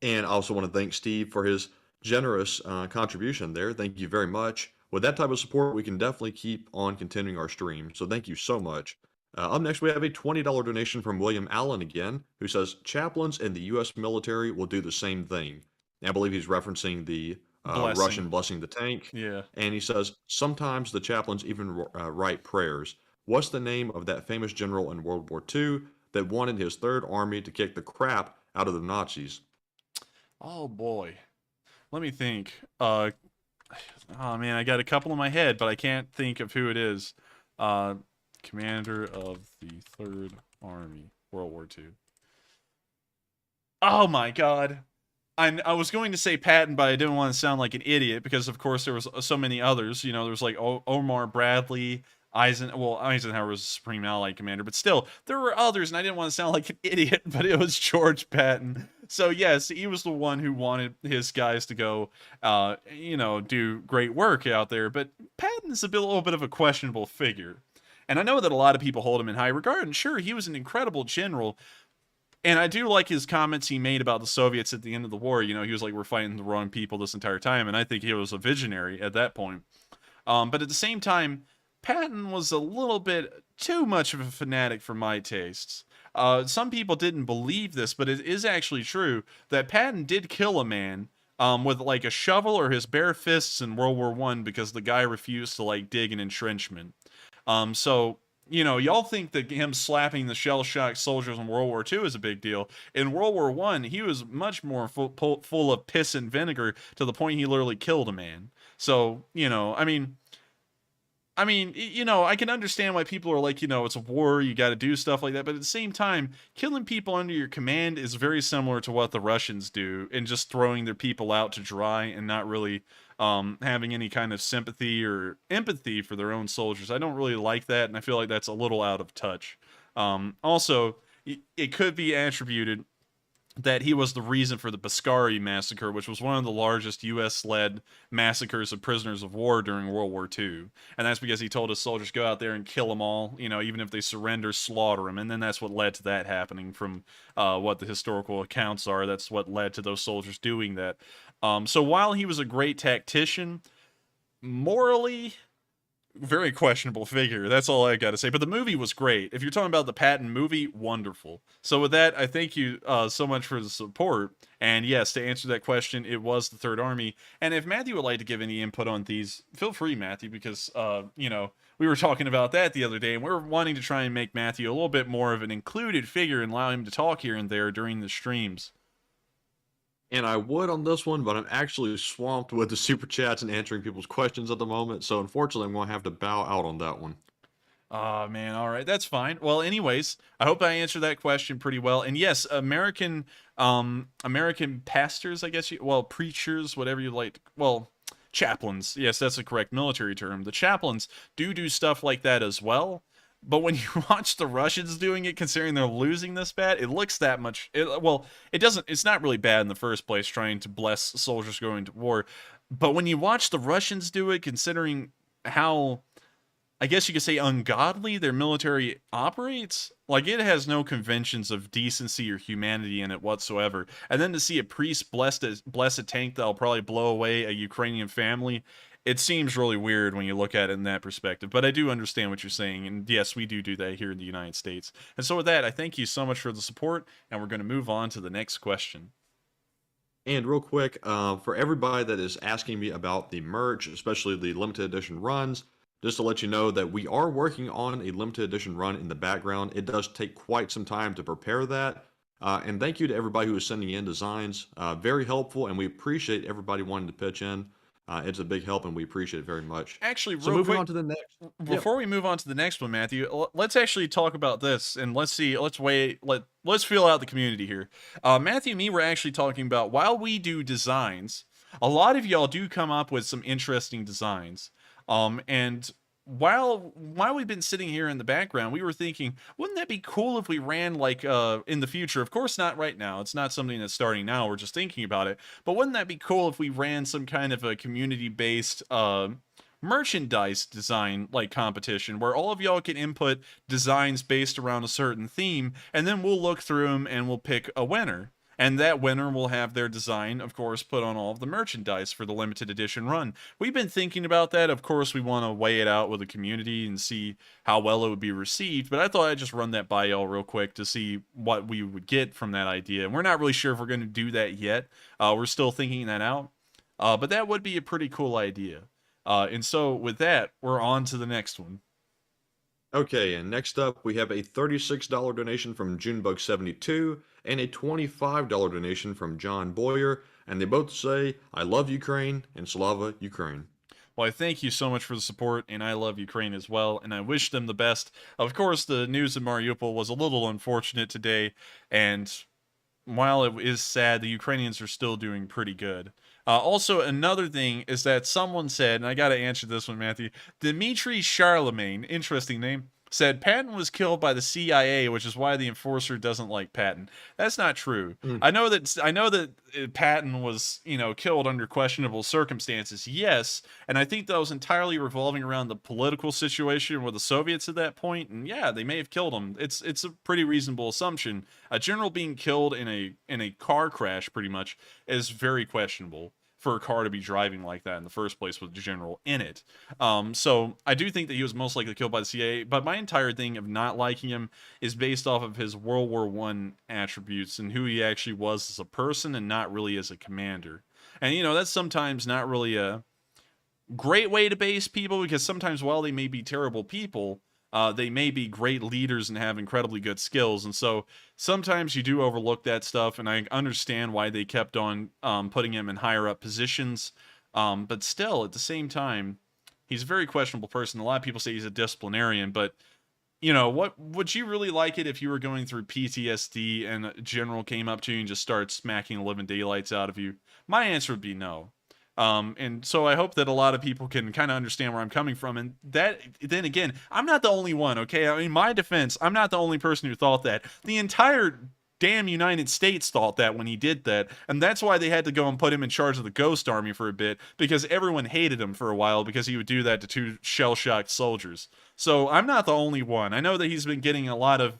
[SPEAKER 3] And I also want to thank Steve for his generous contribution there. Thank you very much. With that type of support, we can definitely keep on continuing our stream. So thank you so much. Up next, we have a $20 donation from William Allen again, who says, chaplains in the U.S. military will do the same thing. And I believe he's referencing the Russian blessing the tank.
[SPEAKER 2] Yeah.
[SPEAKER 3] And he says, sometimes the chaplains even write prayers. What's the name of that famous general in World War II that wanted his Third Army to kick the crap out of the Nazis?
[SPEAKER 2] Oh, boy. let me think. Oh man, I got a couple in my head, but I can't think of who it is. Commander of the Third Army, World War II. Oh my God. I was going to say Patton, but I didn't want to sound like an idiot because, of course, there was so many others. You know, there was like Omar Bradley, Eisenhower was the Supreme Allied Commander, but still, there were others, and I didn't want to sound like an idiot, but it was George Patton. So yes, he was the one who wanted his guys to go, do great work out there. But Patton's a little bit of a questionable figure, and I know that a lot of people hold him in high regard. And sure, he was an incredible general. And I do like his comments he made about the Soviets at the end of the war. You know, he was like, we're fighting the wrong people this entire time. And I think he was a visionary at that point. But at the same time, Patton was a little bit too much of a fanatic for my tastes. Some people didn't believe this, but it is actually true that Patton did kill a man with like a shovel or his bare fists in World War I because the guy refused to like dig an entrenchment. So you know, y'all think that him slapping the shell-shocked soldiers in World War II is a big deal. In World War I, he was much more full of piss and vinegar to the point he literally killed a man. So, you know, I mean, I can understand why people are like, you know, it's a war, you got to do stuff like that. But at the same time, killing people under your command is very similar to what the Russians do and just throwing their people out to dry and not really having any kind of sympathy or empathy for their own soldiers. I don't really like that, and I feel like that's a little out of touch. Also, it could be attributed that he was the reason for the Beskari massacre, which was one of the largest U.S.-led massacres of prisoners of war during World War II. And that's because he told his soldiers, go out there and kill them all, you know, even if they surrender, slaughter them. And then that's what led to that happening from what the historical accounts are. That's what led to those soldiers doing that. So while he was a great tactician, morally, very questionable figure. That's all I got to say. But the movie was great. If you're talking about the Patton movie, wonderful. So with that, I thank you so much for the support. And yes, to answer that question, it was the Third Army. And if Matthew would like to give any input on these, feel free, Matthew, because, we were talking about that the other day, and we're wanting to try and make Matthew a little bit more of an included figure and allow him to talk here and there during the streams.
[SPEAKER 3] And I would on this one, but I'm actually swamped with the super chats and answering people's questions at the moment. So unfortunately, I'm going to have to bow out on that one.
[SPEAKER 2] Oh, man. All right. That's fine. Well, anyways, I hope I answered that question pretty well. And yes, American pastors, I guess, preachers, whatever you like. Well, chaplains. Yes, that's the correct military term. The chaplains do stuff like that as well. But when you watch the Russians doing it, considering they're losing this bad, it looks that much. It's not really bad in the first place, trying to bless soldiers going to war. But when you watch the Russians do it, considering how, I guess you could say, ungodly their military operates, like it has no conventions of decency or humanity in it whatsoever. And then to see a priest bless a tank that'll probably blow away a Ukrainian family, it seems really weird when you look at it in that perspective, but I do understand what you're saying, and yes, we do that here in the United States. And so with that, I thank you so much for the support, and we're going to move on to the next question.
[SPEAKER 3] And real quick, for everybody that is asking me about the merch, especially the limited edition runs, just to let you know that we are working on a limited edition run in the background. It does take quite some time to prepare that. And thank you to everybody who is sending in designs. Very helpful, and we appreciate everybody wanting to pitch in. It's a big help, and we appreciate it very much.
[SPEAKER 2] Actually,
[SPEAKER 3] so moving on to the next.
[SPEAKER 2] Before we move on to the next one, Matthew, let's actually talk about this, and let's feel out the community here. Matthew and me were actually talking about, while we do designs, a lot of y'all do come up with some interesting designs. And while we've been sitting here in the background, we were thinking, wouldn't that be cool if we ran like in the future? Of course, not right now. It's not something that's starting now. We're just thinking about it. But wouldn't that be cool if we ran some kind of a community-based merchandise design like competition where all of y'all can input designs based around a certain theme, and then we'll look through them and we'll pick a winner. And that winner will have their design, of course, put on all of the merchandise for the limited edition run. We've been thinking about that. Of course, we want to weigh it out with the community and see how well it would be received. But I thought I'd just run that by y'all real quick to see what we would get from that idea. And we're not really sure if we're going to do that yet. We're still thinking that out. But that would be a pretty cool idea. And so with that, we're on to the next one.
[SPEAKER 3] Okay, and next up, we have a $36 donation from Junebug72 and a $25 donation from John Boyer. and they both say, I love Ukraine and Slava Ukraine.
[SPEAKER 2] Well, I thank you so much for the support, and I love Ukraine as well, and I wish them the best. Of course, the news of Mariupol was a little unfortunate today, and while it is sad, the Ukrainians are still doing pretty good. Also, another thing is that someone said, and I got to answer this one, Matthew, Dmitry Charlemagne, interesting name, said Patton was killed by the CIA, which is why the enforcer doesn't like Patton. That's not true. I know that Patton was, killed under questionable circumstances. Yes, and I think that was entirely revolving around the political situation with the Soviets at that point. And yeah, they may have killed him. It's a pretty reasonable assumption. A general being killed in a car crash, pretty much, is very questionable for a car to be driving like that in the first place with the general in it. So I do think that he was most likely killed by the CIA, but my entire thing of not liking him is based off of his World War I attributes and who he actually was as a person and not really as a commander. And, that's sometimes not really a great way to base people, because sometimes while they may be terrible people, they may be great leaders and have incredibly good skills. And so sometimes you do overlook that stuff, and I understand why they kept on putting him in higher up positions. But still, at the same time, he's a very questionable person. A lot of people say he's a disciplinarian, but what would you really like it if you were going through PTSD and a general came up to you and just started smacking the living daylights out of you? My answer would be no. And so I hope that a lot of people can kind of understand where I'm coming from. And that, then again, I'm not the only one, okay? I mean, my defense, I'm not the only person who thought that. The entire damn United States thought that when he did that. And that's why they had to go and put him in charge of the Ghost Army for a bit, because everyone hated him for a while because he would do that to two shell-shocked soldiers. So I'm not the only one. I know that he's been getting a lot of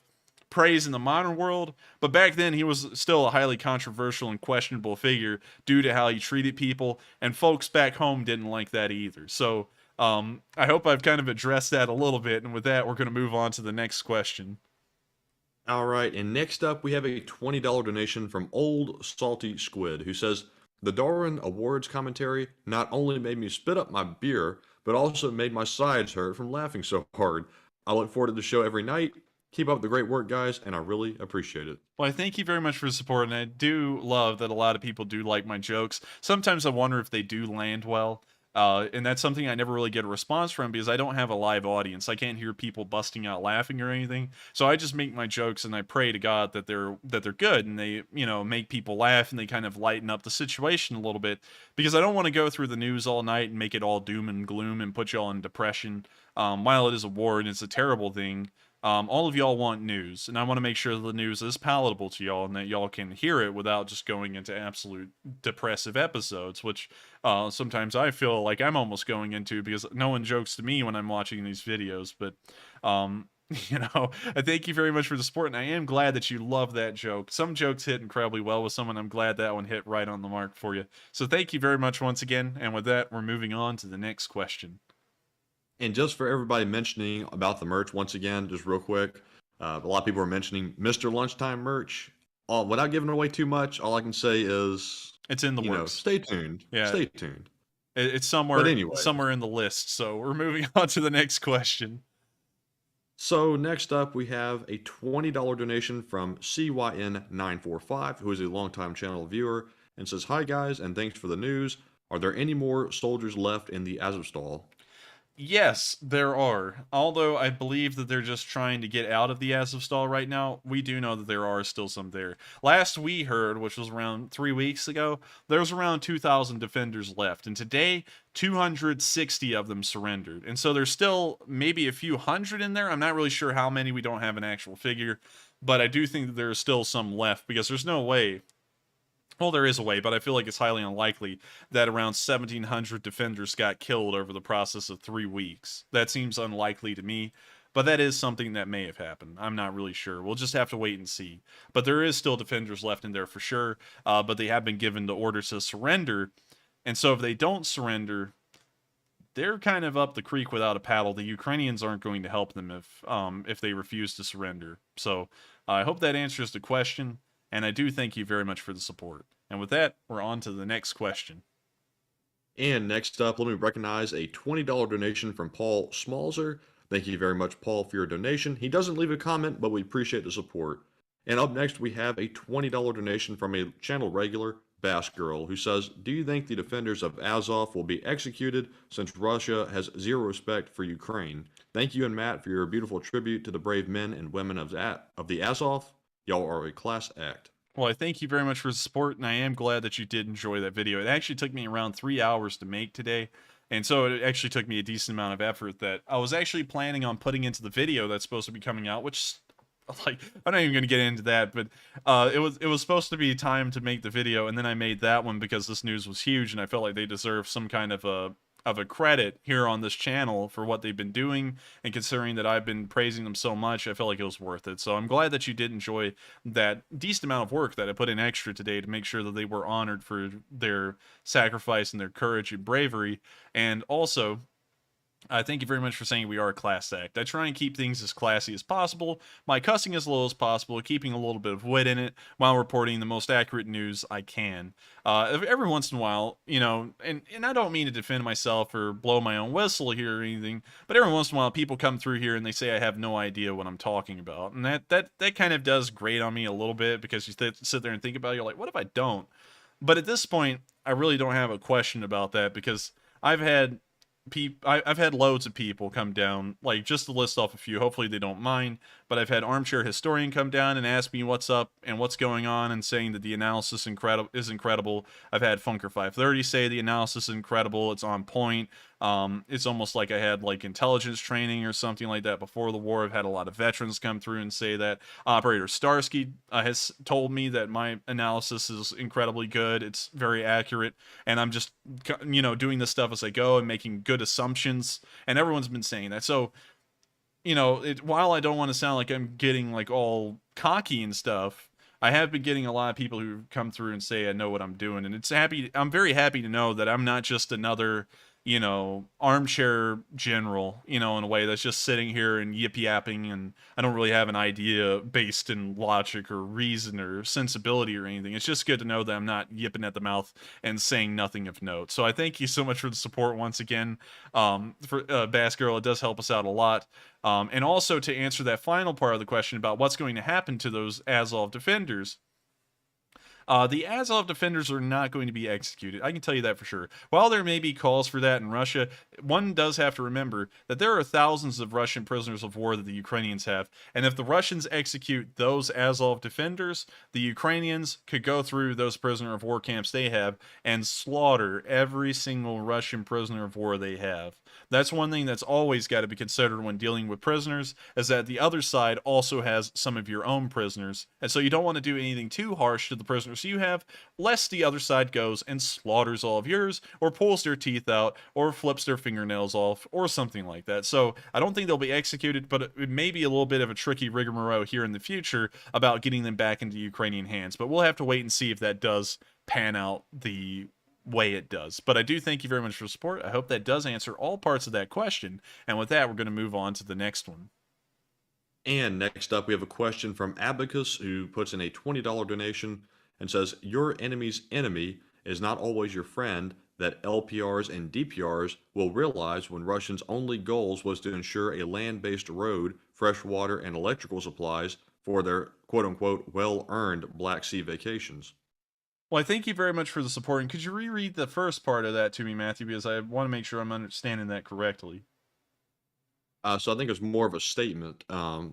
[SPEAKER 2] praise in the modern world, but back then he was still a highly controversial and questionable figure due to how he treated people, and folks back home didn't like that either. So I hope I've kind of addressed that a little bit, and with that, we're going to move on to the next question.
[SPEAKER 3] All right, and next up, we have a $20 donation from Old Salty Squid, who says, the Darwin Awards commentary not only made me spit up my beer, but also made my sides hurt from laughing so hard. I look forward to the show every night. Keep up the great work, guys, and I really appreciate it.
[SPEAKER 2] Well, I thank you very much for the support, and I do love that a lot of people do like my jokes. Sometimes I wonder if they do land well, and that's something I never really get a response from because I don't have a live audience. I can't hear people busting out laughing or anything, so I just make my jokes and I pray to God that they're good and they make people laugh and they kind of lighten up the situation a little bit, because I don't want to go through the news all night and make it all doom and gloom and put y'all in depression. While it is a war and it's a terrible thing, all of y'all want news, and I want to make sure that the news is palatable to y'all and that y'all can hear it without just going into absolute depressive episodes, which sometimes I feel like I'm almost going into because no one jokes to me when I'm watching these videos. But, I thank you very much for the support, and I am glad that you love that joke. Some jokes hit incredibly well with someone. I'm glad that one hit right on the mark for you. So thank you very much once again, and with that, we're moving on to the next question.
[SPEAKER 3] And just for everybody mentioning about the merch, once again, just real quick, a lot of people are mentioning Mr. Lunchtime merch. Without giving away too much, all I can say is
[SPEAKER 2] it's in the works.
[SPEAKER 3] Stay tuned.
[SPEAKER 2] Yeah,
[SPEAKER 3] stay tuned.
[SPEAKER 2] It's somewhere,
[SPEAKER 3] but anyway,
[SPEAKER 2] somewhere in the list. So we're moving on to the next question.
[SPEAKER 3] So next up, we have a $20 donation from CYN945, who is a longtime channel viewer, and says, "Hi guys, and thanks for the news. Are there any more soldiers left in the Azovstal?"
[SPEAKER 2] Yes, there are. Although I believe that they're just trying to get out of the Azovstal right now, we do know that there are still some there. Last we heard, which was around 3 weeks ago, there's around 2,000 defenders left. And today, 260 of them surrendered. And so there's still maybe a few hundred in there. I'm not really sure how many. We don't have an actual figure. But I do think that there are still some left, because there's no way... Well, there is a way, but I feel like it's highly unlikely that around 1,700 defenders got killed over the process of 3 weeks. That seems unlikely to me, but that is something that may have happened. I'm not really sure. We'll just have to wait and see. But there is still defenders left in there for sure, but they have been given the order to surrender. And so if they don't surrender, they're kind of up the creek without a paddle. The Ukrainians aren't going to help them if they refuse to surrender. So I hope that answers the question. And I do thank you very much for the support. And with that, we're on to the next question.
[SPEAKER 3] And next up, let me recognize a $20 donation from Paul Smalzer. Thank you very much, Paul, for your donation. He doesn't leave a comment, but we appreciate the support. And up next, we have a $20 donation from a channel regular, Bass Girl, who says, do you think the defenders of Azov will be executed since Russia has zero respect for Ukraine? Thank you and Matt for your beautiful tribute to the brave men and women of the Azov. Y'all are a class act.
[SPEAKER 2] Well, I thank you very much for the support, and I am glad that you did enjoy that video. It actually took me around 3 hours to make today, and so it actually took me a decent amount of effort that I was actually planning on putting into the video that's supposed to be coming out, which, like, I'm not even going to get into that, but it was supposed to be time to make the video, and then I made that one because this news was huge, and I felt like they deserve some kind of a credit here on this channel for what they've been doing, and considering that I've been praising them so much, I felt like it was worth it. So I'm glad that you did enjoy that decent amount of work that I put in extra today to make sure that they were honored for their sacrifice and their courage and bravery. And also, thank you very much for saying we are a class act. I try and keep things as classy as possible, my cussing as low as possible, keeping a little bit of wit in it while reporting the most accurate news I can. Every once in a while, you know, and I don't mean to defend myself or blow my own whistle here or anything, but every once in a while people come through here and they say I have no idea what I'm talking about. And that kind of does grate on me a little bit, because you sit there and think about it, you're like, what if I don't? But at this point, I really don't have a question about that, because I've had loads of people come down, like, just to list off a few, hopefully they don't mind, but I've had Armchair Historian come down and ask me what's up and what's going on, and saying that the analysis is incredible. I've had Funker 530 say the analysis is incredible, it's on point. It's almost like I had, like, intelligence training or something like that before the war. I've had a lot of veterans come through and say that. Operator Starsky has told me that my analysis is incredibly good. It's very accurate, and I'm just, you know, doing this stuff as I go and making good assumptions, and everyone's been saying that. So, you know, while I don't want to sound like I'm getting, like, all cocky and stuff, I have been getting a lot of people who come through and say I know what I'm doing, and I'm very happy to know that I'm not just another, you know, armchair general, you know, in a way that's just sitting here and yip-yapping, and I don't really have an idea based in logic or reason or sensibility or anything. It's just good to know that I'm not yipping at the mouth and saying nothing of note. So I thank you so much for the support once again. For Bass Girl, it does help us out a lot. And also, to answer that final part of the question about what's going to happen to those Azov defenders, the Azov defenders are not going to be executed. I can tell you that for sure. While there may be calls for that in Russia, one does have to remember that there are thousands of Russian prisoners of war that the Ukrainians have. And if the Russians execute those Azov defenders, the Ukrainians could go through those prisoner of war camps they have and slaughter every single Russian prisoner of war they have. That's one thing that's always got to be considered when dealing with prisoners, is that the other side also has some of your own prisoners. And so you don't want to do anything too harsh to the prisoners you have, lest the other side goes and slaughters all of yours, or pulls their teeth out, or flips their fingernails off, or something like that. So I don't think they'll be executed, but it may be a little bit of a tricky rigmarole here in the future about getting them back into Ukrainian hands. But we'll have to wait and see if that does pan out the way it does. But I do thank you very much for the support. I hope that does answer all parts of that question. And with that, we're going to move on to the next one.
[SPEAKER 3] And next up, we have a question from Abacus, who puts in a $20 donation and says, your enemy's enemy is not always your friend, that LPRs and DPRs will realize when Russians' only goals was to ensure a land-based road, fresh water, and electrical supplies for their quote-unquote well-earned Black Sea vacations.
[SPEAKER 2] Well, I thank you very much for the support, and could you reread the first part of that to me, Matthew, because I want to make sure I'm understanding that correctly.
[SPEAKER 3] So I think it's more of a statement.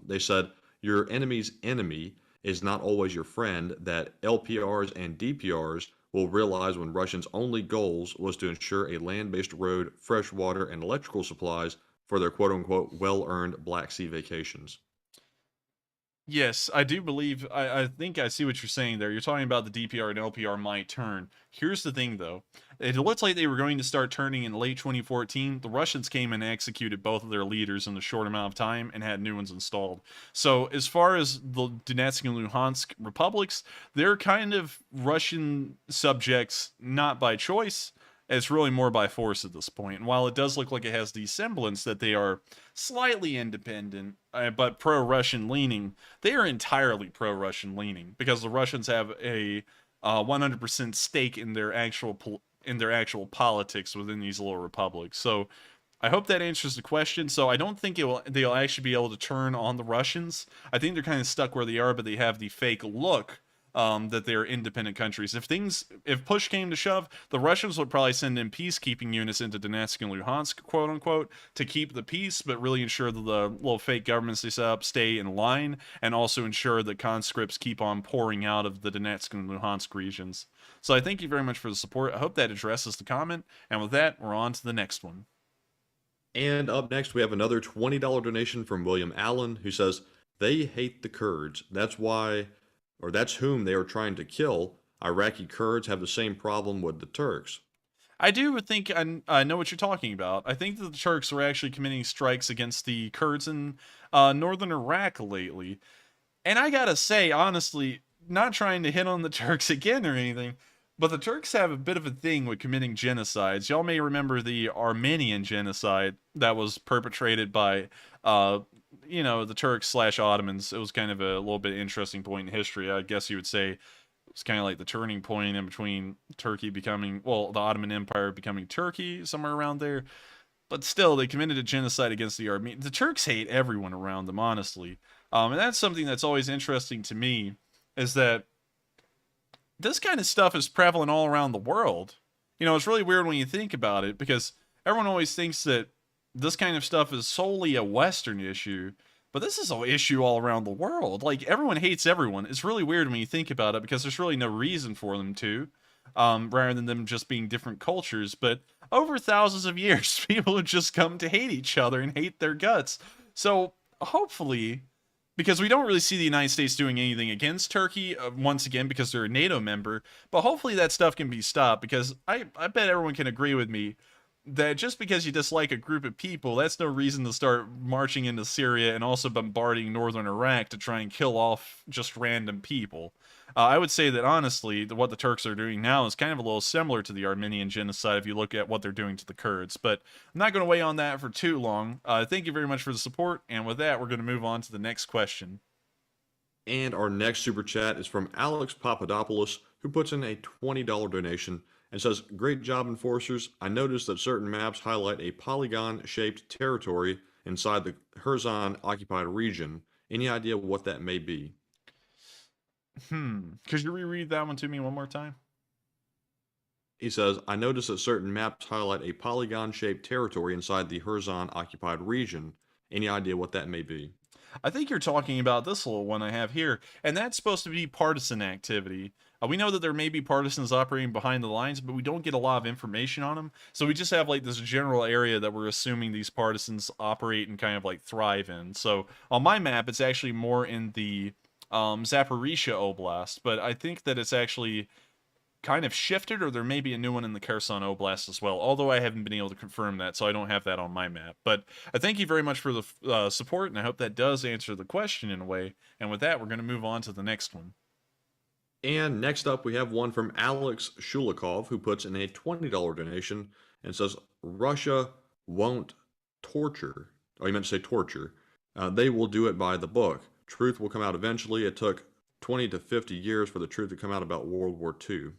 [SPEAKER 3] They said, your enemy's enemy is not always your friend, that LPRs and DPRs will realize when Russians' only goals was to ensure a land-based road, fresh water, and electrical supplies for their quote-unquote well-earned Black Sea vacations.
[SPEAKER 2] Yes, I do believe, I think I see what you're saying there. You're talking about the DPR and LPR might turn. Here's the thing, though. It looks like they were going to start turning in late 2014. The Russians came and executed both of their leaders in a short amount of time and had new ones installed. So as far as the Donetsk and Luhansk republics, they're kind of Russian subjects, not by choice. It's really more by force at this point. And while it does look like it has the semblance that they are slightly independent, but pro-Russian leaning, they are entirely pro-Russian leaning, because the Russians have a 100% stake in their actual politics within these little republics. So I hope that answers the question. So I don't think they'll actually be able to turn on the Russians. I think they're kind of stuck where they are, but they have the fake look that they're independent countries. If push came to shove, the Russians would probably send in peacekeeping units into Donetsk and Luhansk, quote unquote, to keep the peace, but really ensure that the little fake governments they set up stay in line, and also ensure that conscripts keep on pouring out of the Donetsk and Luhansk regions. So I thank you very much for the support. I hope that addresses the comment, and with that, we're on to the next one.
[SPEAKER 3] And up next, we have another $20 donation from William Allen, who says, they hate the Kurds. That's whom they are trying to kill. Iraqi Kurds have the same problem with the Turks.
[SPEAKER 2] I do think I know what you're talking about. I think that the Turks were actually committing strikes against the Kurds in northern Iraq lately. And I gotta say, honestly, not trying to hit on the Turks again or anything, but the Turks have a bit of a thing with committing genocides. Y'all may remember the Armenian genocide that was perpetrated by the Turks/Ottomans. It was kind of a little bit interesting point in history. I guess you would say it's kind of like the turning point in between Turkey becoming, the Ottoman Empire becoming Turkey, somewhere around there. But still, they committed a genocide against the Armenians. The Turks hate everyone around them, honestly. And that's something that's always interesting to me, is that this kind of stuff is prevalent all around the world. It's really weird when you think about it, because everyone always thinks that this kind of stuff is solely a Western issue, but this is an issue all around the world. Like, everyone hates everyone. It's really weird when you think about it, because there's really no reason for them to, rather than them just being different cultures. But over thousands of years, people have just come to hate each other and hate their guts. So hopefully, because we don't really see the United States doing anything against Turkey, once again, because they're a NATO member, but hopefully that stuff can be stopped, because I bet everyone can agree with me that just because you dislike a group of people, that's no reason to start marching into Syria and also bombarding northern Iraq to try and kill off just random people. I would say that, honestly, what the Turks are doing now is kind of a little similar to the Armenian genocide if you look at what they're doing to the Kurds. But I'm not going to weigh on that for too long. Thank you very much for the support, and with that, we're going to move on to the next question.
[SPEAKER 3] And our next super chat is from Alex Papadopoulos, who puts in a $20 donation and says, great job, enforcers. I noticed that certain maps highlight a polygon-shaped territory inside the Kherson-occupied region. Any idea what that may be?
[SPEAKER 2] Could you reread that one to me one more time?
[SPEAKER 3] He says, I noticed that certain maps highlight a polygon-shaped territory inside the Kherson-occupied region. Any idea what that may be?
[SPEAKER 2] I think you're talking about this little one I have here, and that's supposed to be partisan activity. We know that there may be partisans operating behind the lines, but we don't get a lot of information on them. So we just have like this general area that we're assuming these partisans operate and kind of like thrive in. So on my map, it's actually more in the Zaporizhia Oblast, but I think that it's actually kind of shifted, or there may be a new one in the Kherson Oblast as well, although I haven't been able to confirm that, so I don't have that on my map. But I thank you very much for the support, and I hope that does answer the question in a way. And with that, we're going to move on to the next one.
[SPEAKER 3] And next up, we have one from Alex Shulikov, who puts in a $20 donation and says, Russia won't torture. Oh, he meant to say torture. They will do it by the book. Truth will come out eventually. It took 20 to 50 years for the truth to come out about World War II.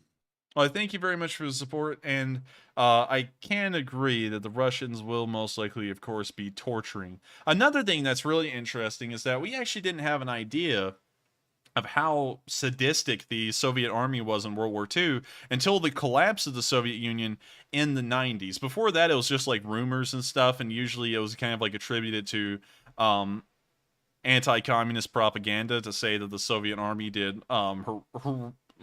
[SPEAKER 2] Well, thank you very much for the support, and I can agree that the Russians will most likely, of course, be torturing. Another thing that's really interesting is that we actually didn't have an idea of how sadistic the Soviet army was in World War II until the collapse of the Soviet Union in the 90s. Before that, it was just like rumors and stuff, and usually it was kind of like attributed to anti-communist propaganda to say that the Soviet army did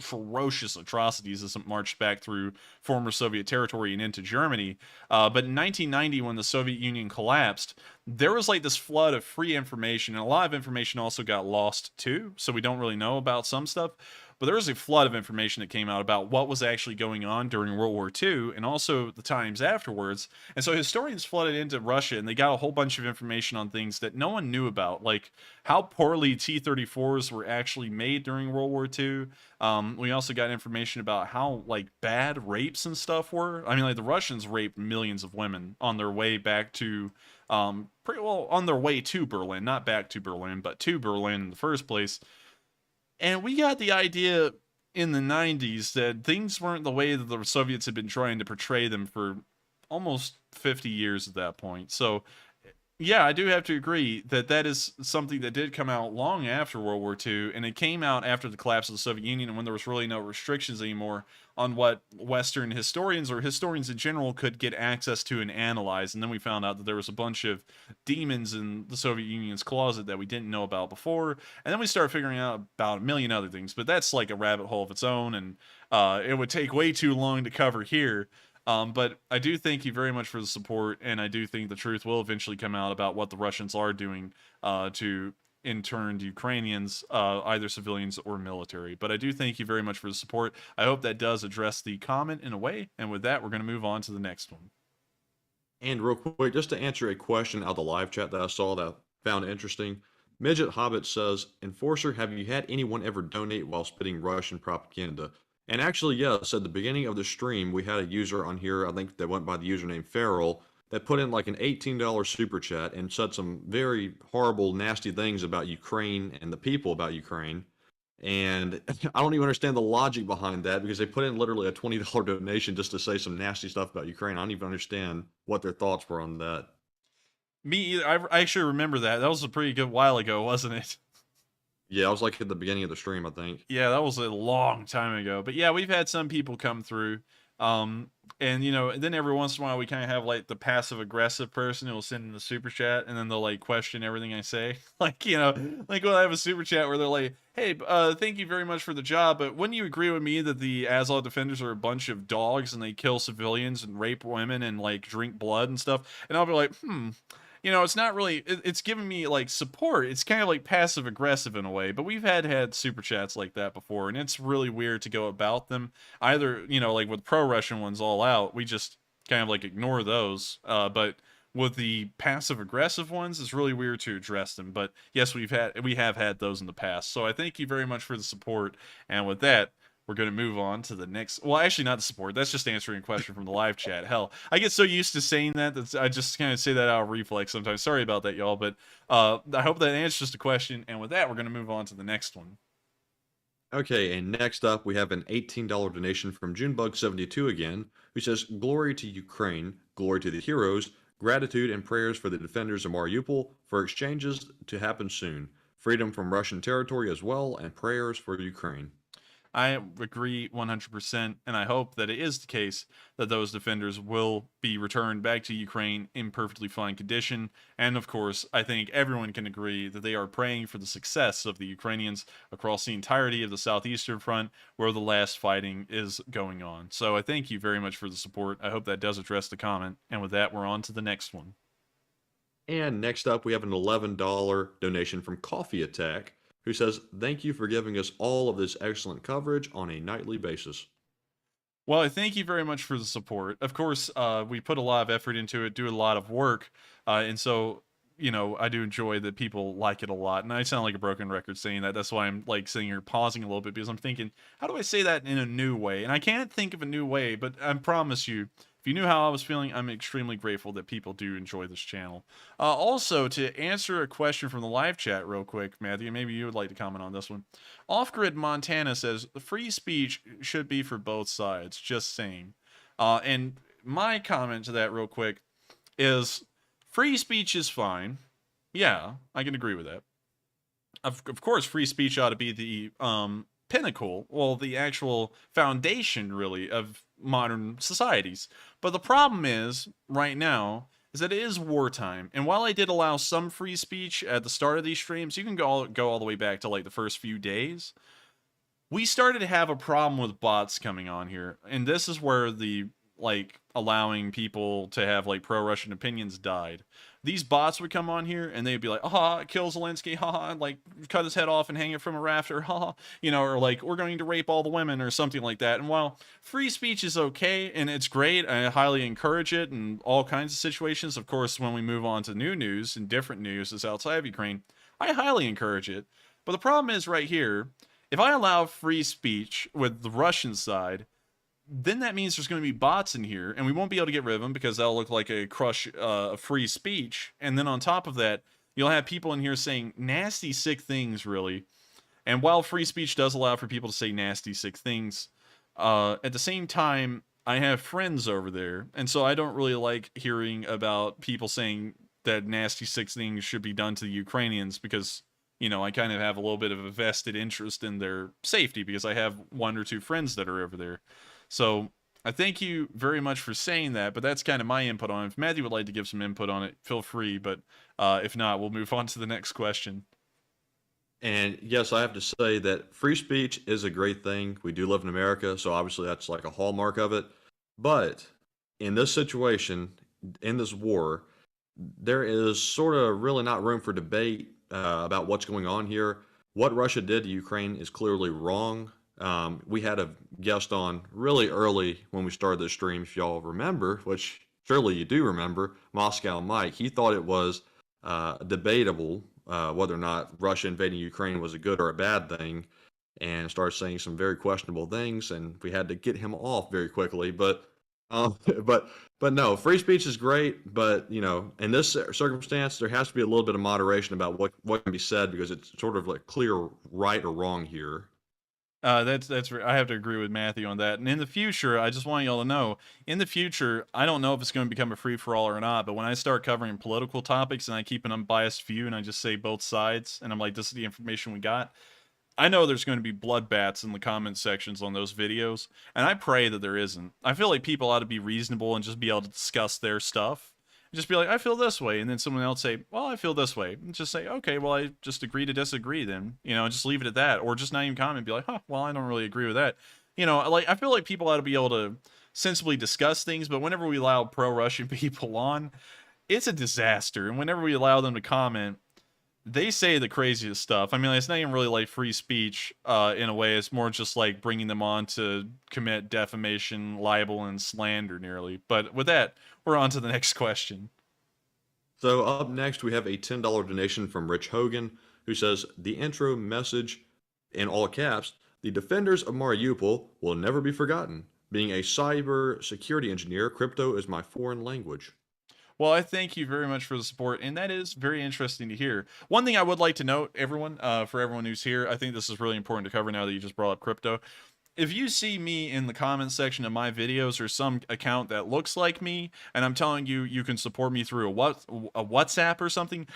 [SPEAKER 2] ferocious atrocities as it marched back through former Soviet territory and into Germany. But in 1990, when the Soviet Union collapsed, there was like this flood of free information, and a lot of information also got lost too, so we don't really know about some stuff. But there was a flood of information that came out about what was actually going on during World War II and also the times afterwards. And so historians flooded into Russia, and they got a whole bunch of information on things that no one knew about, like how poorly T-34s were actually made during World War II. We also got information about how like bad rapes and stuff were. I mean, like the Russians raped millions of women on their way back to on their way to Berlin, not back to Berlin, but to Berlin in the first place. And we got the idea in the 90s that things weren't the way that the Soviets had been trying to portray them for almost 50 years at that point. So Yeah, I do have to agree that that is something that did come out long after World War II, and it came out after the collapse of the Soviet Union and when there was really no restrictions anymore on what Western historians or historians in general could get access to and analyze. And then we found out that there was a bunch of demons in the Soviet Union's closet that we didn't know about before. And then we started figuring out about a million other things, but that's like a rabbit hole of its own, and it would take way too long to cover here. But I do thank you very much for the support, and I do think the truth will eventually come out about what the Russians are doing to interned Ukrainians, either civilians or military. But I do thank you very much for the support. I hope that does address the comment in a way. And with that, we're going to move on to the next one.
[SPEAKER 3] And real quick, just to answer a question out of the live chat that I saw that I found interesting, Midget Hobbit says, Enforcer, have you had anyone ever donate while spitting Russian propaganda? And actually, yes, at the beginning of the stream, we had a user on here, I think that went by the username Feral, that put in like an $18 super chat and said some very horrible, nasty things about Ukraine and the people about Ukraine. And I don't even understand the logic behind that because they put in literally a $20 donation just to say some nasty stuff about Ukraine. I don't even understand what their thoughts were on that.
[SPEAKER 2] Me either. I actually remember that. That was a pretty good while ago, wasn't it?
[SPEAKER 3] Yeah, I was like at the beginning of the stream, I think.
[SPEAKER 2] Yeah, that was a long time ago. But yeah, we've had some people come through. And you know, then every once in a while we kind of have like the passive aggressive person who will send in the super chat and then they'll like question everything I say. Like, you know, like we'll have a super chat where they're like, hey, thank you very much for the job, but wouldn't you agree with me that the Azov defenders are a bunch of dogs and they kill civilians and rape women and like drink blood and stuff? And I'll be like, you know, it's not really, it's giving me like support. It's kind of like passive aggressive in a way, but we've had super chats like that before, and it's really weird to go about them. Either, you know, like with pro-Russian ones all out, we just kind of like ignore those. But with the passive aggressive ones, it's really weird to address them. But yes, we have had those in the past. So I thank you very much for the support. And with that, we're going to move on to the next. Well, actually, not the support. That's just answering a question from the live chat. Hell, I get so used to saying that I just kind of say that out of reflex sometimes. Sorry about that, y'all. But I hope that answers just a question. And with that, we're going to move on to the next one.
[SPEAKER 3] Okay, and next up, we have an $18 donation from Junebug72 again, who says, Glory to Ukraine, glory to the heroes, gratitude and prayers for the defenders of Mariupol, for exchanges to happen soon, freedom from Russian territory as well, and prayers for Ukraine.
[SPEAKER 2] I agree 100%, and I hope that it is the case that those defenders will be returned back to Ukraine in perfectly fine condition. And of course, I think everyone can agree that they are praying for the success of the Ukrainians across the entirety of the Southeastern Front, where the last fighting is going on. So I thank you very much for the support. I hope that does address the comment. And with that, we're on to the next one.
[SPEAKER 3] And next up, we have an $11 donation from Coffee Attack, who says, thank you for giving us all of this excellent coverage on a nightly basis.
[SPEAKER 2] Well, I thank you very much for the support. Of course, we put a lot of effort into it, do a lot of work, and so, you know, I do enjoy that people like it a lot. And I sound like a broken record saying that. That's why I'm like sitting here pausing a little bit, because I'm thinking, how do I say that in a new way? And I can't think of a new way, but I promise you, if you knew how I was feeling, I'm extremely grateful that people do enjoy this channel. Also, to answer a question from the live chat real quick, Matthew, maybe you would like to comment on this one. Off-Grid Montana says, free speech should be for both sides, just saying. And my comment to that real quick is, free speech is fine. Yeah, I can agree with that. Of course, free speech ought to be the pinnacle, well, the actual foundation, really, of modern societies. But the problem is, right now, is that it is wartime. And while I did allow some free speech at the start of these streams, you can go all the way back to like the first few days, we started to have a problem with bots coming on here. And this is where the, like, allowing people to have like pro-Russian opinions died. These bots would come on here and they'd be like, haha, kill Zelensky, haha, like cut his head off and hang it from a rafter, haha, you know, or like, we're going to rape all the women or something like that. And while free speech is okay and it's great, I highly encourage it in all kinds of situations. Of course, when we move on to new news and different news that's outside of Ukraine, I highly encourage it. But the problem is right here, if I allow free speech with the Russian side, then that means there's going to be bots in here, and we won't be able to get rid of them because that'll look like a crush of free speech. And then on top of that, you'll have people in here saying nasty, sick things, really. And while free speech does allow for people to say nasty, sick things, at the same time, I have friends over there, and so I don't really like hearing about people saying that nasty six things should be done to the Ukrainians because, you know, I kind of have a little bit of a vested interest in their safety because I have 1 or 2 friends that are over there. So I thank you very much for saying that, but that's kind of my input on it. If Matthew would like to give some input on it, feel free, but if not, we'll move on to the next question.
[SPEAKER 3] And yes, I have to say that free speech is a great thing. We do live in America, so obviously that's like a hallmark of it. But in this situation, in this war, there is sort of really not room for debate about what's going on here. What Russia did to Ukraine is clearly wrong. We had a guest on really early when we started this stream, if y'all remember, which surely you do remember, Moscow Mike. He thought it was debatable whether or not Russia invading Ukraine was a good or a bad thing, and started saying some very questionable things, and we had to get him off very quickly. But no, free speech is great, but you know, in this circumstance, there has to be a little bit of moderation about what can be said because it's sort of like clear right or wrong here.
[SPEAKER 2] I have to agree with Matthew on that. And in the future, I just want y'all to know, in the future, I don't know if it's going to become a free-for-all or not, but when I start covering political topics and I keep an unbiased view and I just say both sides, and I'm like, this is the information we got, I know there's going to be bloodbaths in the comment sections on those videos, and I pray that there isn't. I feel like people ought to be reasonable and just be able to discuss their stuff. Just be like, I feel this way, and then someone else say, well, I feel this way. And just say, okay, well, I just agree to disagree then. You know, just leave it at that. Or just not even comment and be like, huh, well, I don't really agree with that. You know, like, I feel like people ought to be able to sensibly discuss things, but whenever we allow pro-Russian people on, it's a disaster. And whenever we allow them to comment, they say the craziest stuff. I mean, it's not even really like free speech in a way. It's more just like bringing them on to commit defamation, libel, and slander nearly. But with that, we're on to the next question.
[SPEAKER 3] So up next, we have a $10 donation from Rich Hogan, who says, the intro message, in all caps, the defenders of Mariupol will never be forgotten. Being a cyber security engineer, crypto is my foreign language.
[SPEAKER 2] Well, I thank you very much for the support, and that is very interesting to hear. One thing I would like to note, everyone, for everyone who's here, I think this is really important to cover now that you just brought up crypto. If you see me in the comment section of my videos or some account that looks like me, and I'm telling you you can support me through a WhatsApp or something,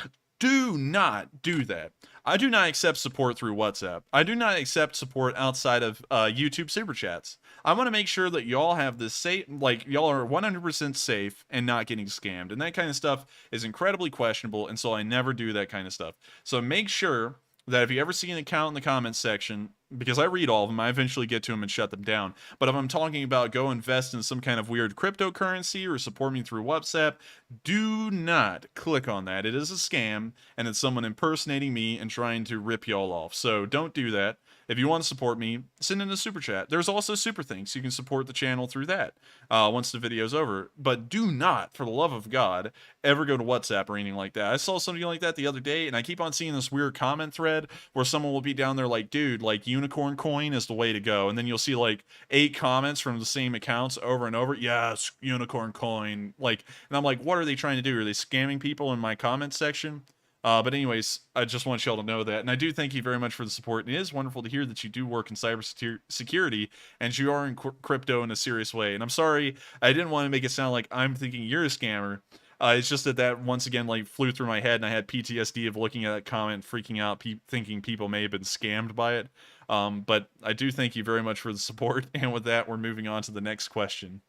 [SPEAKER 2] do not do that. I do not accept support through WhatsApp. I do not accept support outside of YouTube Super Chats. I want to make sure that y'all have this safe, like y'all are 100% safe and not getting scammed. And that kind of stuff is incredibly questionable, and so I never do that kind of stuff. So make sure that if you ever see an account in the comments section, because I read all of them, I eventually get to them and shut them down. But if I'm talking about go invest in some kind of weird cryptocurrency or support me through WhatsApp, do not click on that. It is a scam, and it's someone impersonating me and trying to rip y'all off. So don't do that. If you want to support me, send in a super chat. There's also super things. You can support the channel through that once the video's over. But do not, for the love of God, ever go to WhatsApp or anything like that. I saw something like that the other day, and I keep on seeing this weird comment thread where someone will be down there like, dude, like unicorn coin is the way to go. And then you'll see like 8 comments from the same accounts over and over. Yes, unicorn coin. Like, and I'm like, what are they trying to do? Are they scamming people in my comment section? But anyways, I just want y'all to know that. And I do thank you very much for the support. And it is wonderful to hear that you do work in cybersecurity and you are in crypto in a serious way. And I'm sorry, I didn't want to make it sound like I'm thinking you're a scammer. It's just that once again, like, flew through my head, and I had PTSD of looking at that comment, freaking out, thinking people may have been scammed by it. But I do thank you very much for the support. And with that, we're moving on to the next question.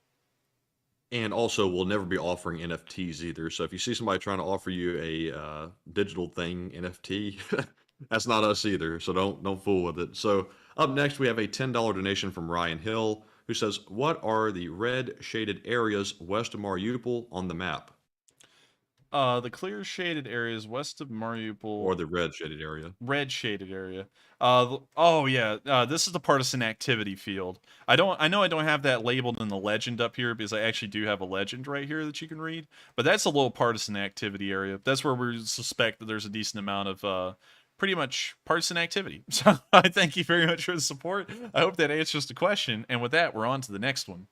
[SPEAKER 3] And also, we'll never be offering NFTs either. So if you see somebody trying to offer you a digital thing, NFT, that's not us either. So don't fool with it. So up next, we have a $10 donation from Ryan Hill, who says, what are the red shaded areas west of Mariupol on the map?
[SPEAKER 2] The clear shaded areas west of Mariupol,
[SPEAKER 3] or the red shaded area.
[SPEAKER 2] Red shaded area. Oh yeah. This is the partisan activity field. I know I don't have that labeled in the legend up here because I actually do have a legend right here that you can read. But that's a little partisan activity area. That's where we suspect that there's a decent amount of pretty much partisan activity. So I thank you very much for the support. I hope that answers the question. And with that, we're on to the next one.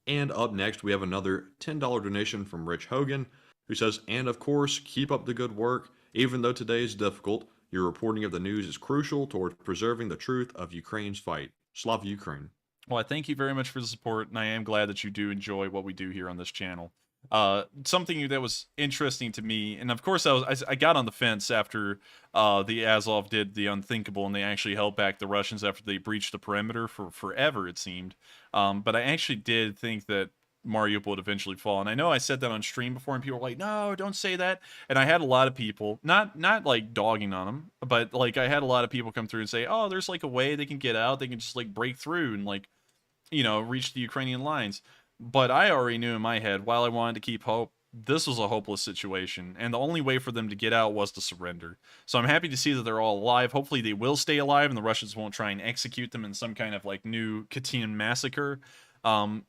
[SPEAKER 3] And up next, we have another $10 donation from Rich Hogan, who says, and of course, keep up the good work. Even though today is difficult, your reporting of the news is crucial toward preserving the truth of Ukraine's fight. Slava Ukraine.
[SPEAKER 2] Well, I thank you very much for the support, and I am glad that you do enjoy what we do here on this channel. Something that was interesting to me, and of course I got on the fence after the Azov did the unthinkable, and they actually held back the Russians after they breached the perimeter for forever, it seemed. But I actually did think that Mariupol would eventually fall, and I know I said that on stream before, and people were like, "No, don't say that." And I had a lot of people, not like dogging on them, but like I had a lot of people come through and say, "Oh, there's like a way they can get out. They can just like break through and like, reach the Ukrainian lines." But I already knew in my head, while I wanted to keep hope, this was a hopeless situation, and the only way for them to get out was to surrender. So I'm happy to see that they're all alive. Hopefully they will stay alive, and the Russians won't try and execute them in some kind of like new Katyn massacre.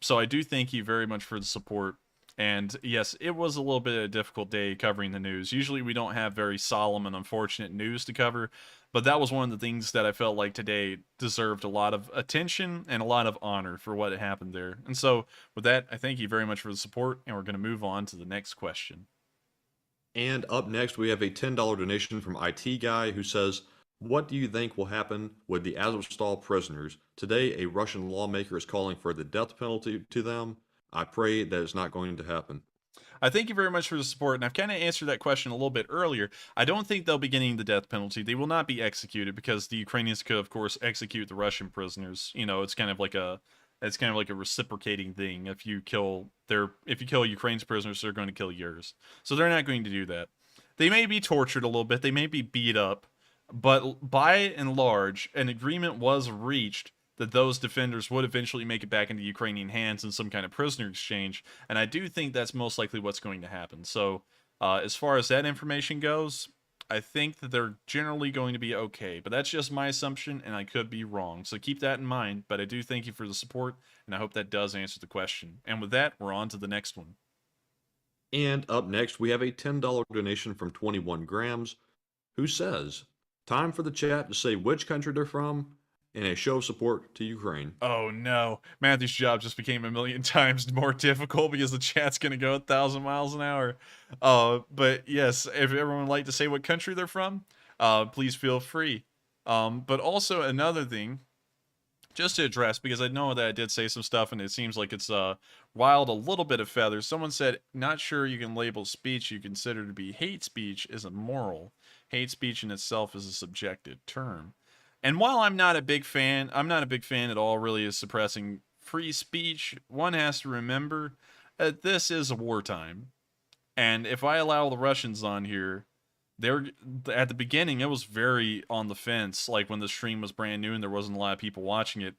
[SPEAKER 2] So I do thank you very much for the support. And yes, it was a little bit of a difficult day covering the news. Usually we don't have very solemn and unfortunate news to cover, but that was one of the things that I felt like today deserved a lot of attention and a lot of honor for what happened there. And so with that, I thank you very much for the support, and we're going to move on to the next question.
[SPEAKER 3] And up next, we have a $10 donation from IT Guy who says, "What do you think will happen with the Azovstal prisoners? Today, a Russian lawmaker is calling for the death penalty to them. I pray that it's not going to happen."
[SPEAKER 2] I thank you very much for the support, and I've kind of answered that question a little bit earlier. I don't think they'll be getting the death penalty. They will not be executed because the Ukrainians could, of course, execute the Russian prisoners. It's kind of like a reciprocating thing. If you kill Ukraine's prisoners, they're going to kill yours. So they're not going to do that. They may be tortured a little bit. They may be beat up, but by and large, an agreement was reached that those defenders would eventually make it back into Ukrainian hands in some kind of prisoner exchange, and I do think that's most likely what's going to happen. So, as far as that information goes, I think that they're generally going to be okay, but that's just my assumption, and I could be wrong. So keep that in mind, but I do thank you for the support, and I hope that does answer the question. And with that, we're on to the next one.
[SPEAKER 3] And up next, we have a $10 donation from 21 Grams, who says, "Time for the chat to say which country they're from, and a show of support to Ukraine."
[SPEAKER 2] Oh no, Matthew's job just became a million times more difficult because the chat's going to go 1,000 miles an hour. But yes, if everyone would like to say what country they're from, please feel free. But also another thing, just to address, because I know that I did say some stuff and it seems like it's wild a little bit of feathers. Someone said, "Not sure you can label speech you consider to be hate speech is immoral. Hate speech in itself is a subjective term." And while I'm not a big fan at all really of suppressing free speech, one has to remember that this is a wartime. And if I allow the Russians on here, at the beginning, it was very on the fence. Like when the stream was brand new and there wasn't a lot of people watching it,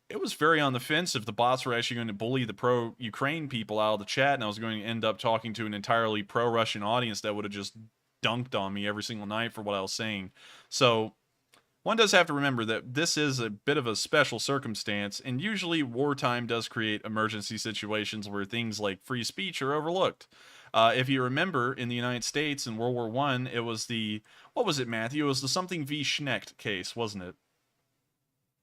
[SPEAKER 2] it was very on the fence if the bots were actually going to bully the pro-Ukraine people out of the chat, and I was going to end up talking to an entirely pro-Russian audience that would have just dunked on me every single night for what I was saying. So one does have to remember that this is a bit of a special circumstance, and usually wartime does create emergency situations where things like free speech are overlooked. If you remember, in the United States in World War I, it was what was it, Matthew? It was the something v. Schnecht case, wasn't it?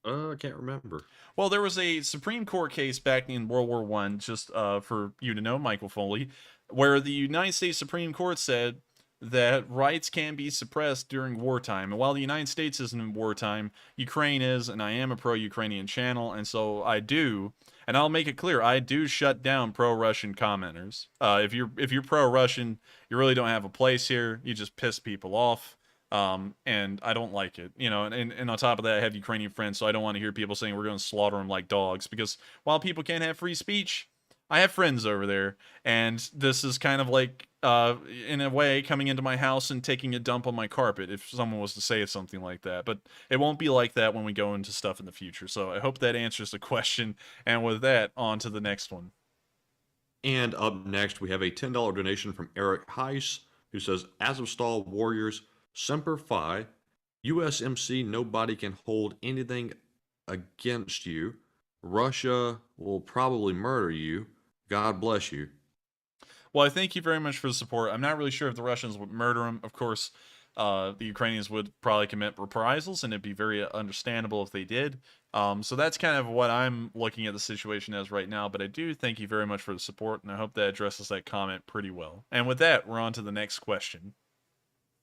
[SPEAKER 3] I can't remember.
[SPEAKER 2] Well, there was a Supreme Court case back in World War I, just for you to know, Michael Foley, where the United States Supreme Court said that rights can be suppressed during wartime. And while the United States isn't in wartime, Ukraine is, and I am a pro-Ukrainian channel, and so I do, and I'll make it clear, I do shut down pro-Russian commenters. If you're pro-Russian, you really don't have a place here. You just piss people off, and I don't like it. And on top of that, I have Ukrainian friends, so I don't want to hear people saying we're going to slaughter them like dogs, because while people can't have free speech, I have friends over there, and this is kind of like, in a way, coming into my house and taking a dump on my carpet, if someone was to say something like that. But it won't be like that when we go into stuff in the future. So I hope that answers the question. And with that, on to the next one.
[SPEAKER 3] And up next, we have a $10 donation from Eric Heiss, who says, "Azovstal warriors, Semper Fi, USMC, nobody can hold anything against you. Russia will probably murder you. God bless you."
[SPEAKER 2] Well, I thank you very much for the support. I'm not really sure if the Russians would murder him. Of course, the Ukrainians would probably commit reprisals, and it'd be very understandable if they did. So that's kind of what I'm looking at the situation as right now. But I do thank you very much for the support, and I hope that addresses that comment pretty well. And with that, we're on to the next question.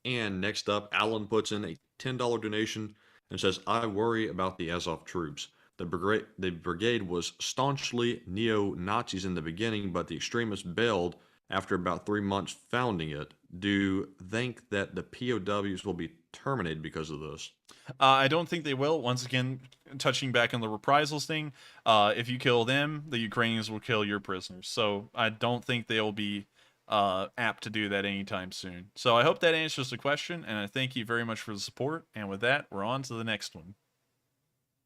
[SPEAKER 3] And next up, Alan puts in a $10 donation and says, "I worry about the Azov troops. The brigade was staunchly neo-Nazis in the beginning, but the extremists bailed after about 3 months founding it. Do you think that the POWs will be terminated because of this?
[SPEAKER 2] I don't think they will. Once again, touching back on the reprisals thing, if you kill them, the Ukrainians will kill your prisoners. So I don't think they'll be apt to do that anytime soon. So I hope that answers the question, and I thank you very much for the support. And with that, we're on to the next one.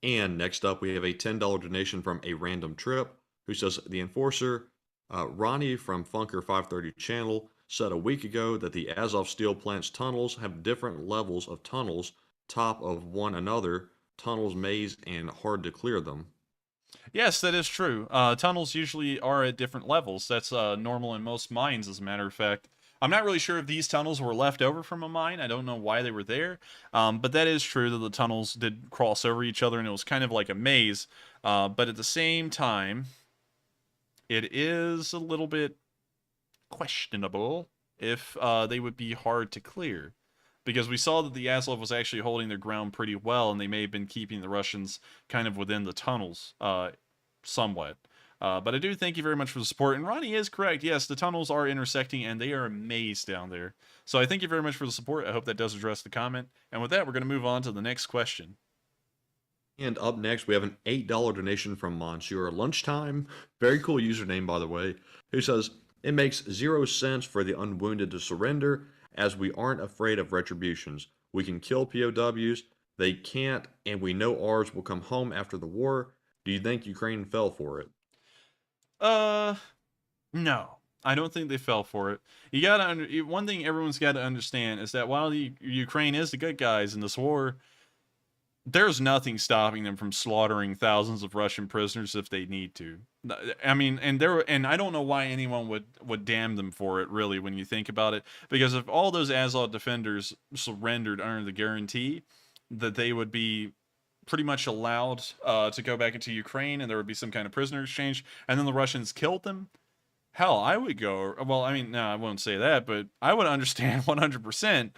[SPEAKER 3] And next up, we have a $10 donation from a random trip who says, the enforcer, Ronnie from Funker 530 channel, said a week ago that the Azovstal plant's tunnels have different levels of tunnels, top of one another, tunnels maze and hard to clear them.
[SPEAKER 2] Yes, that is true. Tunnels usually are at different levels. That's normal in most mines, as a matter of fact. I'm not really sure if these tunnels were left over from a mine. I don't know why they were there. But that is true that the tunnels did cross over each other, and it was kind of like a maze. But at the same time, it is a little bit questionable if they would be hard to clear. Because we saw that the Azov was actually holding their ground pretty well, and they may have been keeping the Russians kind of within the tunnels somewhat. But I do thank you very much for the support. And Ronnie is correct. Yes, the tunnels are intersecting, and they are a maze down there. So I thank you very much for the support. I hope that does address the comment. And with that, we're going to move on to the next question.
[SPEAKER 3] And up next, we have an $8 donation from Monsieur Lunchtime. Very cool username, by the way, who says, it makes 0 sense for the unwounded to surrender, as we aren't afraid of retributions. We can kill POWs, they can't, and we know ours will come home after the war. Do you think Ukraine fell for it?
[SPEAKER 2] No. I don't think they fell for it. You gotta one thing everyone's got to understand is that while Ukraine is the good guys in this war, there's nothing stopping them from slaughtering thousands of Russian prisoners if they need to. I mean, and I don't know why anyone would damn them for it, really, when you think about it. Because if all those Azov defenders surrendered under the guarantee that they would be pretty much allowed to go back into Ukraine, and there would be some kind of prisoner exchange, and then the Russians killed them, hell, I would go, well, I mean, no, I won't say that, but I would understand 100%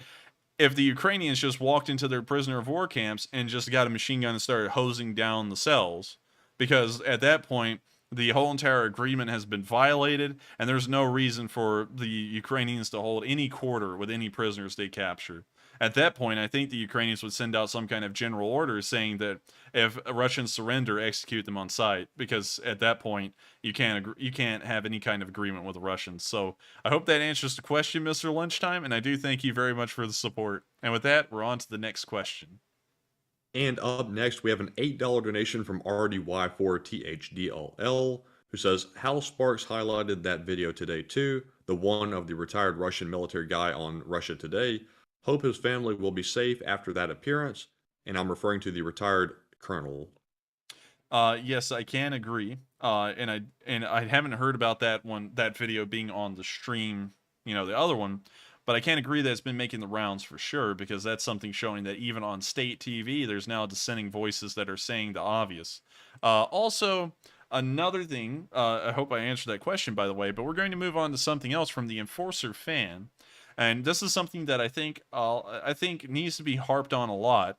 [SPEAKER 2] if the Ukrainians just walked into their prisoner of war camps and just got a machine gun and started hosing down the cells. Because at that point, the whole entire agreement has been violated, and there's no reason for the Ukrainians to hold any quarter with any prisoners they capture. At that point, I think the Ukrainians would send out some kind of general order saying that if Russians surrender, execute them on sight. Because at that point, you can't have any kind of agreement with the Russians. So I hope that answers the question, Mr. Lunchtime, and I do thank you very much for the support. And with that, we're on to the next question.
[SPEAKER 3] And up next, we have an $8 donation from RDY4THDLL, who says, Hal Sparks highlighted that video today too, the one of the retired Russian military guy on Russia Today. Hope his family will be safe after that appearance, and I'm referring to the retired colonel.
[SPEAKER 2] Yes, I can agree. And I haven't heard about that video being on the stream, the other one, but I can agree that it's been making the rounds for sure, because that's something showing that even on state TV, there's now dissenting voices that are saying the obvious. Also, another thing, I hope I answered that question, by the way, but we're going to move on to something else from the Enforcer fan. And this is something that I think needs to be harped on a lot,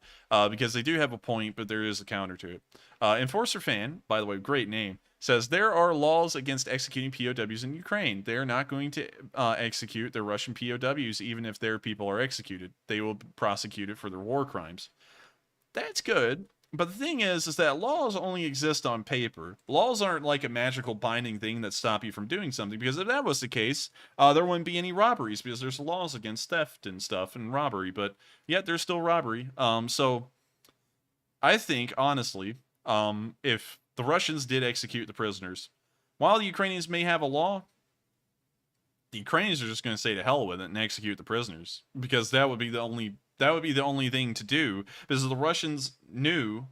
[SPEAKER 2] because they do have a point, but there is a counter to it. Enforcer fan, by the way, great name, says there are laws against executing POWs in Ukraine. They are not going to execute the Russian POWs, even if their people are executed. They will be prosecuted for their war crimes. That's good. But the thing is that laws only exist on paper. Laws aren't like a magical binding thing that stop you from doing something, because if that was the case, there wouldn't be any robberies, because there's laws against theft and stuff and robbery, but yet there's still robbery. So I think, honestly, if the Russians did execute the prisoners, while the Ukrainians may have a law, the Ukrainians are just going to say to hell with it and execute the prisoners, because that would be the only thing to do, because the Russians knew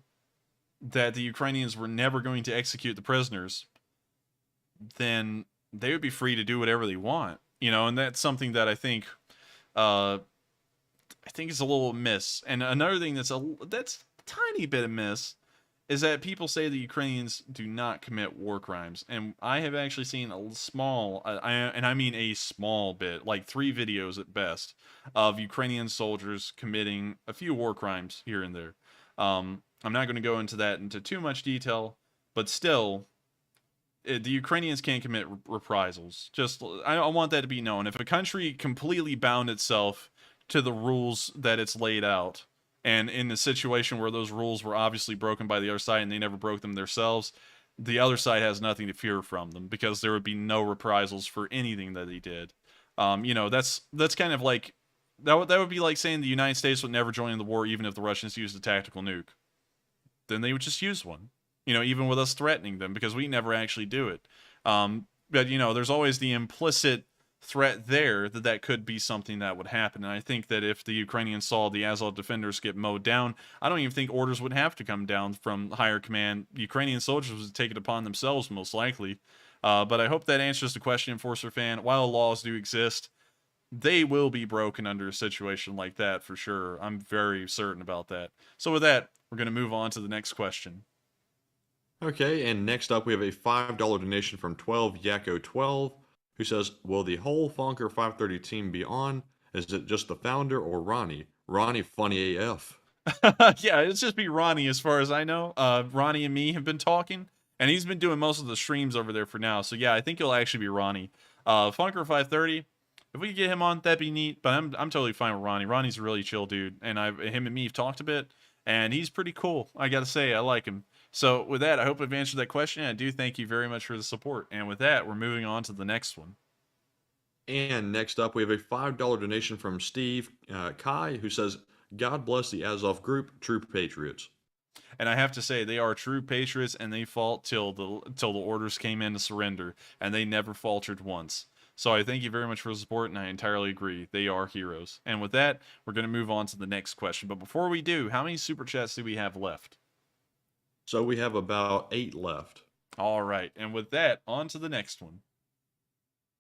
[SPEAKER 2] that the Ukrainians were never going to execute the prisoners. Then they would be free to do whatever they want, and that's something that I think is a little amiss. And another thing that's a tiny bit amiss is that people say the Ukrainians do not commit war crimes. And I have actually seen a small, and I mean a small bit, like 3 videos at best, of Ukrainian soldiers committing a few war crimes here and there. I'm not going to go into too much detail, but still, the Ukrainians can't commit reprisals. Just I want that to be known. If a country completely bound itself to the rules that it's laid out, and in a situation where those rules were obviously broken by the other side and they never broke them themselves, the other side has nothing to fear from them because there would be no reprisals for anything that they did. That's kind of like that would be like saying the United States would never join in the war even if the Russians used a tactical nuke. Then they would just use one. Even with us threatening them, because we never actually do it. But there's always the implicit threat there that could be something that would happen. And I think that if the Ukrainians saw the Azov defenders get mowed down, I don't even think orders would have to come down from higher command. Ukrainian soldiers would take it upon themselves, most likely. But I hope that answers the question, Enforcer fan. While laws do exist, they will be broken under a situation like that for sure. I'm very certain about that. So with that, we're going to move on to the next question.
[SPEAKER 3] Okay, and next up we have a $5 donation from 12 Yakko 12, who says, will the whole Funker 530 team be on? Is it just the founder or Ronnie? Ronnie funny AF.
[SPEAKER 2] Yeah, it's just be Ronnie as far as I know. Ronnie and me have been talking, and he's been doing most of the streams over there for now. So yeah, I think it'll actually be Ronnie. Funker 530, if we could get him on, that'd be neat, but I'm totally fine with Ronnie. Ronnie's a really chill dude, and him and me have talked a bit, and he's pretty cool. I gotta say, I like him. So with that, I hope I've answered that question. I do thank you very much for the support. And with that, we're moving on to the next one.
[SPEAKER 3] And next up, we have a $5 donation from Steve Kai, who says, God bless the Azov group, true patriots.
[SPEAKER 2] And I have to say, they are true patriots, and they fought till the orders came in to surrender, and they never faltered once. So I thank you very much for the support, and I entirely agree. They are heroes. And with that, we're going to move on to the next question. But before we do, how many super chats do we have left?
[SPEAKER 3] So we have about 8 left.
[SPEAKER 2] All right. And with that, on to the next one.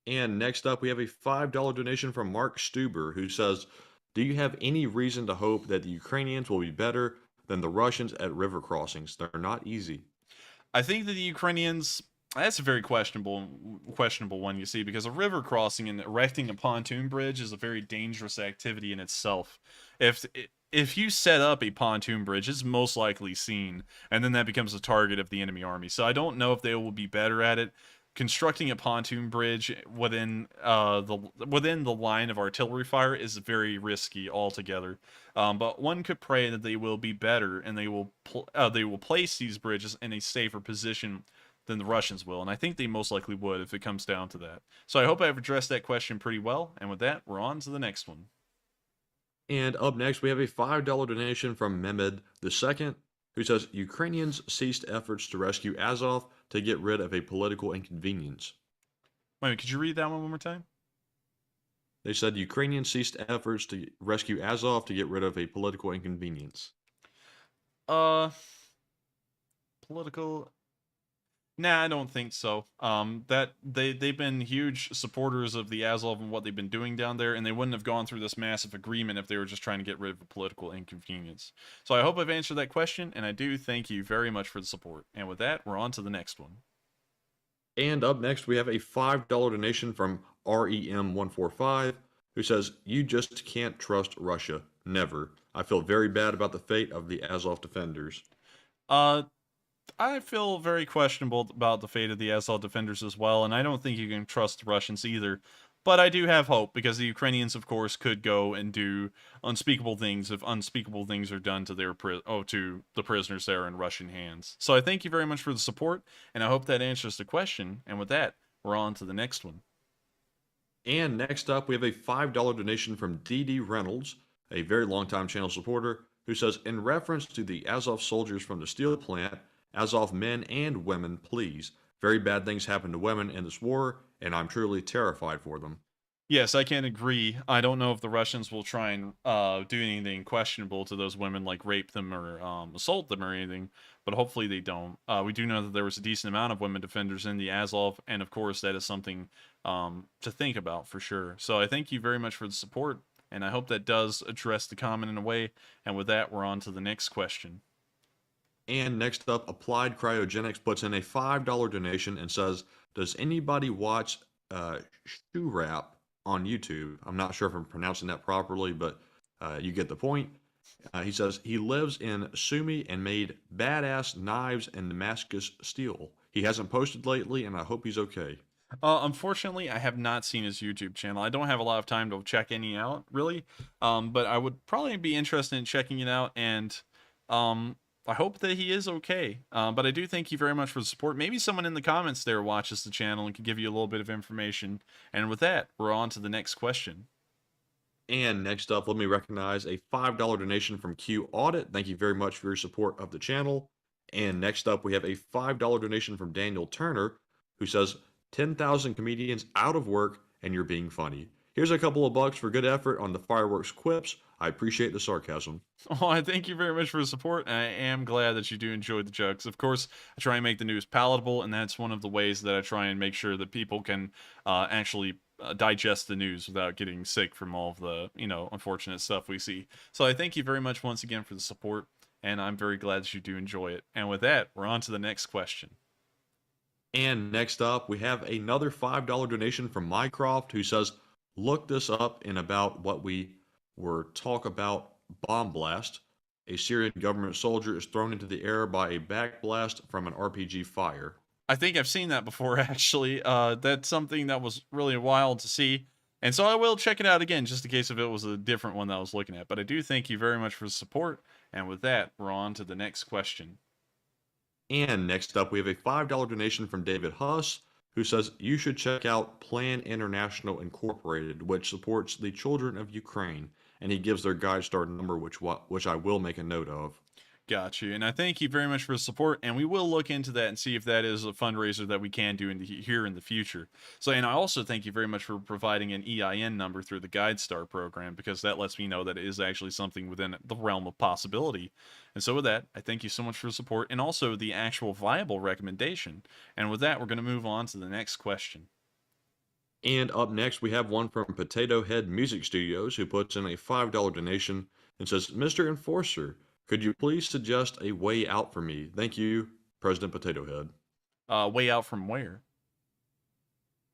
[SPEAKER 3] And next up, we have a $5 donation from Mark Stuber, who says, do you have any reason to hope that the Ukrainians will be better than the Russians at river crossings? They're not easy.
[SPEAKER 2] I think that the Ukrainians... That's a very questionable one, you see, because a river crossing and erecting a pontoon bridge is a very dangerous activity in itself. If you set up a pontoon bridge, it's most likely seen, and then that becomes a target of the enemy army. So I don't know if they will be better at it. Constructing a pontoon bridge within the line of artillery fire is very risky altogether. But one could pray that they will be better, and they will place these bridges in a safer position than the Russians will, and I think they most likely would if it comes down to that. So I hope I've addressed that question pretty well, and with that, we're on to the next one.
[SPEAKER 3] And up next, we have a $5 donation from Mehmed II, who says, Ukrainians ceased efforts to rescue Azov to get rid of a political inconvenience.
[SPEAKER 2] Wait, could you read that one more time?
[SPEAKER 3] They said Ukrainians ceased efforts to rescue Azov to get rid of a political inconvenience.
[SPEAKER 2] Political... Nah, I don't think so. That they've been huge supporters of the Azov and what they've been doing down there, and they wouldn't have gone through this massive agreement if they were just trying to get rid of a political inconvenience. So I hope I've answered that question, and I do thank you very much for the support. And with that, we're on to the next one.
[SPEAKER 3] And up next, we have a $5 donation from REM145, who says, you just can't trust Russia. Never. I feel very bad about the fate of the Azov defenders.
[SPEAKER 2] I feel very questionable about the fate of the Azov defenders as well, and I don't think you can trust the Russians either. But I do have hope, because the Ukrainians, of course, could go and do unspeakable things if unspeakable things are done to to the prisoners that are in Russian hands. So I thank you very much for the support, and I hope that answers the question. And with that, we're on to the next one.
[SPEAKER 3] And next up, we have a $5 donation from D.D. Reynolds, a very long-time channel supporter, who says, in reference to the Azov soldiers from the steel plant, Azov men and women, please. Very bad things happen to women in this war, and I'm truly terrified for them.
[SPEAKER 2] Yes, I can agree. I don't know if the Russians will try and do anything questionable to those women, like rape them or assault them or anything, but hopefully they don't. We do know that there was a decent amount of women defenders in the Azov, and of course that is something to think about for sure. So I thank you very much for the support, and I hope that does address the comment in a way. And with that, we're on to the next question.
[SPEAKER 3] And next up, Applied Cryogenics puts in a $5 donation and says, does anybody watch Shoe Rap on YouTube? I'm not sure if I'm pronouncing that properly, but you get the point. He says he lives in Sumy and made badass knives and Damascus steel. He hasn't posted lately, and I hope he's okay.
[SPEAKER 2] Unfortunately, I have not seen his YouTube channel. I don't have a lot of time to check any out, really. But I would probably be interested in checking it out, and I hope that he is okay. But I do thank you very much for the support. Maybe someone in the comments there watches the channel and can give you a little bit of information. And with that, we're on to the next question.
[SPEAKER 3] And next up, let me recognize a $5 donation from Q Audit. Thank you very much for your support of the channel. And next up, we have a $5 donation from Daniel Turner, who says, 10,000 comedians out of work and you're being funny. Here's a couple of bucks for good effort on the fireworks quips. I appreciate the sarcasm.
[SPEAKER 2] Oh, I thank you very much for the support. I am glad that you do enjoy the jokes. Of course, I try and make the news palatable, and that's one of the ways that I try and make sure that people can actually digest the news without getting sick from all of the, unfortunate stuff we see. So I thank you very much once again for the support, and I'm very glad that you do enjoy it. And with that, we're on to the next question.
[SPEAKER 3] And next up, we have another $5 donation from Mycroft, who says, look this up in about what we were talk about bomb blast. A Syrian government soldier is thrown into the air by a backblast from an RPG fire.
[SPEAKER 2] I think I've seen that before, actually. That's something that was really wild to see. And so I will check it out again, just in case if it was a different one that I was looking at. But I do thank you very much for the support. And with that, we're on to the next question.
[SPEAKER 3] And next up, we have a $5 donation from David Huss, who says, you should check out Plan International Incorporated, which supports the children of Ukraine. And he gives their GuideStar number, which I will make a note of.
[SPEAKER 2] Got you. And I thank you very much for the support, and we will look into that and see if that is a fundraiser that we can do here in the future. So, and I also thank you very much for providing an EIN number through the GuideStar program, because that lets me know that it is actually something within the realm of possibility. And so with that, I thank you so much for the support, and also the actual viable recommendation. And with that, we're going to move on to the next question.
[SPEAKER 3] And up next, we have one from Potato Head Music Studios, who puts in a $5 donation and says, Mr. Enforcer, could you please suggest a way out for me? Thank you, President Potato Head.
[SPEAKER 2] Way out from where?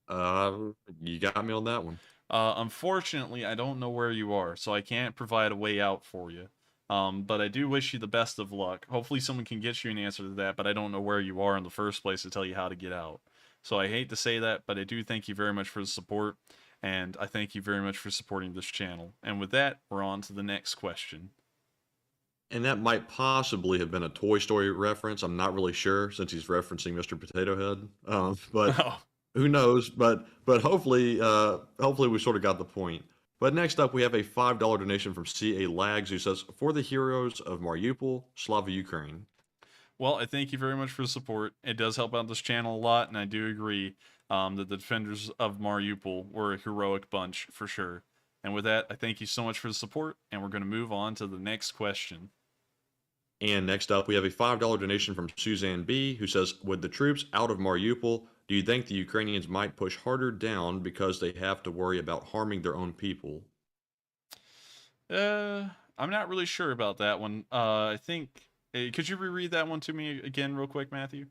[SPEAKER 3] You got me on that one.
[SPEAKER 2] Unfortunately, I don't know where you are, so I can't provide a way out for you. But I do wish you the best of luck. Hopefully someone can get you an answer to that, but I don't know where you are in the first place to tell you how to get out. So I hate to say that, but I do thank you very much for the support, and I thank you very much for supporting this channel. And with that, we're on to the next question.
[SPEAKER 3] And that might possibly have been a Toy Story reference. I'm not really sure, since he's referencing Mr. Potato Head. But who knows? But hopefully we sort of got the point. But next up, we have a $5 donation from C.A. Lags, who says, for the heroes of Mariupol, Slava Ukraine.
[SPEAKER 2] Well, I thank you very much for the support. It does help out this channel a lot, and I do agree that the defenders of Mariupol were a heroic bunch, for sure. And with that, I thank you so much for the support, and we're going to move on to the next question.
[SPEAKER 3] And next up, we have a $5 donation from Suzanne B., who says, with the troops out of Mariupol, do you think the Ukrainians might push harder down because they have to worry about harming their own people?
[SPEAKER 2] I'm not really sure about that one. I think... could you reread that one to me again real quick, Matthew?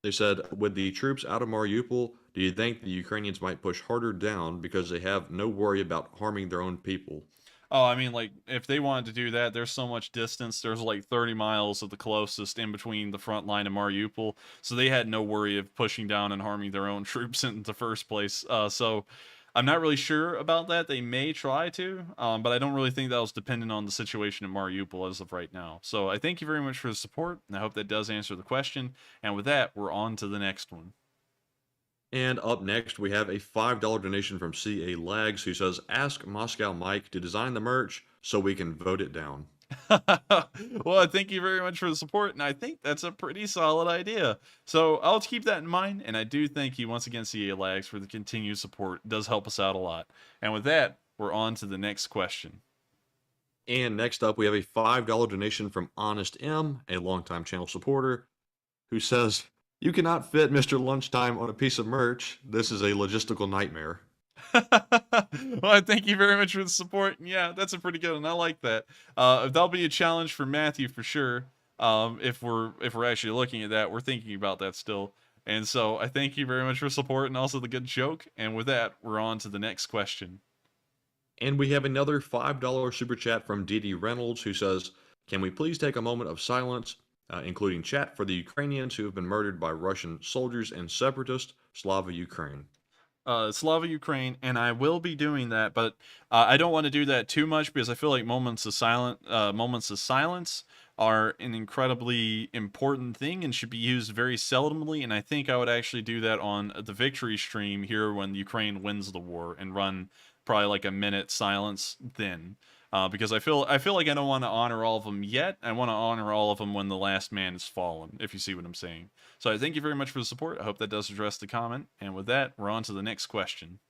[SPEAKER 3] They said, with the troops out of Mariupol, do you think the Ukrainians might push harder down because they have no worry about harming their own people?
[SPEAKER 2] Oh, I mean, like, if they wanted to do that, there's so much distance. There's like 30 miles of the closest in between the front line and Mariupol. So they had no worry of pushing down and harming their own troops in the first place. So I'm not really sure about that. They may try to, but I don't really think that was dependent on the situation in Mariupol as of right now. So I thank you very much for the support, and I hope that does answer the question. And with that, we're on to the next one.
[SPEAKER 3] And up next, we have a $5 donation from C.A. Lags, who says, ask Moscow Mike to design the merch so we can vote it down.
[SPEAKER 2] Well, thank you very much for the support, and I think that's a pretty solid idea. So I'll keep that in mind, and I do thank you once again, C.A. Lags, for the continued support. It does help us out a lot. And with that, we're on to the next question.
[SPEAKER 3] And next up, we have a $5 donation from Honest M, a longtime channel supporter, who says, you cannot fit Mr. Lunchtime on a piece of merch. This is a logistical nightmare.
[SPEAKER 2] Well, thank you very much for the support. And yeah, that's a pretty good one. I like that. That'll be a challenge for Matthew for sure. If we're actually looking at that, we're thinking about that still. And so I thank you very much for support and also the good joke. And with that, we're on to the next question.
[SPEAKER 3] And we have another $5 super chat from Dee Dee Reynolds, who says, can we please take a moment of silence including chat for the Ukrainians who have been murdered by Russian soldiers and separatists. Slava Ukraine.
[SPEAKER 2] Slava Ukraine, and I will be doing that, but I don't want to do that too much because I feel like moments of silence are an incredibly important thing and should be used very seldomly. And I think I would actually do that on the victory stream here when Ukraine wins the war and run probably like a minute silence then. Because I feel like I don't want to honor all of them yet. I want to honor all of them when the last man is fallen, if you see what I'm saying. So I thank you very much for the support. I hope that does address the comment. And with that, we're on to the next question.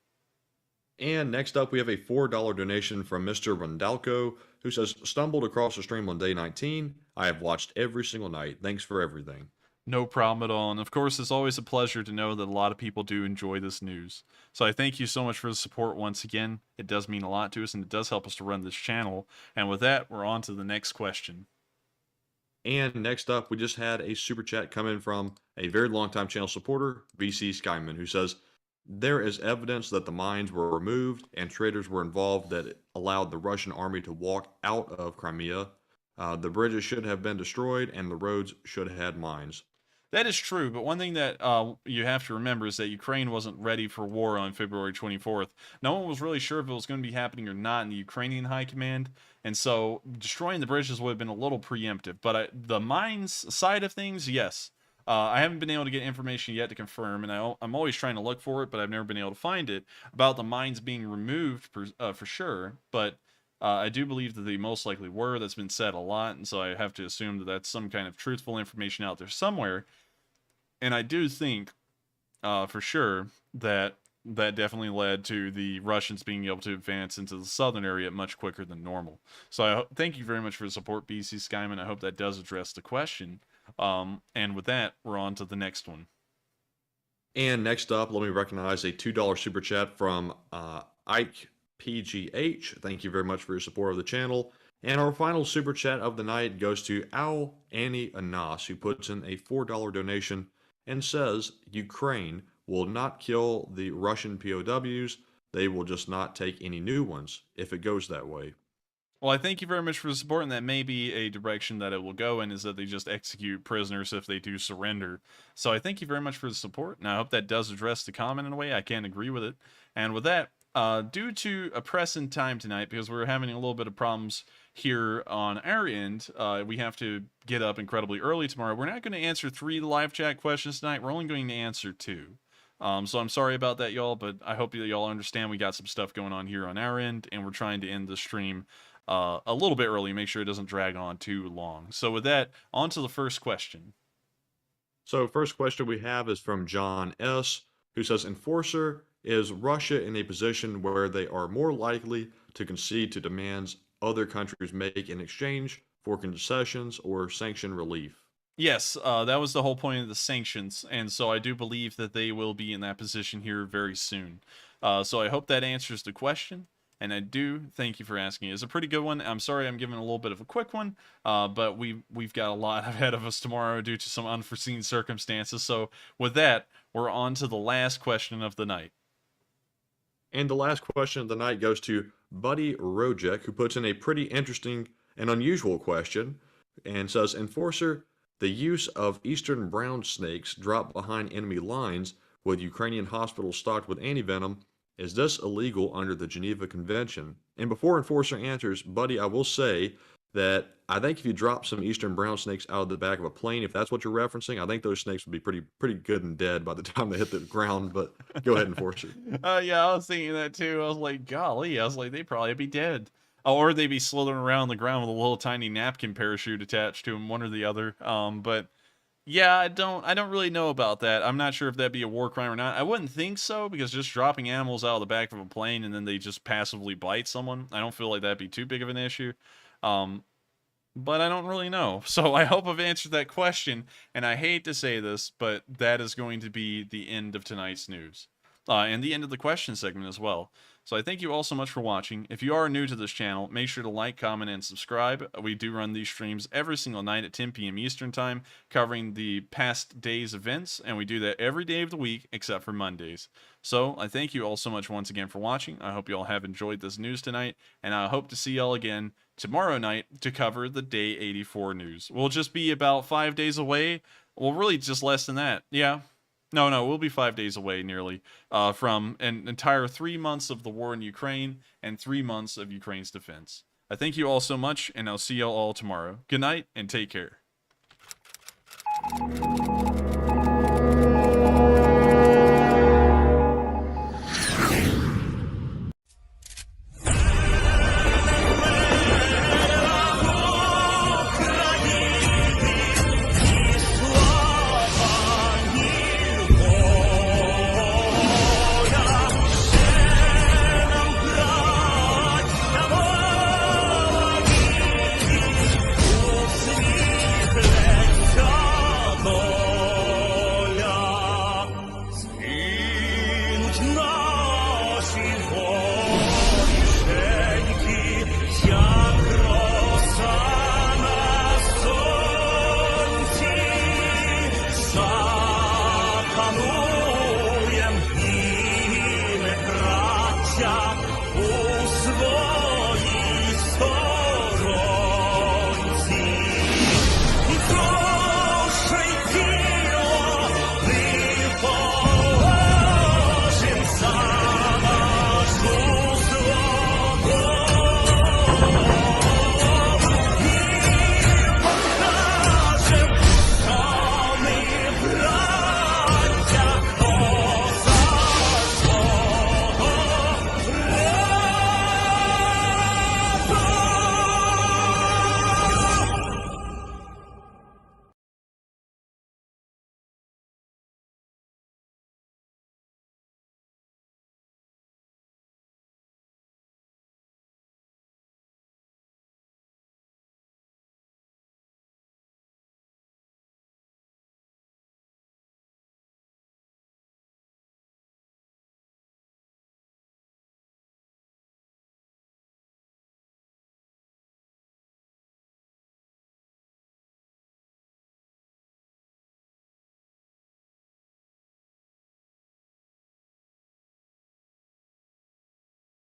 [SPEAKER 3] And next up, we have a $4 donation from Mr. Rondalco, who says, stumbled across the stream on day 19. I have watched every single night. Thanks for everything.
[SPEAKER 2] No problem at all. And of course, it's always a pleasure to know that a lot of people do enjoy this news. So I thank you so much for the support once again. It does mean a lot to us and it does help us to run this channel. And with that, we're on to the next question.
[SPEAKER 3] And next up, we just had a super chat come in from a very long-time channel supporter, VC Skyman, who says, there is evidence that the mines were removed and traitors were involved that allowed the Russian army to walk out of Crimea. The bridges should have been destroyed and the roads should have had mines.
[SPEAKER 2] That is true, but one thing that you have to remember is that Ukraine wasn't ready for war on February 24th. No one was really sure if it was going to be happening or not in the Ukrainian high command, and so destroying the bridges would have been a little preemptive. But the mines side of things, yes. I haven't been able to get information yet to confirm, and I'm always trying to look for it, but I've never been able to find it, about the mines being removed for sure, but I do believe that they most likely were. That's been said a lot, and so I have to assume that that's some kind of truthful information out there somewhere. And I do think, for sure, that definitely led to the Russians being able to advance into the southern area much quicker than normal. So thank you very much for the support, BC Skyman. I hope that does address the question. And with that, we're on to the next one.
[SPEAKER 3] And next up, let me recognize a $2 super chat from Ike PGH. Thank you very much for your support of the channel. And our final super chat of the night goes to Al Annie Anas, who puts in a $4 donation and says, Ukraine will not kill the Russian POWs. They will just not take any new ones if it goes that way.
[SPEAKER 2] Well, I thank you very much for the support, and that may be a direction that it will go in, is that they just execute prisoners if they do surrender. So I thank you very much for the support, and I hope that does address the comment in a way. I can agree with it. And with that, due to a press in time tonight, because we're having a little bit of problems here on our end, we have to get up incredibly early tomorrow. We're not going to answer 3 live chat questions tonight. We're only going to answer 2. So I'm sorry about that, y'all, but I hope that y'all understand we got some stuff going on here on our end, and we're trying to end the stream a little bit early, make sure it doesn't drag on too long. So with that, on to the first question.
[SPEAKER 3] So first question we have is from John S., who says, Enforcer, is Russia in a position where they are more likely to concede to demands other countries make in exchange for concessions or sanction relief?
[SPEAKER 2] Yes, that was the whole point of the sanctions, and so I do believe that they will be in that position here very soon. So I hope that answers the question, and I do thank you for asking. It's a pretty good one. I'm sorry I'm giving a little bit of a quick one, but we've got a lot ahead of us tomorrow due to some unforeseen circumstances. So with that, we're on to the last question of the night.
[SPEAKER 3] And the last question of the night goes to Buddy Rojek, who puts in a pretty interesting and unusual question and says, Enforcer, the use of eastern brown snakes dropped behind enemy lines with Ukrainian hospitals stocked with antivenom, is this illegal under the Geneva Convention? And before Enforcer answers, Buddy, I will say that I think if you drop some eastern brown snakes out of the back of a plane, if that's what you're referencing, I think those snakes would be pretty good and dead by the time they hit the ground. But go ahead, Enforcer.
[SPEAKER 2] Yeah, I was thinking that too. I was like, golly, I was like, they'd probably be dead. Or they'd be slithering around the ground with a little tiny napkin parachute attached to them, one or the other. But yeah, I don't really know about that. I'm not sure if that'd be a war crime or not. I wouldn't think so, because just dropping animals out of the back of a plane and then they just passively bite someone, I don't feel like that'd be too big of an issue. But I don't really know. So I hope I've answered that question, and I hate to say this, but that is going to be the end of tonight's news. And the end of the question segment as well. So I thank you all so much for watching. If you are new to this channel, make sure to like, comment, and subscribe. We do run these streams every single night at 10 p.m. Eastern Time, covering the past day's events, and we do that every day of the week except for Mondays. So I thank you all so much once again for watching. I hope you all have enjoyed this news tonight, and I hope to see y'all again tomorrow night to cover the day 84 news. We'll just be about 5 days away. Well, really just less than that. Yeah. No, we'll be 5 days away nearly from an entire 3 months of the war in Ukraine and 3 months of Ukraine's defense. I thank you all so much, and I'll see y'all all tomorrow. Good night, and take care.